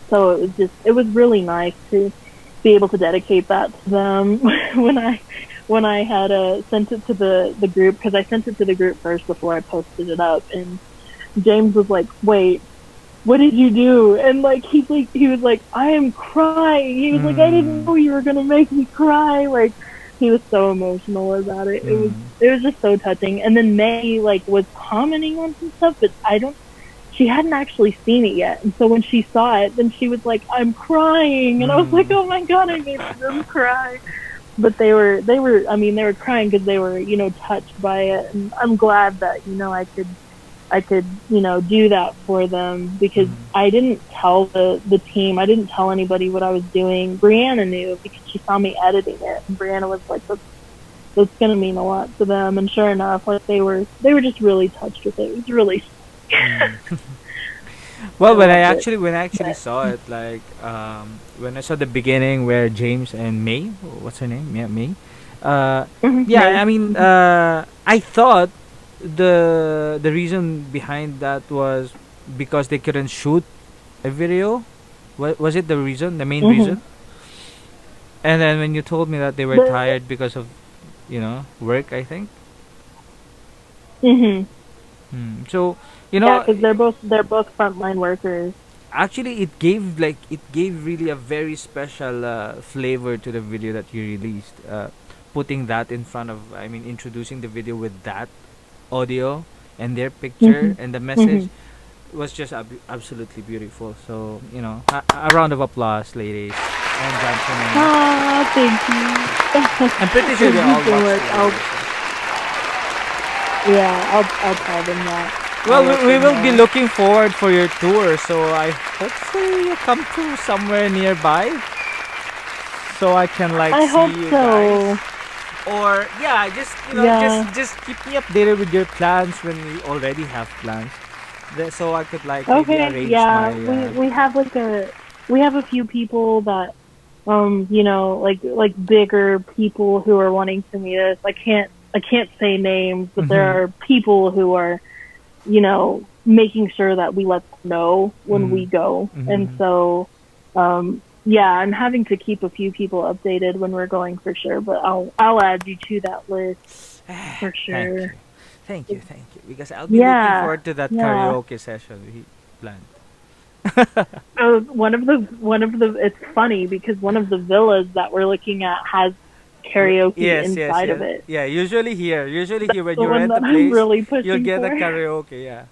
Speaker 3: so it was really nice to be able to dedicate that to them when I had sent it to the group, because I sent it to the group first before I posted it up, and James was like, "Wait, what did you do?" And like he was like, "I am crying." He was like, "I didn't
Speaker 2: Mm.
Speaker 3: know you were gonna make me cry." Like he was so emotional about it.
Speaker 2: Mm.
Speaker 3: It was just so touching. And then May like was commenting on some stuff, but I don't she hadn't actually seen it yet. And so when she saw it, then she was like, "I'm crying." And I was like,
Speaker 2: Mm.
Speaker 3: "Oh my god, I made them cry." But I mean, they were crying because they were, you know, touched by it. And I'm glad that, you know, I could, you know, do that for them because
Speaker 2: Mhm.
Speaker 3: I didn't tell the team, I didn't tell anybody what I was doing. Brianna knew because she saw me editing it, and Brianna was like, that's gonna mean a lot to them." And sure enough, like they were just really touched with it. It was really
Speaker 2: Mm.
Speaker 3: I
Speaker 2: Well,
Speaker 3: loved it.
Speaker 2: when I actually
Speaker 3: But
Speaker 2: saw it, like when I saw the beginning where James and May, what's her name? Yeah, May. Yeah,
Speaker 3: May.
Speaker 2: I mean, I thought the reason behind that was because they couldn't shoot a video. Was it the reason, the main
Speaker 3: Mhm.
Speaker 2: reason? And then when you told me that they were
Speaker 3: The
Speaker 2: tired because of, work, I think.
Speaker 3: mhm.
Speaker 2: So, you
Speaker 3: Yeah,
Speaker 2: know,
Speaker 3: because they're both frontline workers.
Speaker 2: actually it gave really a very special flavor to the video that you released, putting that in front of, I mean, introducing the video with that audio and their picture
Speaker 3: Mhm.
Speaker 2: and the message
Speaker 3: Mhm.
Speaker 2: was just absolutely beautiful. So, a round of applause, ladies and gentlemen.
Speaker 3: Ah, thank you.
Speaker 2: I'm pretty sure
Speaker 3: Thank
Speaker 2: they
Speaker 3: you
Speaker 2: all
Speaker 3: so
Speaker 2: watched
Speaker 3: much.
Speaker 2: the video.
Speaker 3: I'll tell them that.
Speaker 2: Well,
Speaker 3: I'll let
Speaker 2: we
Speaker 3: them
Speaker 2: will be
Speaker 3: know.
Speaker 2: looking forward for your tour, so I hopefully you come to somewhere nearby so I can like
Speaker 3: I
Speaker 2: see
Speaker 3: hope
Speaker 2: you guys.
Speaker 3: so.
Speaker 2: Or yeah, just
Speaker 3: Yeah.
Speaker 2: just keep me updated with your plans when you already have plans. So I could like maybe
Speaker 3: Okay.
Speaker 2: arrange my
Speaker 3: Yeah. We have a few people that you know, like bigger people who are wanting to meet us. I can't say names, but
Speaker 2: mhm,
Speaker 3: there are people who are, you know, making sure that we let them know when
Speaker 2: mhm,
Speaker 3: we go. And
Speaker 2: mhm.
Speaker 3: so, yeah, I'm having to keep a few people updated when we're going for sure, but I'll add you to that list for
Speaker 2: Thank
Speaker 3: sure.
Speaker 2: you. Thank you. Because I'll be looking
Speaker 3: Yeah,
Speaker 2: forward to that
Speaker 3: yeah.
Speaker 2: karaoke session we planned.
Speaker 3: One of the it's funny because one of the villas that we're looking at has karaoke
Speaker 2: Yes, yes,
Speaker 3: inside of
Speaker 2: yes.
Speaker 3: it.
Speaker 2: Yeah, usually here when
Speaker 3: The
Speaker 2: you
Speaker 3: one
Speaker 2: rent a
Speaker 3: that I'm
Speaker 2: place,
Speaker 3: really
Speaker 2: you'll
Speaker 3: pushing
Speaker 2: get a
Speaker 3: for.
Speaker 2: karaoke, yeah.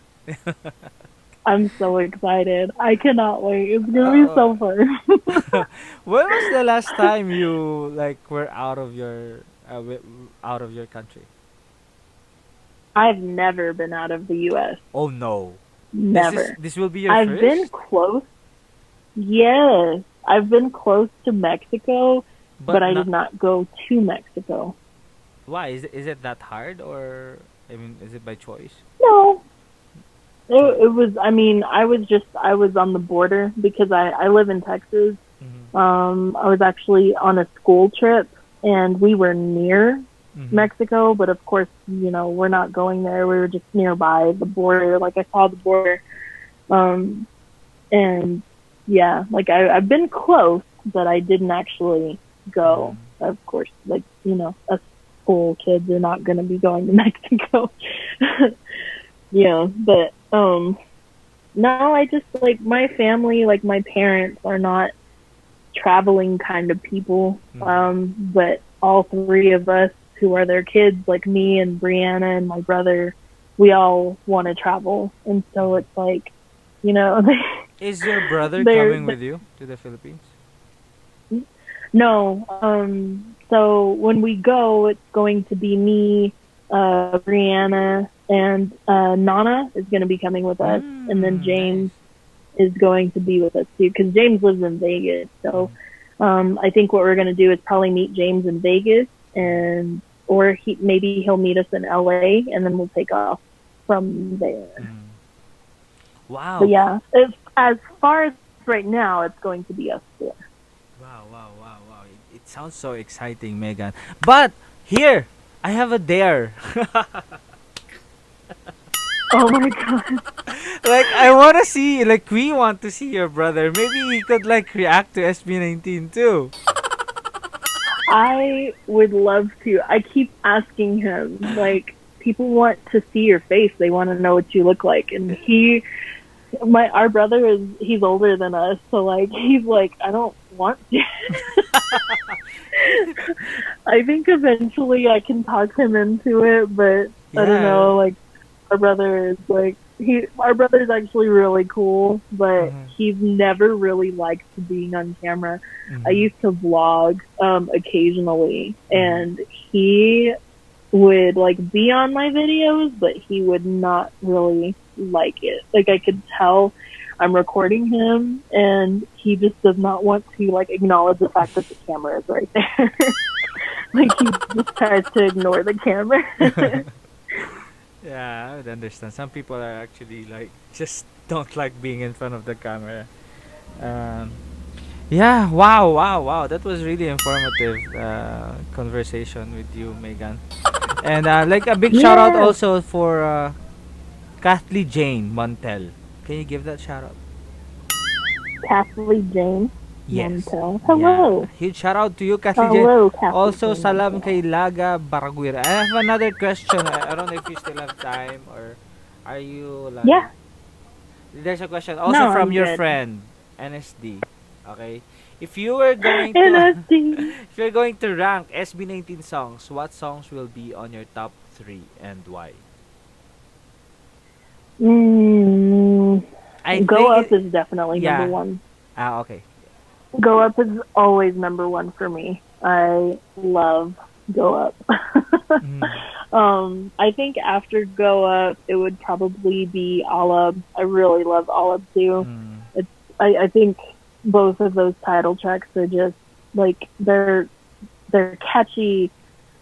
Speaker 3: I'm so excited. I cannot wait. It's gonna be
Speaker 2: Uh,
Speaker 3: so fun.
Speaker 2: when was the last time you like were out of your out of your country?
Speaker 3: I've never been out of the U.S.
Speaker 2: Oh no.
Speaker 3: Never.
Speaker 2: This will be your
Speaker 3: I've been
Speaker 2: first?
Speaker 3: close. Yes, I've been close to Mexico, but
Speaker 2: But
Speaker 3: I
Speaker 2: not
Speaker 3: did not go to Mexico.
Speaker 2: why? Is it that hard, or I mean, is it by choice?
Speaker 3: No,
Speaker 2: Choice.
Speaker 3: it was. I mean, I was on the border because I live in Texas.
Speaker 2: Mhm.
Speaker 3: I was actually on a school trip, and we were near
Speaker 2: Mhm.
Speaker 3: Mexico, but of course, we're not going there. We were just nearby the border. Like I saw the border, um, and yeah, like I've been close, but I didn't actually go.
Speaker 2: Mhm.
Speaker 3: Of course, like us school kids are not going to be going to Mexico. But no, I just like my family, like my parents are not traveling kind of people.
Speaker 2: Mhm.
Speaker 3: But all three of us who are their kids, like me and Brianna and my brother, we all want to travel, and so
Speaker 2: Mhm.
Speaker 3: it's like, you know,
Speaker 2: Is your brother
Speaker 3: they're
Speaker 2: coming with you to the Philippines?
Speaker 3: no. So when we go, it's going to be me, Brianna, and Nana is going to be coming with us, and then
Speaker 2: Nice.
Speaker 3: James is going to be with us too, because James lives in Vegas. So
Speaker 2: Mhm.
Speaker 3: I think what we're going to do is probably meet James in Vegas,
Speaker 2: Mhm.
Speaker 3: and or maybe he'll meet us in LA, and then we'll take off from there.
Speaker 2: Mhm.
Speaker 3: But
Speaker 2: Wow.
Speaker 3: yeah, as far as right now, it's going to be us four.
Speaker 2: Wow, wow, wow, wow. It sounds so exciting, Megan. But here, I have a dare.
Speaker 3: Oh my god.
Speaker 2: Like I want to see, like we want to see your brother. Maybe he could like react to SB19 too.
Speaker 3: I would love to. I keep asking him, like, people want to see your face. They want to know what you look like. And our brother he's older than us. So, like, he's like, I don't want to. I think eventually I can talk him into it, but I don't
Speaker 2: Yeah.
Speaker 3: know. Like, our brother is like, our brother's actually really cool, but
Speaker 2: Mhm.
Speaker 3: he's never really liked being on camera. I
Speaker 2: Mhm.
Speaker 3: used to vlog occasionally,
Speaker 2: Mhm.
Speaker 3: and he would like be on my videos, but he would not really like it. Like I could tell I'm recording him, and he just does not want to like acknowledge the fact that the camera is right there. Like he just tries to ignore the camera.
Speaker 2: Yeah, I would understand. Some people are actually like just don't like being in front of the camera. Um, yeah, wow, wow, wow. That was really informative conversation with you, Megan. And like a big shout out
Speaker 3: Yeah,
Speaker 2: also for Kathleen Jane Montel. Can you give that shout out?
Speaker 3: Kathleen Jane
Speaker 2: Yes.
Speaker 3: Montel.
Speaker 2: Yeah.
Speaker 3: Hello,
Speaker 2: Huge shout out to you, Kathleen Jane.
Speaker 3: hello, Kathleen
Speaker 2: Also,
Speaker 3: Jane
Speaker 2: salam
Speaker 3: Montel.
Speaker 2: kay Laga Baraguira. I have another question. I don't know if you still have time or are you like...
Speaker 3: Yeah,
Speaker 2: There's a question also
Speaker 3: no,
Speaker 2: from
Speaker 3: I'm
Speaker 2: your
Speaker 3: good.
Speaker 2: friend, NSD. Okay. If you were going to
Speaker 3: NSD.
Speaker 2: if you're going to rank SB19 songs, what songs will be on your top 3 and why?
Speaker 3: Mm,
Speaker 2: I
Speaker 3: Go
Speaker 2: think
Speaker 3: Up
Speaker 2: it,
Speaker 3: is definitely number
Speaker 2: yeah.
Speaker 3: one.
Speaker 2: Okay.
Speaker 3: Go Up is always number one for me. I love Go Up.
Speaker 2: Mm.
Speaker 3: I think after Go Up, it would probably be Alab. I really love Alab too.
Speaker 2: Mm.
Speaker 3: It's I think both of those title tracks are just like they're catchy.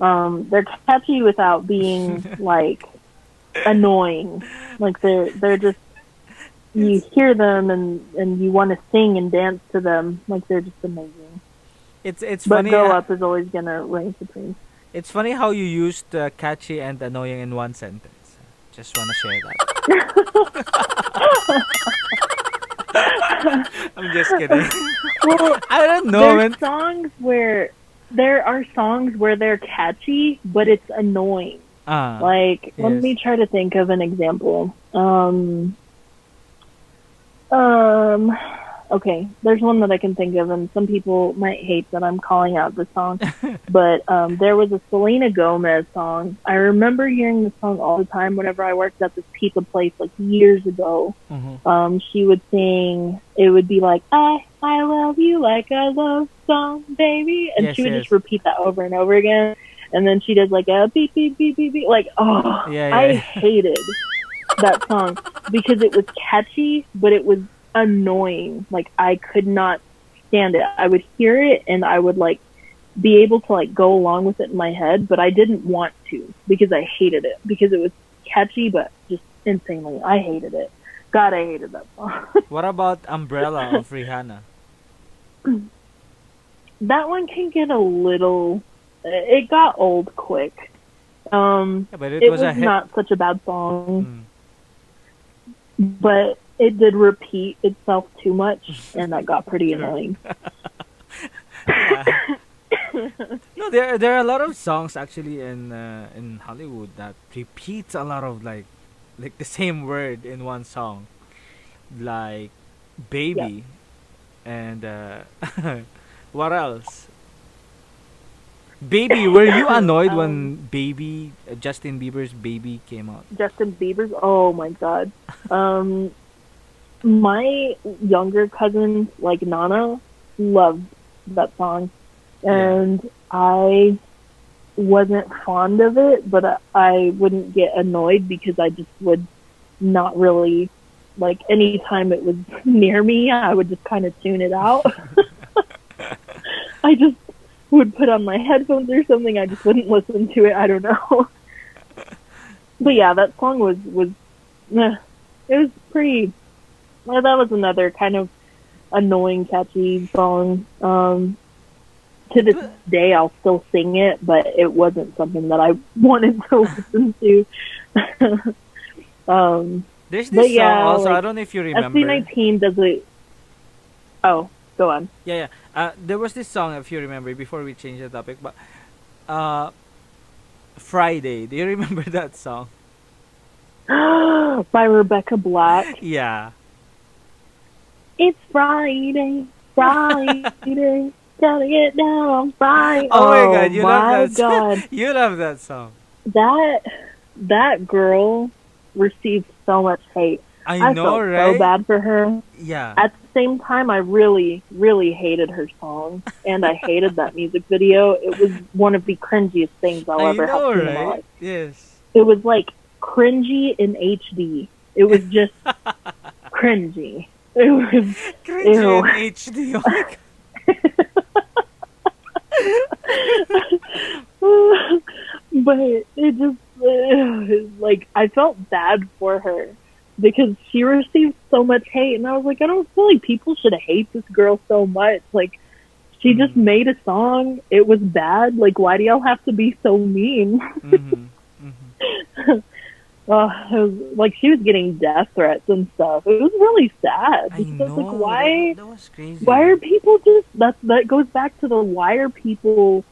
Speaker 3: They're catchy without being like annoying. Like they're just you
Speaker 2: It's
Speaker 3: hear them and you want to sing and dance to them. Like they're just amazing.
Speaker 2: it's
Speaker 3: But
Speaker 2: funny
Speaker 3: Go Up is always gonna reign supreme.
Speaker 2: it's funny how you used catchy and annoying in one sentence. Just want to share that. I'm just kidding.
Speaker 3: Well,
Speaker 2: I don't know,
Speaker 3: there's
Speaker 2: man.
Speaker 3: songs where there are songs where they're catchy, but it's annoying.
Speaker 2: Ah,
Speaker 3: Like, let
Speaker 2: yes.
Speaker 3: me try to think of an example. Um, okay, there's one that I can think of, and some people might hate that I'm calling out the song, but there was a Selena Gomez song. I remember hearing the song all the time whenever I worked at this pizza place like years ago.
Speaker 2: Mhm.
Speaker 3: She would sing. It would be like I love you like a love song, baby, and
Speaker 2: Yes,
Speaker 3: she would
Speaker 2: yes.
Speaker 3: just repeat that over and over again. and then she does like a beep beep beep beep beep. Like, oh,
Speaker 2: Yeah,
Speaker 3: I
Speaker 2: yeah.
Speaker 3: hated that song because it was catchy, but it was annoying. Like, I could not stand it. I would hear it and I would like be able to like go along with it in my head, but I didn't want to because I hated it because it was catchy, but just insanely. I hated it. God, I hated that song.
Speaker 2: What about Umbrella of Rihanna?
Speaker 3: That one can get a little. It got old quick.
Speaker 2: Yeah, but it
Speaker 3: It
Speaker 2: was
Speaker 3: was
Speaker 2: a hit.
Speaker 3: not such a bad song,
Speaker 2: Mm.
Speaker 3: but it did repeat itself too much, and that got pretty annoying.
Speaker 2: No, there are a lot of songs actually in Hollywood that repeats a lot of like the same word in one song, like baby, and what else? Baby, were you annoyed when Baby Justin Bieber's Baby came out?
Speaker 3: Justin Bieber's. Oh my god. My younger cousins, like Nana, loved that song, and I wasn't fond of it, but I wouldn't get annoyed because I just would not really like anytime it was near me, I would just kind of tune it out. I just would put on my headphones or something. I just wouldn't listen to it. I don't know. But yeah, that song was it was pretty. Well, that was another kind of annoying, catchy song. To this day, I'll still sing it, but it wasn't something that I wanted to listen to.
Speaker 2: There's
Speaker 3: But
Speaker 2: this
Speaker 3: yeah,
Speaker 2: song also. I
Speaker 3: like,
Speaker 2: don't know if you remember.
Speaker 3: SB19 does it. Oh, go on.
Speaker 2: Yeah, yeah. There was this song, if you remember, before we change the topic, but Friday. Do you remember that song?
Speaker 3: By Rebecca Black.
Speaker 2: Yeah.
Speaker 3: It's Friday, Friday, gotta get down on Friday.
Speaker 2: Oh my god, you love
Speaker 3: my
Speaker 2: that song.
Speaker 3: God.
Speaker 2: You love that song.
Speaker 3: That girl received so much hate.
Speaker 2: I know,
Speaker 3: felt
Speaker 2: right?
Speaker 3: so bad for her.
Speaker 2: Yeah.
Speaker 3: At the same time, I really, really hated her song, and I hated that music video. It was one of the cringiest things I'll
Speaker 2: I
Speaker 3: ever
Speaker 2: know,
Speaker 3: have seen in my
Speaker 2: right?
Speaker 3: life.
Speaker 2: Yes.
Speaker 3: It was like cringy in HD. It was just cringy. It was
Speaker 2: Cringy
Speaker 3: Ew.
Speaker 2: in HD. Oh my god.
Speaker 3: But it just like I felt bad for her because she received so much hate, and I was like, I don't feel like people should hate this girl so much. Like, she just made a song. It was bad. Like, why do y'all have to be so mean? It was, like, she was getting death threats and stuff. It was really sad.
Speaker 2: I
Speaker 3: Because I was
Speaker 2: know.
Speaker 3: like, why?
Speaker 2: That was crazy.
Speaker 3: Why are people just that goes back to the why are people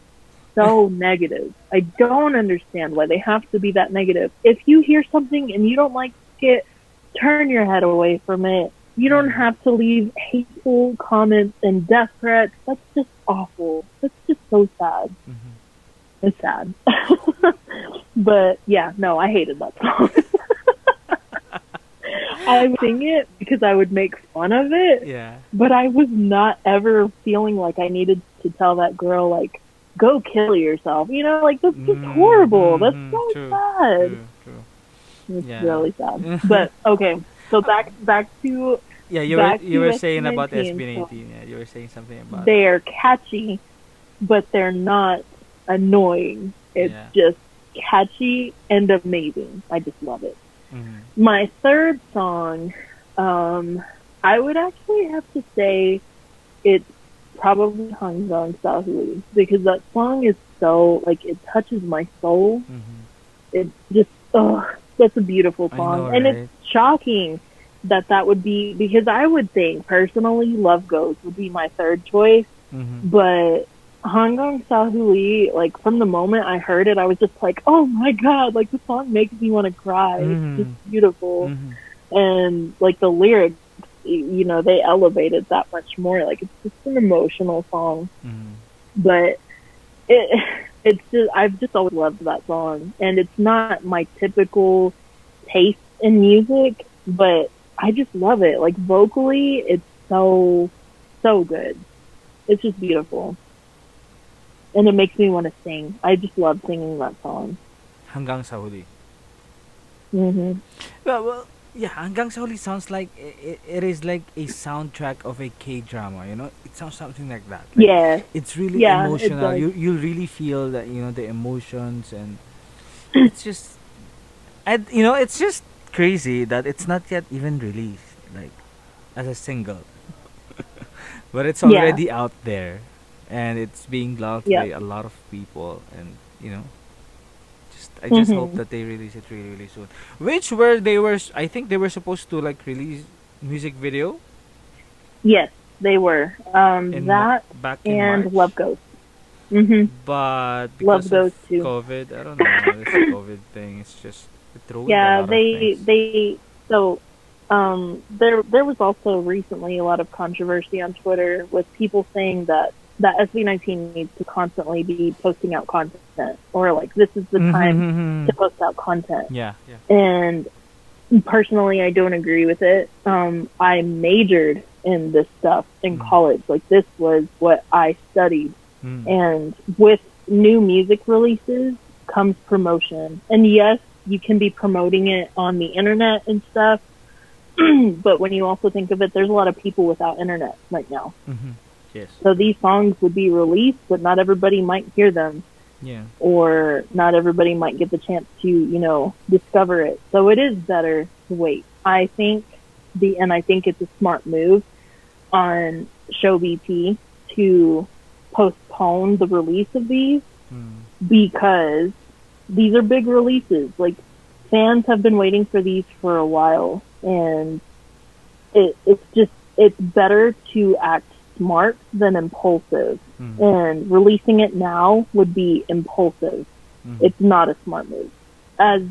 Speaker 3: so negative? I don't understand why they have to be that negative. If you hear something and you don't like it, turn your head away from it. You don't have to leave hateful comments and death threats. That's just awful. That's just so sad. It's sad. But yeah, no, I hated that song. I would sing it because I would make fun of it.
Speaker 2: Yeah.
Speaker 3: But I was not ever feeling like I needed to tell that girl, like, go kill yourself. You know, like, that's just horrible. That's so
Speaker 2: True.
Speaker 3: sad.
Speaker 2: True.
Speaker 3: It's
Speaker 2: Yeah.
Speaker 3: really sad. But, okay, so back to,
Speaker 2: Yeah, you
Speaker 3: Back
Speaker 2: were
Speaker 3: to
Speaker 2: saying about
Speaker 3: SB19,
Speaker 2: SB19. Yeah, you were saying something about
Speaker 3: they're catchy, but they're not annoying. It's
Speaker 2: Yeah.
Speaker 3: just catchy and amazing. I just love it.
Speaker 2: Mhm.
Speaker 3: My third song, I would actually have to say it's probably Hangang Sahui, because that song is so, like, it touches my soul. It's just, that's a beautiful
Speaker 2: I
Speaker 3: song.
Speaker 2: know,
Speaker 3: And
Speaker 2: right?
Speaker 3: it's shocking that would be, because I would think, personally, Love Goes would be my third choice, but Hangang Sahui, like, from the moment I heard it, I was just like, oh my god, like, the song makes me want to cry. It's just beautiful. And, like, the lyrics, you know, they elevated that much more. Like, it's just an emotional song. But it's just, I've just always loved that song. And it's not my typical taste in music, but I just love it. Like, vocally, it's so good. It's just beautiful. and it makes me want to sing. I just love singing that song.
Speaker 1: Hanggang sa huli.
Speaker 3: Hmm.
Speaker 1: Well, yeah, Hanggang sa huli sounds like it is like a soundtrack of a K-drama, you know? It sounds something like that. Like,
Speaker 3: Yeah,
Speaker 1: it's really
Speaker 3: yeah, it
Speaker 1: emotional.
Speaker 3: does.
Speaker 1: You really feel that, you know, the emotions, and it's just, and you know, it's just crazy that it's not yet even released, like, as a single. But it's
Speaker 3: Yeah,
Speaker 1: already out there, and it's being loved by
Speaker 3: yep.
Speaker 1: a lot of people, and you know, just I just hope
Speaker 3: Hmm.
Speaker 1: that they release it really really soon. Which were they were I think they were supposed to like release music video
Speaker 3: Yes, they were. That
Speaker 1: back in
Speaker 3: and
Speaker 1: March,
Speaker 3: Love Ghost. Hmm.
Speaker 1: but because
Speaker 3: Love
Speaker 1: of
Speaker 3: Ghost too.
Speaker 1: COVID, I don't know, this COVID thing, it's just it ruined a
Speaker 3: Yeah,
Speaker 1: lot of things.
Speaker 3: they so there was also recently a lot of controversy on Twitter with people saying that SB19 needs to constantly be posting out content, or like this is the time
Speaker 1: Mm-hmm.
Speaker 3: to post out content.
Speaker 1: Yeah, yeah.
Speaker 3: And personally, I don't agree with it. I majored in this stuff in
Speaker 1: Mm.
Speaker 3: college. Like this was what I studied.
Speaker 1: Mm.
Speaker 3: And with new music releases comes promotion. And yes, you can be promoting it on the internet and stuff. But when you also think of it, there's a lot of people without internet right now.
Speaker 1: Mm-hmm. Yes.
Speaker 3: So these songs would be released, but not everybody might hear them,
Speaker 1: Yeah.
Speaker 3: or not everybody might get the chance to, discover it. So it is better to wait. I think I think it's a smart move on Show BP to postpone the release of these,
Speaker 1: Mm.
Speaker 3: because these are big releases. Like, fans have been waiting for these for a while, and it's better to act smart than impulsive.
Speaker 1: Mm.
Speaker 3: And releasing it now would be impulsive.
Speaker 1: Mm.
Speaker 3: It's not a smart move. As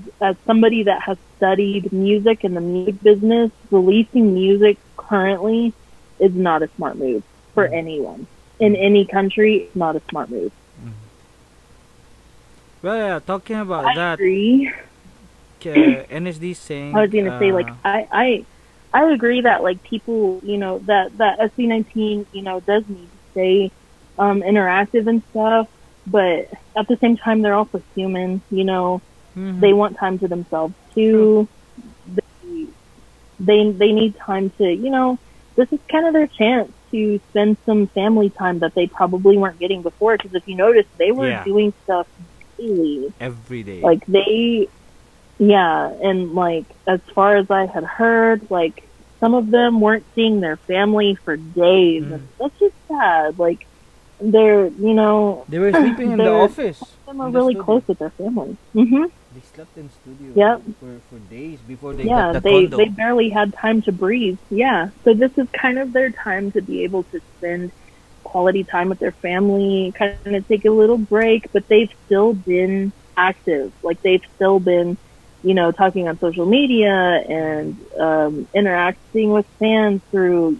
Speaker 3: somebody that has studied music and the music business, releasing music currently is not a smart move for anyone. In any country, it's not a smart move.
Speaker 1: Well, yeah, talking about
Speaker 3: I
Speaker 1: that,
Speaker 3: agree.
Speaker 1: NSD saying,
Speaker 3: I was gonna say, like, I agree that, like, people, that SB19, does need to stay interactive and stuff, but at the same time, they're also human.
Speaker 1: Mhm.
Speaker 3: They want time to themselves too. They need time to, this is kind of their chance to spend some family time that they probably weren't getting before. Because if you notice, they were
Speaker 1: Yeah.
Speaker 3: doing stuff daily.
Speaker 1: every day.
Speaker 3: Like, and like, as far as I had heard, like, some of them weren't seeing their family for days. And that's just sad. Like, they're,
Speaker 1: they were sleeping in the
Speaker 3: they're-
Speaker 1: office.
Speaker 3: some are
Speaker 1: in the
Speaker 3: really
Speaker 1: studio.
Speaker 3: close with their family. Hmm.
Speaker 1: They slept in studio
Speaker 3: Yep.
Speaker 1: for days before they
Speaker 3: Yeah,
Speaker 1: got the
Speaker 3: they
Speaker 1: condo.
Speaker 3: barely had time to breathe. Yeah, so this is kind of their time to be able to spend quality time with their family, kind of take a little break, but they've still been active. Like, they've still been, talking on social media and interacting with fans through,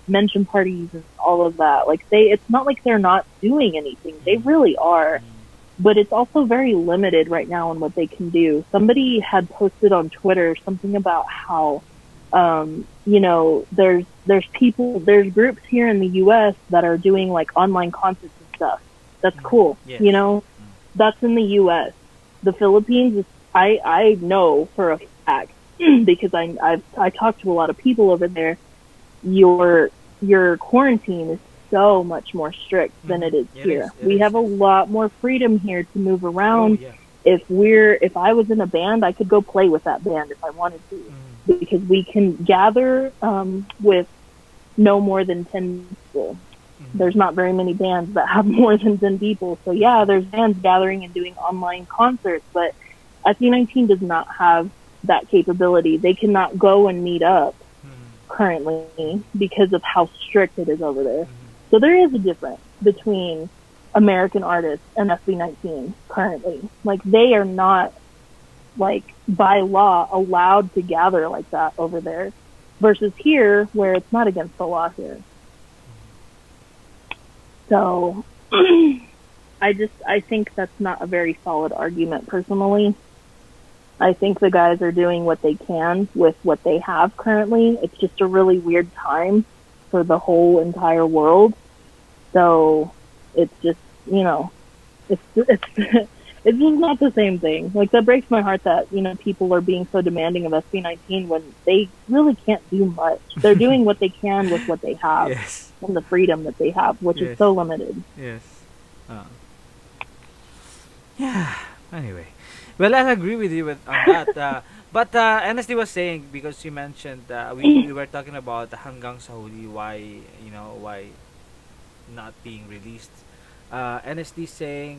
Speaker 3: mention parties and all of that. Like, it's not like they're not doing anything. They really are. But it's also very limited right now in what they can do. Somebody had posted on Twitter something about how, there's groups here in the U.S. that are doing, like, online concerts and stuff. That's cool.
Speaker 1: Yes.
Speaker 3: That's in the U.S. The Philippines, I know for a fact, because I talked to a lot of people over there. Your quarantine is so much more strict than it is
Speaker 1: It
Speaker 3: here.
Speaker 1: is, it
Speaker 3: We
Speaker 1: is.
Speaker 3: have a lot more freedom here to move
Speaker 1: Oh,
Speaker 3: around.
Speaker 1: yeah.
Speaker 3: If I was in a band, I could go play with that band if I wanted to, because we can gather with no more than 10 people. There's not very many bands that have more than 10 people. So yeah, there's bands gathering and doing online concerts, but SB19 does not have that capability. They cannot go and meet up currently because of how strict it is over there. So there is a difference between American artists and SB19 currently. Like, they are not, like, by law allowed to gather like that over there, versus here where it's not against the law here. So I think that's not a very solid argument personally. I think the guys are doing what they can with what they have currently. It's just a really weird time for the whole entire world. So it's just, you know, it's it's just not the same thing. Like that breaks my heart that people are being so demanding of SB19 when they really can't do much. They're doing what they can with what they have
Speaker 2: Yes.
Speaker 3: and the freedom that they have, which is
Speaker 2: Yes.
Speaker 3: so limited.
Speaker 2: Yes. Uh, yeah. Anyway, well, I agree with you with on that. But NSD was saying, because you mentioned we were talking about Hanggang sa Huli, why not being released. NSD saying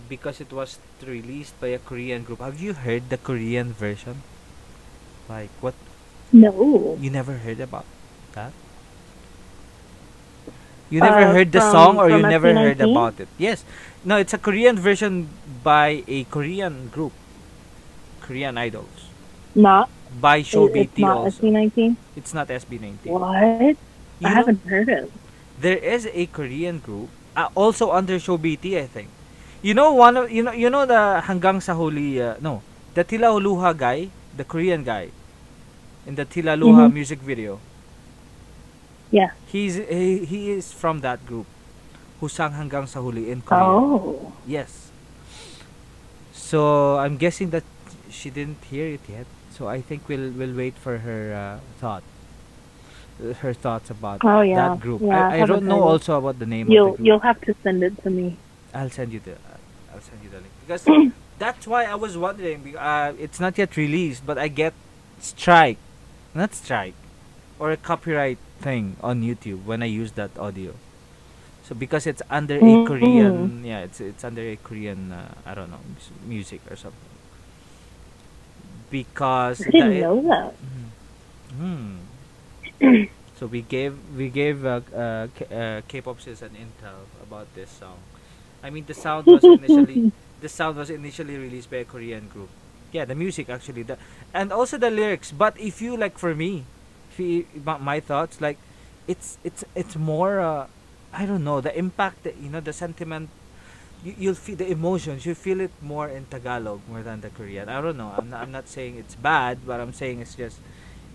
Speaker 2: because it was released by a Korean group. Have you heard the Korean version? Like what?
Speaker 3: No,
Speaker 2: You never heard about that? You never heard the song,
Speaker 3: from
Speaker 2: or you
Speaker 3: from
Speaker 2: never heard
Speaker 3: SB19.
Speaker 2: about it? Yes. No, it's a Korean version by a Korean group, Korean idols,
Speaker 3: Not
Speaker 2: by Show
Speaker 3: it's
Speaker 2: BT
Speaker 3: not
Speaker 2: also.
Speaker 3: SB19.
Speaker 2: It's not SB19.
Speaker 3: What? I
Speaker 2: You know,
Speaker 3: haven't heard it.
Speaker 2: there is a Korean group, also under Show BT, I think. You know one of you know the Hanggang sa Huli, no, the Tila Huluha guy, the Korean guy in the Tila Luha
Speaker 3: Mhm.
Speaker 2: music video.
Speaker 3: Yeah.
Speaker 2: He is from that group who sang Hanggang sa Huli in Korea.
Speaker 3: Oh.
Speaker 2: Yes. So I'm guessing that she didn't hear it yet. So I think we'll wait for her thoughts about
Speaker 3: Oh yeah.
Speaker 2: that group.
Speaker 3: Yeah.
Speaker 2: I
Speaker 3: haven't
Speaker 2: don't know
Speaker 3: heard it.
Speaker 2: also about the name of the
Speaker 3: You'll
Speaker 2: group.
Speaker 3: you'll have to send it to me.
Speaker 2: I'll send you the link, because that's why I was wondering. It's not yet released, but I get strike, not strike, or a copyright thing on YouTube when I use that audio. So because it's under a Korean, yeah, it's under a Korean, I don't know, music or something. Because
Speaker 3: I didn't know that.
Speaker 2: Hmm. So we gave K-pop sis an intel about this song. I mean, the sound was initially released by a Korean group. Yeah, the music actually, and also the lyrics. But if you like, for me, if you, my thoughts, like, it's more. I don't know, the impact, the sentiment. You'll feel the emotions. You feel it more in Tagalog more than the Korean. I don't know. I'm not saying it's bad, but I'm saying it's just,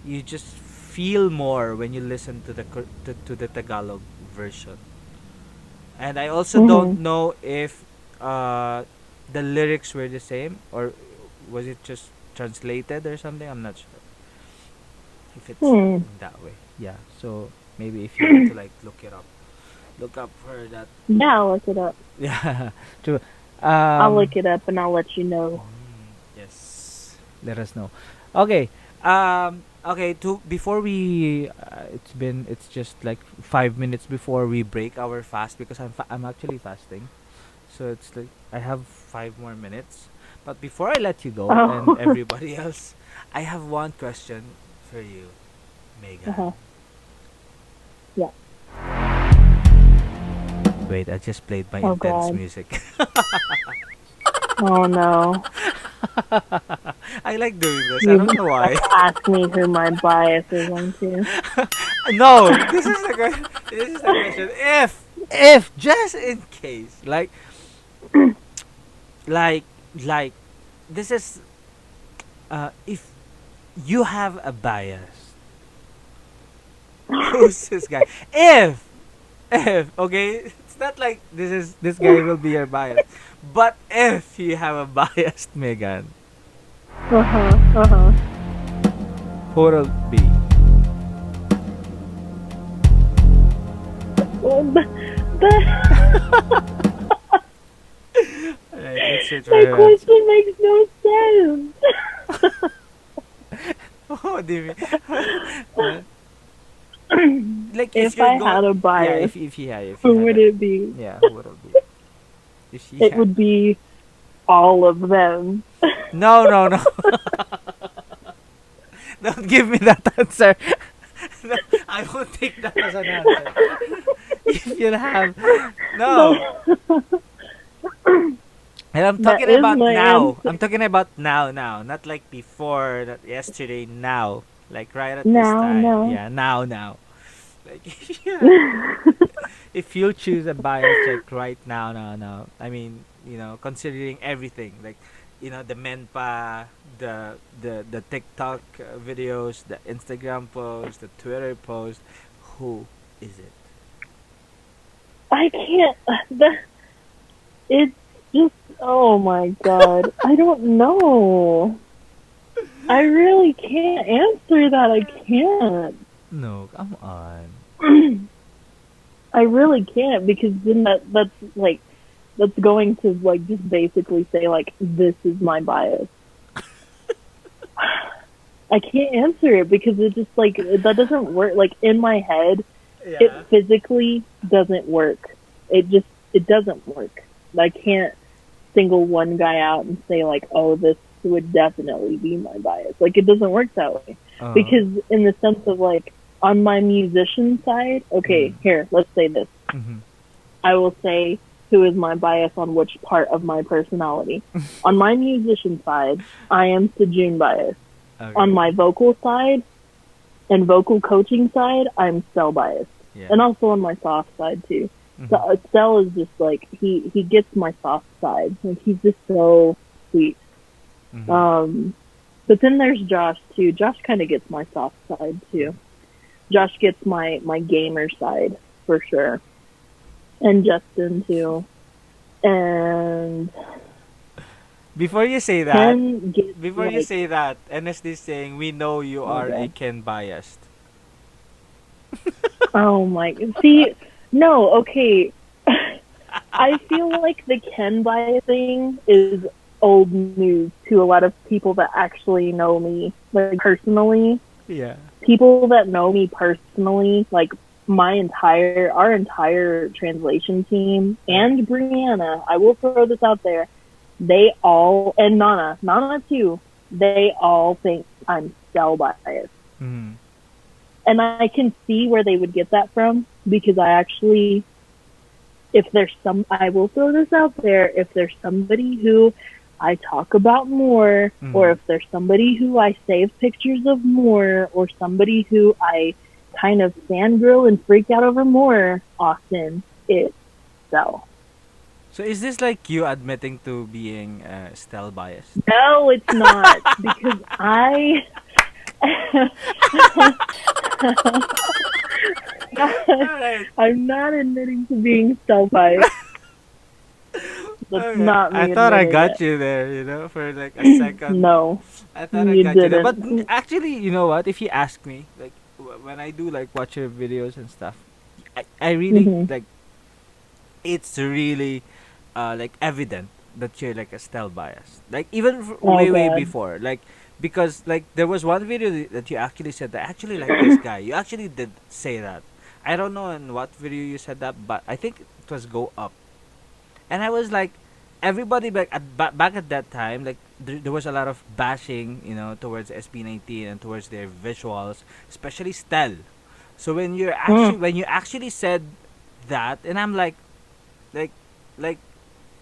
Speaker 2: you just feel more when you listen to the Tagalog version. And I also don't
Speaker 3: Mhm.
Speaker 2: know if the lyrics were the same, or was it just translated or something. I'm not sure if it's
Speaker 3: Hmm.
Speaker 2: in that way. Yeah. So maybe if you want to, like, look up for that.
Speaker 3: Yeah, I'll look it up.
Speaker 2: Yeah. True.
Speaker 3: I'll look it up and I'll let you know.
Speaker 2: Yes. Let us know. Okay. Okay. To before we, it's just like 5 minutes before we break our fast, because I'm actually fasting, so it's like I have 5 more minutes. But before I let you go and
Speaker 3: Oh.
Speaker 2: everybody else, I have one question for you, Megan.
Speaker 3: Uh-huh. Yeah.
Speaker 2: Wait, I just played my
Speaker 3: Oh,
Speaker 2: intense
Speaker 3: God.
Speaker 2: music.
Speaker 3: Oh no.
Speaker 2: I like doing this. I
Speaker 3: You
Speaker 2: don't know why.
Speaker 3: ask me who my bias is into.
Speaker 2: No, this is the question. If just in case, like like this is, if you have a bias, who's this guy? If okay, it's not like this guy will be your bias, but if you have a biased Megan,
Speaker 3: Uh-huh.
Speaker 2: who will it be?
Speaker 3: Well,
Speaker 2: Alright, let's search for
Speaker 3: that
Speaker 2: her answer.
Speaker 3: question makes no sense.
Speaker 2: What do you mean? Huh? Like,
Speaker 3: If
Speaker 2: you're
Speaker 3: I
Speaker 2: going,
Speaker 3: had a
Speaker 2: yeah,
Speaker 3: bias,
Speaker 2: if you
Speaker 3: who
Speaker 2: had
Speaker 3: would
Speaker 2: a,
Speaker 3: it be?
Speaker 2: yeah, who would it be? If she
Speaker 3: It
Speaker 2: had,
Speaker 3: would be all of them.
Speaker 2: no, no, no. Don't give me that answer. No, I won't take that as an answer. If you'll have, no. And I'm
Speaker 3: That
Speaker 2: talking
Speaker 3: is
Speaker 2: about
Speaker 3: my
Speaker 2: now.
Speaker 3: answer.
Speaker 2: I'm talking about now, not like before, not yesterday. Now, like right at this
Speaker 3: Now,
Speaker 2: time.
Speaker 3: now.
Speaker 2: Yeah, now. Like, if you choose a bias, like right now. I mean, considering everything, like, the Menpa, the TikTok videos, the Instagram post, the Twitter post, who is it?
Speaker 3: I can't. It's just, oh my god. I don't know. I really can't answer that. I can't.
Speaker 2: No, come on.
Speaker 3: I really can't because then that's like that's going to like just basically say like this is my bias. I can't answer it because it just like that doesn't work. Like in my head, it physically doesn't work. It doesn't work. I can't single one guy out and say like, oh, this would definitely be my bias. Like it doesn't work that way because in the sense of like on my musician side, okay, here let's say this.
Speaker 2: Mhm.
Speaker 3: I will say who is my bias on which part of my personality. On my musician side, I am Sejun bias.
Speaker 2: Okay.
Speaker 3: On my vocal side and vocal coaching side, I'm Stell biased.
Speaker 2: Yeah.
Speaker 3: And also on my soft side too. So, Stell is just like he gets my soft side. Like he's just so sweet. But then there's Josh too. Josh kind of gets my soft side too. Josh gets my gamer side for sure. And Justin too. And
Speaker 2: Before you say that,
Speaker 3: Ken gets
Speaker 2: before you
Speaker 3: like,
Speaker 2: say that, NSD is saying we know you are a Ken biased.
Speaker 3: oh my, see, no, okay. I feel like the Ken bias thing is old news to a lot of people that actually know me, like personally.
Speaker 2: Yeah.
Speaker 3: People that know me personally, like our entire translation team and Brianna, I will throw this out there, they all, and Nana too, they all think I'm Stell biased.
Speaker 2: Mhm.
Speaker 3: And I can see where they would get that from because I will throw this out there, if there's somebody who I talk about more, or if there's somebody who I save pictures of more, or somebody who I kind of fangirl and freak out over more often, it's Stell.
Speaker 2: So is this like you admitting to being Stell biased?
Speaker 3: No, it's not because
Speaker 2: Alright.
Speaker 3: I'm not admitting to being Stell biased. That's
Speaker 2: Okay.
Speaker 3: not me.
Speaker 2: I thought I
Speaker 3: admitting
Speaker 2: got
Speaker 3: it.
Speaker 2: you there, for like a second.
Speaker 3: No,
Speaker 2: I thought I
Speaker 3: you
Speaker 2: got you there. But
Speaker 3: didn't.
Speaker 2: actually, you know what? If you ask me, like when I do like watch your videos and stuff, I really like. It's really, like evident that you're like a Stell bias. Like even
Speaker 3: Oh,
Speaker 2: way
Speaker 3: God.
Speaker 2: before, like because like there was one video that you actually said that I actually like this guy. You actually did say that. I don't know in what video you said that, but I think it was Go Up. And I was like, everybody back at that time, like there was a lot of bashing, towards SB19 and towards their visuals, especially Stell. So when you actually said that, and I'm like, like,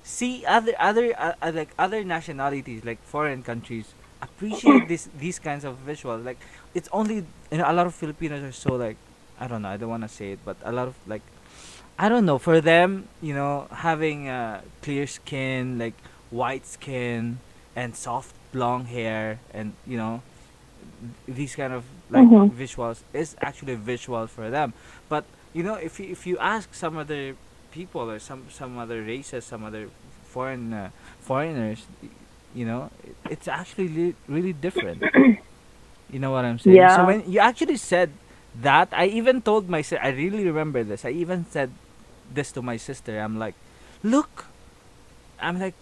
Speaker 2: see like other nationalities, like foreign countries, appreciate these kinds of visuals. Like it's only a lot of Filipinos are so like, I don't know, I don't want to say it, but a lot of like, I don't know, for them, having clear skin, like white skin and soft long hair, and these kind of like visuals is actually visual for them. But if you ask some other people or some other races, some other foreigners, it's actually really different. You know what I'm saying? So
Speaker 3: Yeah.
Speaker 2: when you actually said that, I even told my sister, I really remember this. I even said this to my sister. Look,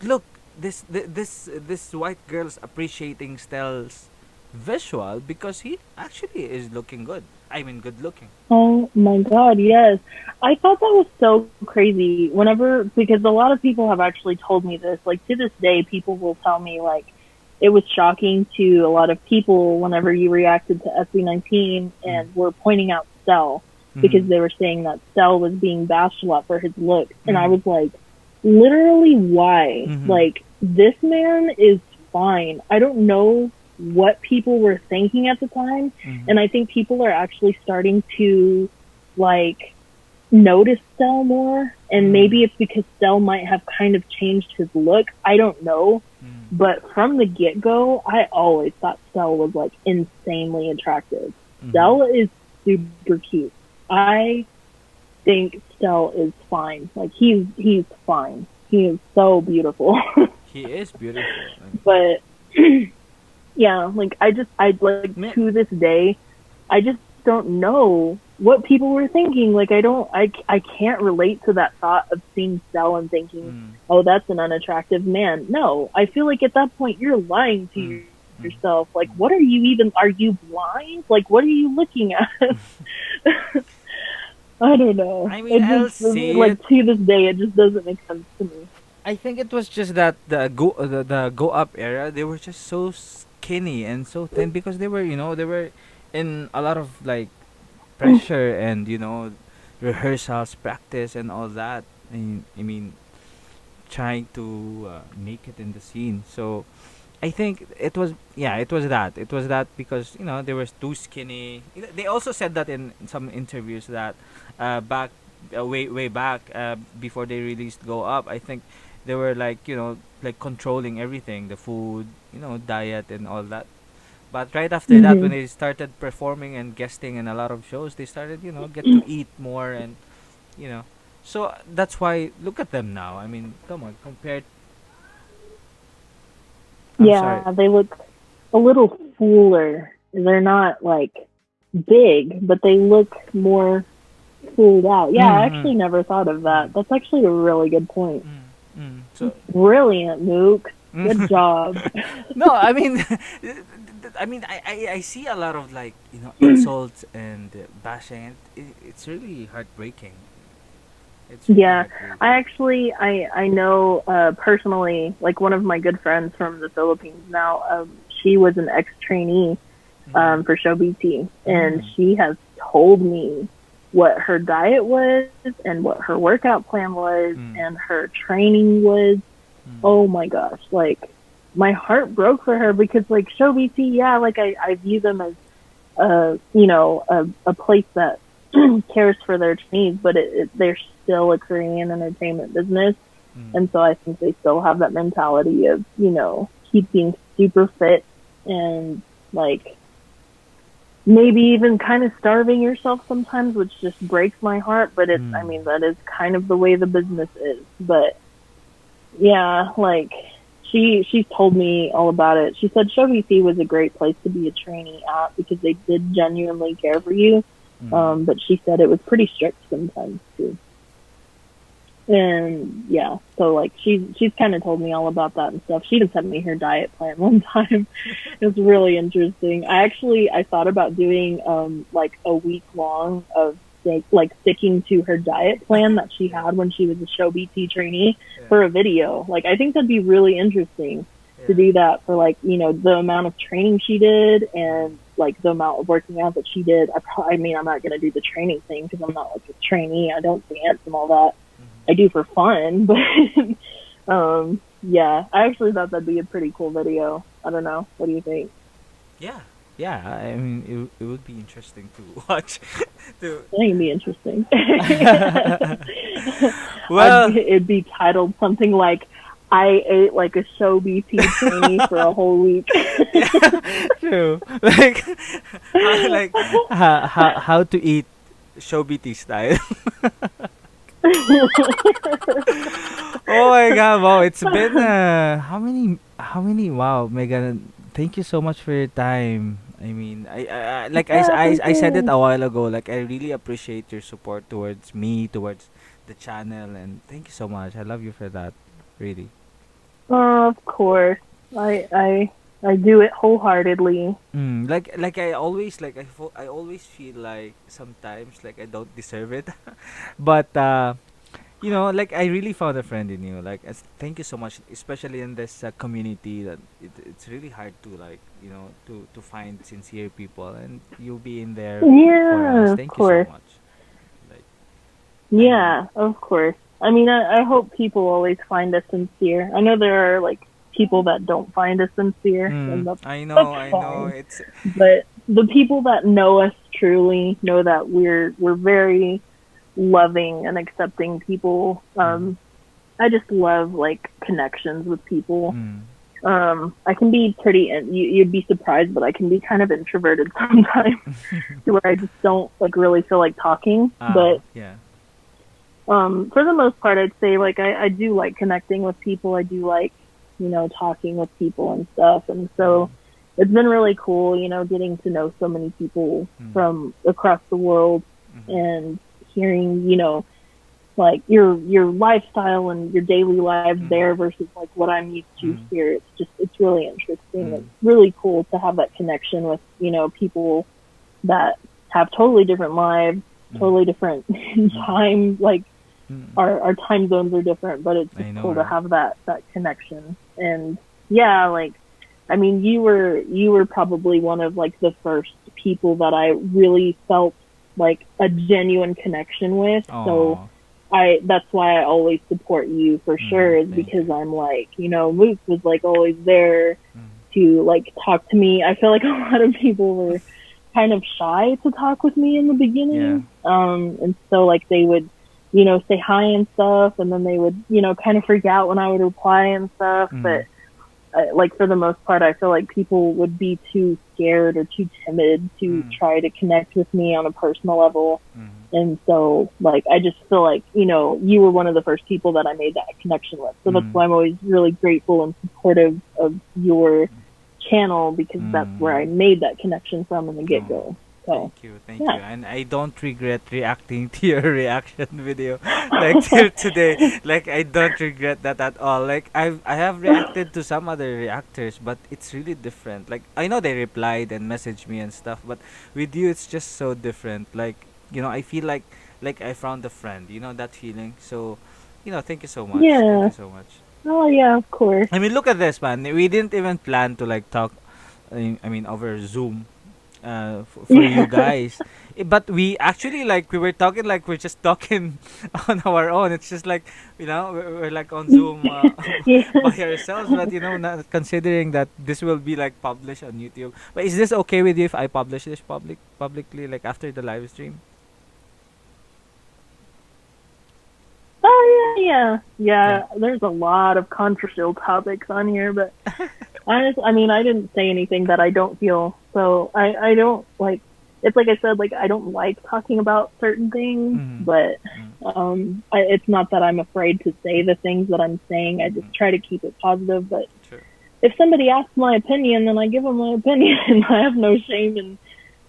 Speaker 2: look, this white girl's appreciating Stell's visual because he actually is looking good. I mean, good looking.
Speaker 3: Oh my God, yes. I thought that was so crazy because a lot of people have actually told me this. Like to this day, people will tell me like it was shocking to a lot of people whenever you reacted to SB19 and were pointing out Stell because they were saying that Stell was being bashed a lot for his look. And I was like, literally why? Like this man is fine. I don't know what people were thinking at the time, and I think people are actually starting to like notice Stell more, and maybe it's because Stell might have kind of changed his look. I don't know, but from the get-go, I always thought Stell was like insanely attractive. Stell is super cute. I think Stell is fine. Like he's fine. He is so beautiful.
Speaker 2: He is beautiful.
Speaker 3: But yeah, like I like
Speaker 2: Me-
Speaker 3: to this day, I just don't know what people were thinking. Like I can't relate to that thought of seeing Cell and thinking,
Speaker 2: Mm,
Speaker 3: oh, that's an unattractive man. No, I feel like at that point you're lying to
Speaker 2: mm, mm.
Speaker 3: yourself. Like, what are you even? Are you blind? Like, what are you looking at? I don't know.
Speaker 2: I mean, I'll say
Speaker 3: like
Speaker 2: it.
Speaker 3: to this day, it just doesn't make sense to me.
Speaker 2: I think it was just that the go up era, they were just so skinny and so thin because they were, they were in a lot of like pressure and, rehearsals, practice and all that. I mean trying to make it in the scene. So I think it was that because they were too skinny. They also said that in some interviews that back way back before they released Go Up, I think they were like like controlling everything, the food, diet and all that. But right after that, when
Speaker 3: Hmm.
Speaker 2: they started performing and guesting in a lot of shows, they started get to eat more and you know. So that's why look at them now. I mean, come on, compared. I'm sorry.
Speaker 3: Yeah, they look a little fuller. They're not like big, but they look more fulled out. Yeah, I
Speaker 2: Mm-hmm.
Speaker 3: actually never thought of that. That's actually a really good point.
Speaker 2: So
Speaker 3: Brilliant, Mook. Good job.
Speaker 2: no, I mean, I see a lot of like insults and bashing. It's really heartbreaking. It's really
Speaker 3: Yeah, I
Speaker 2: heartbreaking.
Speaker 3: actually I know personally, like one of my good friends from the Philippines now. She was an ex trainee
Speaker 2: Mm.
Speaker 3: for Show BT, and
Speaker 2: Mm.
Speaker 3: she has told me what her diet was and what her workout plan was
Speaker 2: Mm.
Speaker 3: and her training was.
Speaker 2: Mm.
Speaker 3: Oh my gosh, like my heart broke for her because like Show BT, yeah, like I view them as a place that cares for their trainees, but they're still a Korean entertainment business,
Speaker 2: Mm.
Speaker 3: and so I think they still have that mentality of keeping super fit and like maybe even kind of starving yourself sometimes, which just breaks my heart. But I
Speaker 2: Mm.
Speaker 3: mean, that is kind of the way the business is. But yeah, like she's told me all about it. She said Show BC was a great place to be a trainee at because they did genuinely care for you.
Speaker 2: Mm.
Speaker 3: But she said it was pretty strict sometimes too. And yeah, so like she's kind of told me all about that and stuff. She even sent me her diet plan one time. It was really interesting. I thought about doing like a week long of like sticking to her diet plan that she had when she was a Show BT trainee for a video. Like I think that'd be really interesting to do that for like the amount of training she did and like the amount of working out that she did. I mean I'm not gonna do the training thing because I'm not like a trainee. I don't dance and all that. I do for fun, but yeah, I actually thought that'd be a pretty cool video. I don't know. What do you think?
Speaker 2: Yeah, yeah. I mean, it would be interesting to watch. to
Speaker 3: I think it'd be interesting.
Speaker 2: well,
Speaker 3: It'd be titled something like "I ate like a Show BT trainee for a whole week."
Speaker 2: true. Like, how to eat Showbiti style. Oh my god, wow, it's been how many wow, Megan, thank you so much for your time. I mean, I said it a while ago, like I really appreciate your support towards me, towards the channel, and thank you so much. I love you for that. Really.
Speaker 3: Of course, I do it wholeheartedly.
Speaker 2: Like I always I always feel like sometimes like I don't deserve it. But like I really found a friend in you. Like thank you so much, especially in this community that it's really hard to like to find sincere people, and you'll be in there for us.
Speaker 3: Yeah, of
Speaker 2: Thank you so
Speaker 3: course.
Speaker 2: much. Like I really.
Speaker 3: Yeah, of course. I mean, I hope people always find us sincere. I know there are like people that don't find us sincere, and
Speaker 2: I know,
Speaker 3: that's
Speaker 2: I know.
Speaker 3: fine.
Speaker 2: It's
Speaker 3: But the people that know us truly know that we're very loving and accepting people.
Speaker 2: mm,
Speaker 3: I just love like connections with people.
Speaker 2: mm.
Speaker 3: I can be pretty, you'd be surprised, but I can be kind of introverted sometimes, to where I just don't like really feel like talking. But
Speaker 2: Yeah.
Speaker 3: For the most part, I'd say like I do like connecting with people. I do like, talking with people and stuff. And so it's been really cool, getting to know so many people from across the world and hearing, like your lifestyle and your daily lives there versus like what I'm used to here. It's really interesting. It's really cool to have that connection with, people that have totally different lives, totally different time, like our time zones are different, but it's just cool to have that connection. And yeah, like, I mean, you were probably one of like the first people that I really felt like a genuine connection with.
Speaker 1: Aw.
Speaker 3: So that's why I always support you for sure, is because I'm like, Moose was like always there to like talk to me. I feel like a lot of people were kind of shy to talk with me in the beginning. And so like they would, say hi and stuff, and then they would, kind of freak out when I would reply and stuff. But like for the most part, I feel like people would be too scared or too timid to try to connect with me on a personal level. And so like, I just feel like, you were one of the first people that I made that connection with. So that's why I'm always really grateful and supportive of your channel, because that's where I made that connection from in the get-go. So,
Speaker 2: Thank you. And I don't regret reacting to your reaction video like till today. Like I don't regret that at all. Like I have reacted to some other reactors, but it's really different. Like I know they replied and messaged me and stuff, but with you it's just so different. Like, I feel like I found a friend, that feeling. So, thank you so much.
Speaker 3: Yeah.
Speaker 2: Thank you so much.
Speaker 3: Oh yeah, of course.
Speaker 2: I mean, look at this, man. We didn't even plan to like talk. I mean, over Zoom, for you guys. But we actually like we were talking like we're just talking on our own. It's just like we're like on Zoom
Speaker 3: Yeah.
Speaker 2: by ourselves. But not considering that this will be like published on YouTube. But is this okay with you if I publish this publicly like after the live stream?
Speaker 3: Oh yeah. There's a lot of controversial topics on here, but I mean, I didn't say anything that I don't feel. So I don't like. It's like I said, like I don't like talking about certain things, but it's not that I'm afraid to say the things that I'm saying. I just try to keep it positive. But
Speaker 2: Sure.
Speaker 3: if somebody asks my opinion, then I give them my opinion. I have no shame in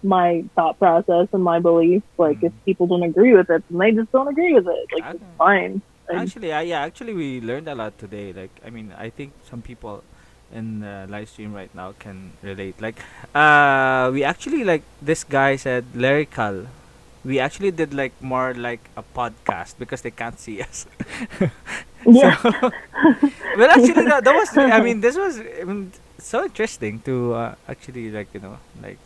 Speaker 3: my thought process and my beliefs. Like if people don't agree with it, then they just don't agree with it. Like it's fine.
Speaker 2: Actually, we learned a lot today. Like, I mean, I think some people in the live stream right now can relate. Like, we actually like this guy said lyrical. We actually did like more like a podcast because they can't see us.
Speaker 3: Yeah.
Speaker 2: So, well, actually, that was. I mean, this was so interesting to actually like like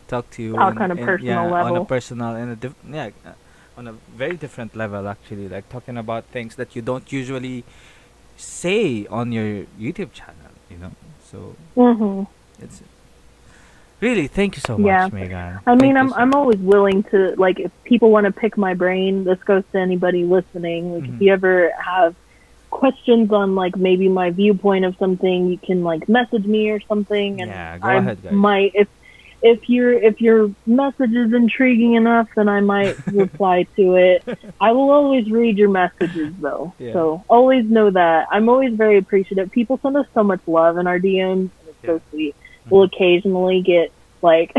Speaker 2: talk to you
Speaker 3: Talk on a personal level.
Speaker 2: on a personal and on a very different level, actually, like talking about things that you don't usually say on your YouTube channel, so it's really, thank you so much,
Speaker 3: Yeah.
Speaker 2: Megan.
Speaker 3: I mean,
Speaker 2: Thank you
Speaker 3: I'm always willing to, like, if people want to pick my brain, this goes to anybody listening. Like, if you ever have questions on, like, maybe my viewpoint of something, you can, like, message me or something. And
Speaker 2: Yeah, go ahead, guys.
Speaker 3: might, if your message is intriguing enough, then I might reply to it. I will always read your messages, though.
Speaker 2: Yeah.
Speaker 3: So always know that. I'm always very appreciative. People send us so much love in our DMs, and it's so sweet. We'll occasionally get, like,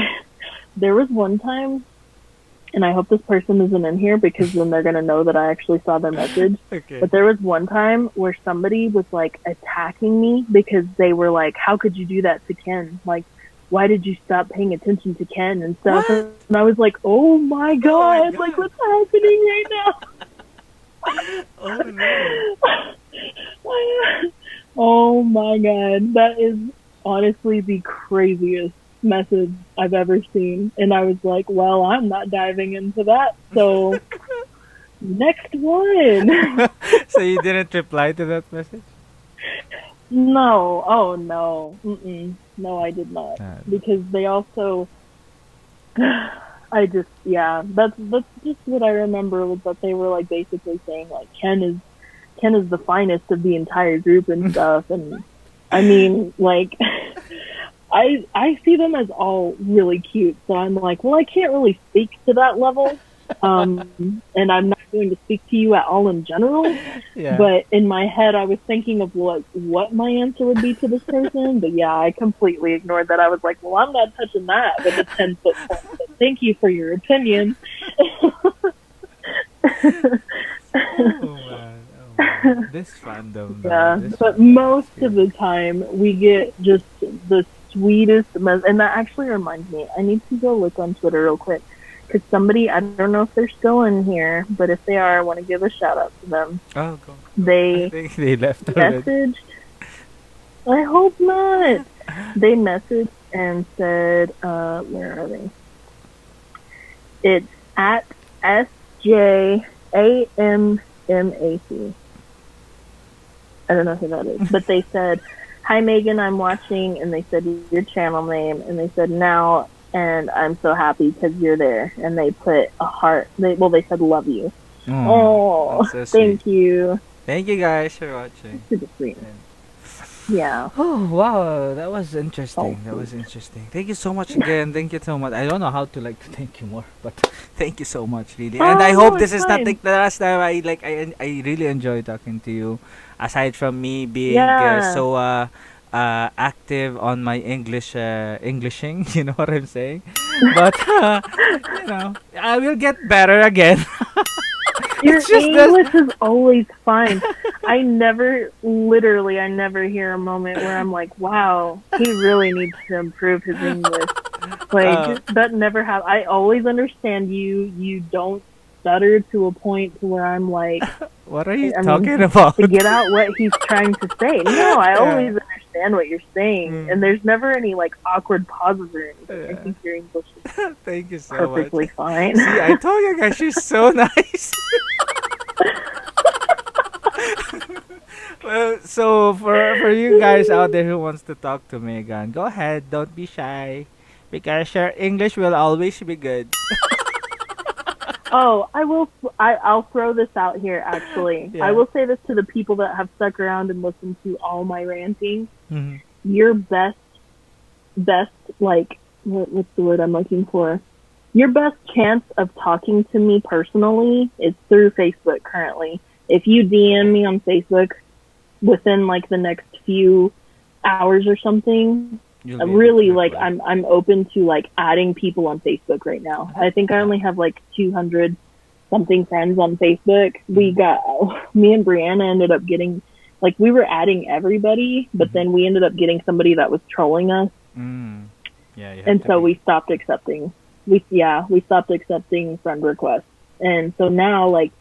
Speaker 3: there was one time, and I hope this person isn't in here because then they're going to know that I actually saw their message.
Speaker 2: Okay.
Speaker 3: But there was one time where somebody was, like, attacking me because they were like, how could you do that to Ken? Like, why did you stop paying attention to Ken and stuff?
Speaker 2: What?
Speaker 3: And I was like, oh my God,
Speaker 2: God.
Speaker 3: like, what's happening right now?
Speaker 2: Oh no.
Speaker 3: Oh my God, that is honestly the craziest message I've ever seen. And I was like, well, I'm not diving into that. So next one.
Speaker 2: So you didn't reply to that message?
Speaker 3: No. Oh no. No, I did not. Because they also, I just, yeah, that's just what I remember was that they were like basically saying like Ken is the finest of the entire group and stuff. And I mean, like, I see them as all really cute. So I'm like, well, I can't really speak to that level. And I'm not going to speak to you at all in general.
Speaker 2: Yeah.
Speaker 3: But in my head, I was thinking of what my answer would be to this person. But yeah, I completely ignored that. I was like, well, I'm not touching that with a 10-foot pole. But thank you for your opinion.
Speaker 2: Oh man. Oh man. This fandom though.
Speaker 3: Yeah,
Speaker 2: This
Speaker 3: but
Speaker 2: fandom
Speaker 3: most
Speaker 2: is
Speaker 3: of
Speaker 2: good.
Speaker 3: the time we get just the sweetest, and that actually reminds me, I need to go look on Twitter real quick because somebody, I don't know if they're still in here, but if they are, I want to give a shout out to them.
Speaker 2: Oh, go. I
Speaker 3: They
Speaker 2: think they left already.
Speaker 3: messaged, I hope not. They messaged and said, where are they? It's at SJAMMAC. I don't know who that is, but they said, "Hi Megan, I'm watching," and they said your channel name, and they said now, and I'm so happy because you're there, and they put a heart. They said love you. Oh,
Speaker 2: that's so sweet.
Speaker 3: thank you.
Speaker 2: Thank you guys for watching.
Speaker 3: Super sweet. Yeah.
Speaker 2: Oh wow, that was interesting.
Speaker 3: Oh.
Speaker 2: That was interesting. Thank you so much again. Thank you so much. I don't know how to like to thank you more, but thank you so much, really. And I
Speaker 3: Oh,
Speaker 2: hope
Speaker 3: no,
Speaker 2: this
Speaker 3: it's
Speaker 2: is not
Speaker 3: fine.
Speaker 2: like the last time. I really enjoy talking to you. Aside from me being
Speaker 3: Yeah.
Speaker 2: so active on my Englishing, you know what I'm saying? But I will get better again.
Speaker 3: Your
Speaker 2: It's just that-
Speaker 3: English is always fine. I never hear a moment where I'm like, wow, he really needs to improve his English. Like, that never happens. I always understand you. You don't stutter to a point to where I'm like,
Speaker 2: What are you
Speaker 3: I mean,
Speaker 2: talking about?
Speaker 3: to get out what he's trying to say. No, I
Speaker 2: Yeah.
Speaker 3: always understand what you're saying.
Speaker 2: Mm.
Speaker 3: And there's never any, like, awkward pauses or anything. I
Speaker 2: Yeah.
Speaker 3: think your English is
Speaker 2: Thank you so
Speaker 3: perfectly
Speaker 2: much.
Speaker 3: fine.
Speaker 2: See, I told you guys, she's so nice. Well, so for you guys out there who wants to talk to Megan, go ahead. Don't be shy, because your English will always be good.
Speaker 3: Oh, I'll throw this out here, actually.
Speaker 2: Yeah.
Speaker 3: I will say this to the people that have stuck around and listened to all my ranting.
Speaker 2: Mhm.
Speaker 3: Your best, like, what's the word I'm looking for? Your best chance of talking to me personally is through Facebook currently. If you DM me on Facebook within, like, the next few hours or something,
Speaker 2: You'll be able
Speaker 3: really,
Speaker 2: to
Speaker 3: like,
Speaker 2: reply.
Speaker 3: I'm open to, like, adding people on Facebook right now. I think I only have like 200 something friends on Facebook. Me and Brianna ended up getting, like, we were adding everybody, but then we ended up getting somebody that was trolling us,
Speaker 2: Mm. Yeah, you have
Speaker 3: and
Speaker 2: to
Speaker 3: so
Speaker 2: be-
Speaker 3: we stopped accepting. We stopped accepting friend requests, and so now, like,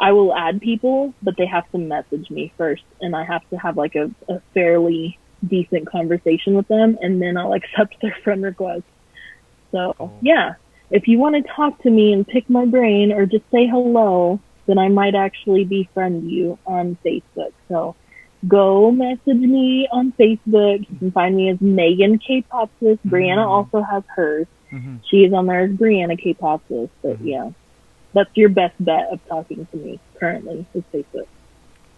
Speaker 3: I will add people, but they have to message me first, and I have to have, like, a fairly decent conversation with them, and then I'll accept their friend request. So,
Speaker 2: Oh.
Speaker 3: yeah, if you want to talk to me and pick my brain or just say hello, then I might actually befriend you on Facebook. So, go message me on Facebook. You can find me as Megan K. Popsis. Brianna also has hers.
Speaker 2: Mhm.
Speaker 3: She is on there as Brianna K. Popsis. But yeah, that's your best bet of talking to me currently is Facebook.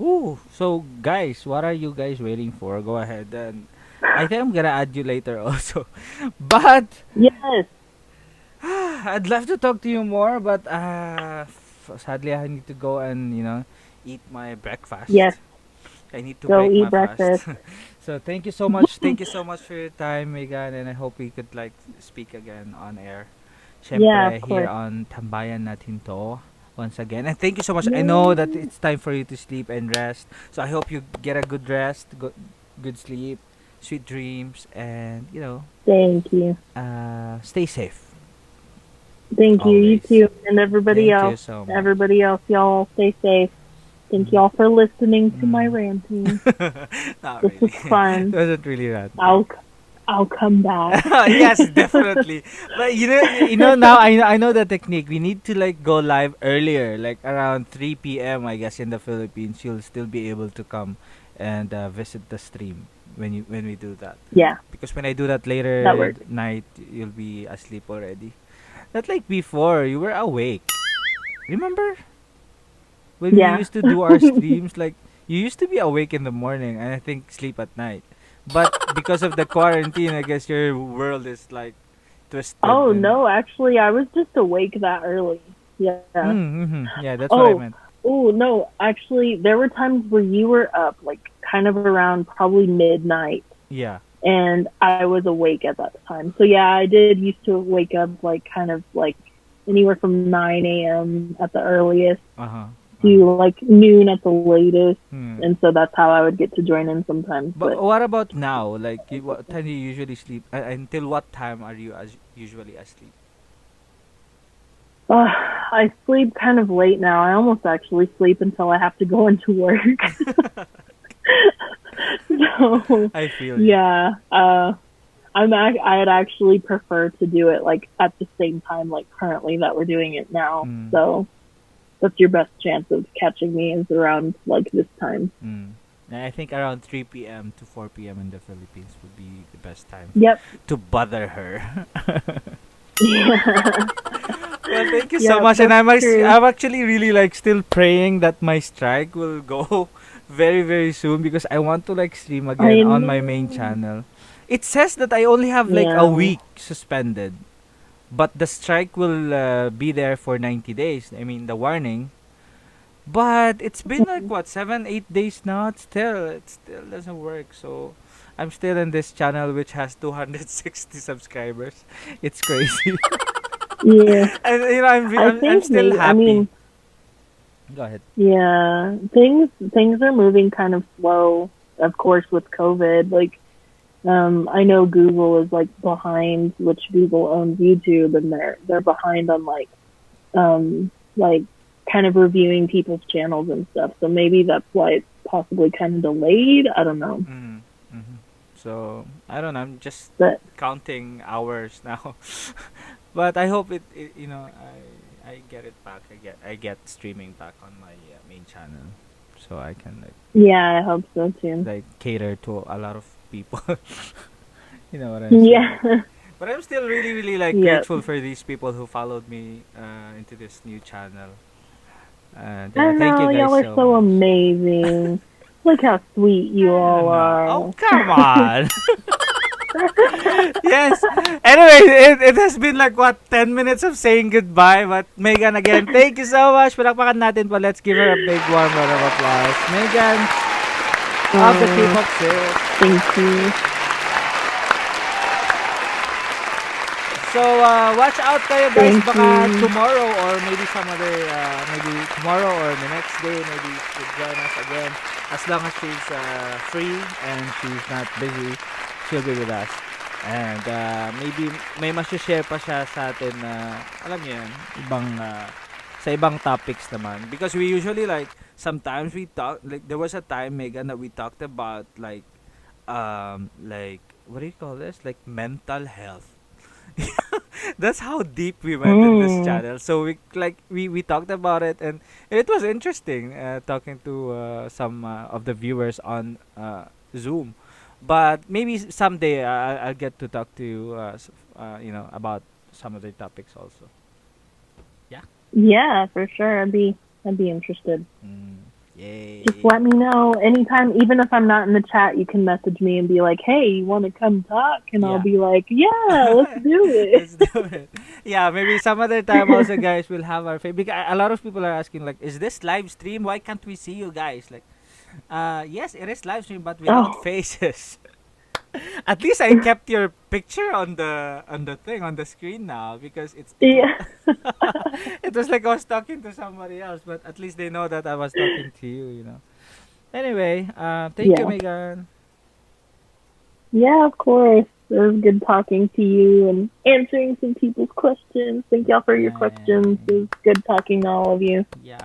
Speaker 2: Ooh, so guys, what are you guys waiting for? Go ahead, and I think I'm gonna add you later also. But
Speaker 3: Yes.
Speaker 2: I'd love to talk to you more, but sadly I need to go and eat my breakfast.
Speaker 3: Yes.
Speaker 2: I need to
Speaker 3: Go
Speaker 2: break
Speaker 3: eat
Speaker 2: my
Speaker 3: breakfast.
Speaker 2: fast. So thank you so much. Thank you so much for your time, Megan, and I hope we could like speak again on air. Syempre,
Speaker 3: Yeah, of
Speaker 2: here
Speaker 3: course.
Speaker 2: on Tambayan Natin To once again. And thank you so much. I know that it's time for you to sleep and rest. So I hope you get a good rest, good sleep, sweet dreams, and
Speaker 3: Thank you.
Speaker 2: stay safe.
Speaker 3: Thank you. You
Speaker 2: Always.
Speaker 3: too. And everybody
Speaker 2: Thank you
Speaker 3: else.
Speaker 2: so much.
Speaker 3: Everybody else, y'all stay safe. Thank y'all for listening to my
Speaker 2: Mm.
Speaker 3: ranting.
Speaker 2: Not
Speaker 3: This
Speaker 2: really.
Speaker 3: was fun.
Speaker 2: It wasn't really that.
Speaker 3: I'll come back.
Speaker 2: Yes, definitely. But now I know the technique. We need to like go live earlier, like around 3 p.m. I guess in the Philippines. You'll still be able to come and visit the stream when we do that.
Speaker 3: Yeah.
Speaker 2: Because when I do that later
Speaker 3: That works.
Speaker 2: at night, you'll be asleep already. Not like before, you were awake. Remember? When
Speaker 3: Yeah.
Speaker 2: we used to do our streams, like you used to be awake in the morning and I think sleep at night. But because of the quarantine, I guess your world is like twisted.
Speaker 3: Oh
Speaker 2: and-
Speaker 3: no, actually I was just awake that early. Yeah.
Speaker 1: Yeah, that's what I
Speaker 3: Oh,
Speaker 1: meant.
Speaker 3: oh no. Actually, there were times where you were up, like kind of around probably midnight,
Speaker 1: Yeah.
Speaker 3: and I was awake at that time. So yeah, I did used to wake up like kind of like anywhere from 9 a.m. at the earliest
Speaker 1: Uh-huh.
Speaker 3: to like noon at the latest,
Speaker 1: Hmm.
Speaker 3: and so that's how I would get to join in sometimes.
Speaker 1: But
Speaker 3: But
Speaker 1: what about now? Like, what time do you usually sleep? Until what time are you usually asleep?
Speaker 3: I sleep kind of late now. I almost actually sleep until I have to go into work. So
Speaker 1: I feel you.
Speaker 3: yeah, I'd actually prefer to do it like at the same time, like currently that we're doing it now.
Speaker 1: Mm.
Speaker 3: So that's your best chance of catching me is around like this time.
Speaker 1: Mm. I think around 3 p.m. to 4 p.m. in the Philippines would be the best time
Speaker 3: Yep.
Speaker 1: to bother her.
Speaker 3: Yeah.
Speaker 1: Well, thank you so
Speaker 3: Yep,
Speaker 1: much, and
Speaker 3: that's true.
Speaker 1: I'm actually really like still praying that my strike will go very very soon because I want to like stream again
Speaker 3: I
Speaker 1: on my main
Speaker 3: know.
Speaker 1: channel. It says that I only have like a
Speaker 3: Yeah.
Speaker 1: week suspended, but the strike will be there for 90 days. I mean the warning, but it's been like what 7 8 days now. It still doesn't work. So I'm still in this channel which has 260 subscribers. It's crazy.
Speaker 3: Yeah.
Speaker 1: And
Speaker 3: I
Speaker 1: I'm
Speaker 3: think
Speaker 1: still
Speaker 3: maybe. I
Speaker 1: happy.
Speaker 3: mean,
Speaker 1: Go ahead.
Speaker 3: yeah. Things are moving kind of slow. Of course, with COVID, like I know Google is like behind, which Google owns YouTube, and they're behind on like kind of reviewing people's channels and stuff. So maybe that's why it's possibly kind of delayed. I don't know,
Speaker 1: Mm-hmm. Mm-hmm. So I don't know. I'm just
Speaker 3: but
Speaker 1: counting hours now, but I hope it. I get it back. I get streaming back on my main channel, so I can
Speaker 3: yeah, I hope so too.
Speaker 1: like cater to a lot of people. You know what I'm saying?
Speaker 3: Yeah,
Speaker 1: But I'm still really really like
Speaker 3: yeah.
Speaker 1: grateful for these people who followed me into this new channel. And
Speaker 3: I
Speaker 1: thank you
Speaker 3: know
Speaker 1: guys
Speaker 3: y'all are
Speaker 1: so
Speaker 3: so
Speaker 1: much.
Speaker 3: amazing. Look how sweet you
Speaker 1: I
Speaker 3: all
Speaker 1: don't know. Oh,
Speaker 3: are.
Speaker 1: come on. Yes. Anyway, it has been like what 10 minutes of saying goodbye. But Megan, again, thank you so much. Palakpakan natin pa. Let's give her a big warm round of applause. Megan, of the
Speaker 3: Oh,
Speaker 1: K-pop sis.
Speaker 3: thank you.
Speaker 1: So, watch out kayo guys.
Speaker 3: Thank
Speaker 1: Baka
Speaker 3: you.
Speaker 1: tomorrow or maybe some other, maybe tomorrow or the next day, maybe she'll join us again. As long as she's free and she's not busy, she'll be with us. And maybe may share pa siya sa atin na, alam niyo yun, ibang, sa ibang topics naman. Because we usually like, sometimes we talk, like there was a time, Megan, that we talked about like, what do you call this? Like mental health. That's how deep we went in this
Speaker 3: Mm.
Speaker 1: channel. So we talked about it, and it was interesting talking to some of the viewers on Zoom. But maybe someday I'll get to talk to you, about some other topics also. Yeah.
Speaker 3: Yeah, for sure. I'd be interested.
Speaker 1: Yay.
Speaker 3: Just let me know anytime, even if I'm not in the chat, you can message me and be like, "Hey, you want to come talk?" And I'll
Speaker 1: Yeah.
Speaker 3: be like, "Yeah, let's do it."
Speaker 1: Let's do it. Yeah, maybe some other time also, guys, we'll have our because a lot of people are asking like, is this live stream? Why can't we see you guys? Like, yes, it is live stream, but without
Speaker 3: Oh,
Speaker 1: faces. At least I kept your picture on the thing on the screen now because
Speaker 3: yeah.
Speaker 1: it was like I was talking to somebody else, but at least they know that I was talking to you. Anyway, thank you,
Speaker 3: Yeah.
Speaker 1: Megan.
Speaker 3: Yeah, of course. It was good talking to you and answering some people's questions. Thank y'all for your questions. It was good talking to all of you.
Speaker 1: Yeah.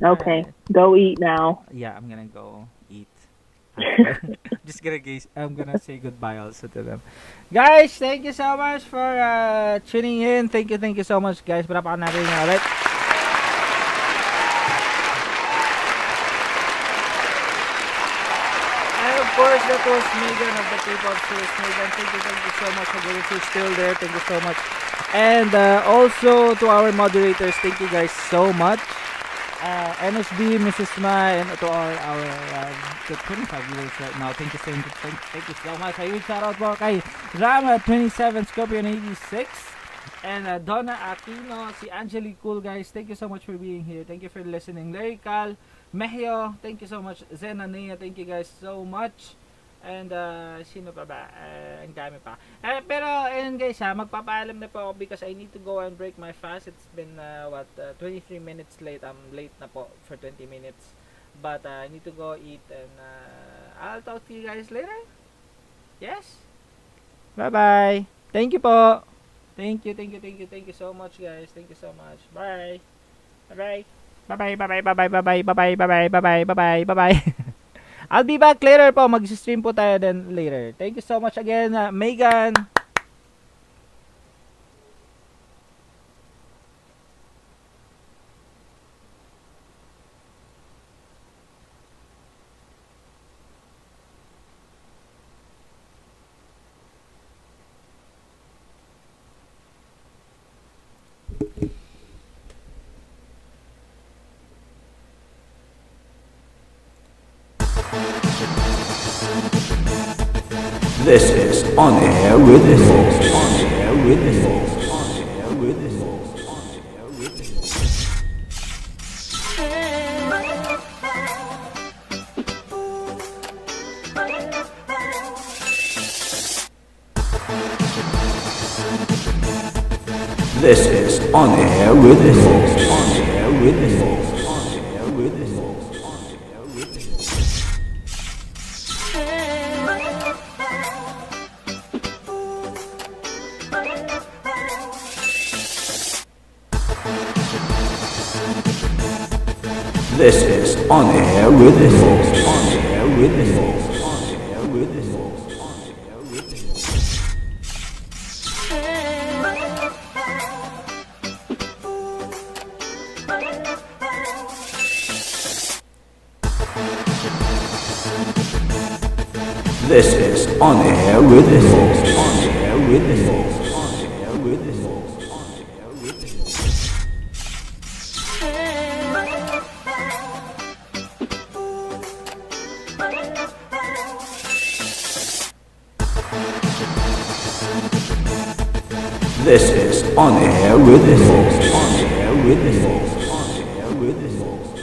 Speaker 3: Okay,
Speaker 1: Alright.
Speaker 3: go eat now.
Speaker 1: Yeah, I'm gonna go eat. I'm gonna say goodbye also to them. Guys, thank you so much for tuning in. Thank you so much, guys. Palapakan natin yung ulit. And of course, that was Megan of the K-pop series. Megan, thank you so much. Again, if you're still there, thank you so much. And also to our moderators, thank you guys so much. NSD, Mrs. Ma, and to all our the 25 viewers right now. Thank you so much. A huge shout out po kay Rama 27, Scorpion 86,
Speaker 2: And Donna Aquino, si Angelique Cool, guys, thank you so much for being here. Thank you for listening. Lyrical, Mehio, thank you so much. Zenania, thank you guys so much. And sino pa ba? Ang dami pa. Pero ayun guys magpapaalam na po ako because I need to go and break my fast. It's been 23 minutes late. I'm late na po for 20 minutes. But I need to go eat and I'll talk to you guys later. Yes? Bye-bye. Thank you po. Thank you so much guys. Thank you so much. Bye. Bye-bye. Bye-bye. Bye-bye. I'll be back later po. Mag-stream po tayo then later. Thank you so much again, Megan.
Speaker 4: This is On Air with Folks. On Air with Folks. On Air with Folks. On Air with Folks. This is On Air with Folks. On Air with Folks. On Air with Folks. On Air with Folks. This is On Air with Folks. On Air with Folks. On Air with Folks. On Air with Folks. This is On Air with Folks. On Air with Folks. On Air with Folks. On Air with Folks. This is On Air with Folks. On Air with Folks. On Air with Folks.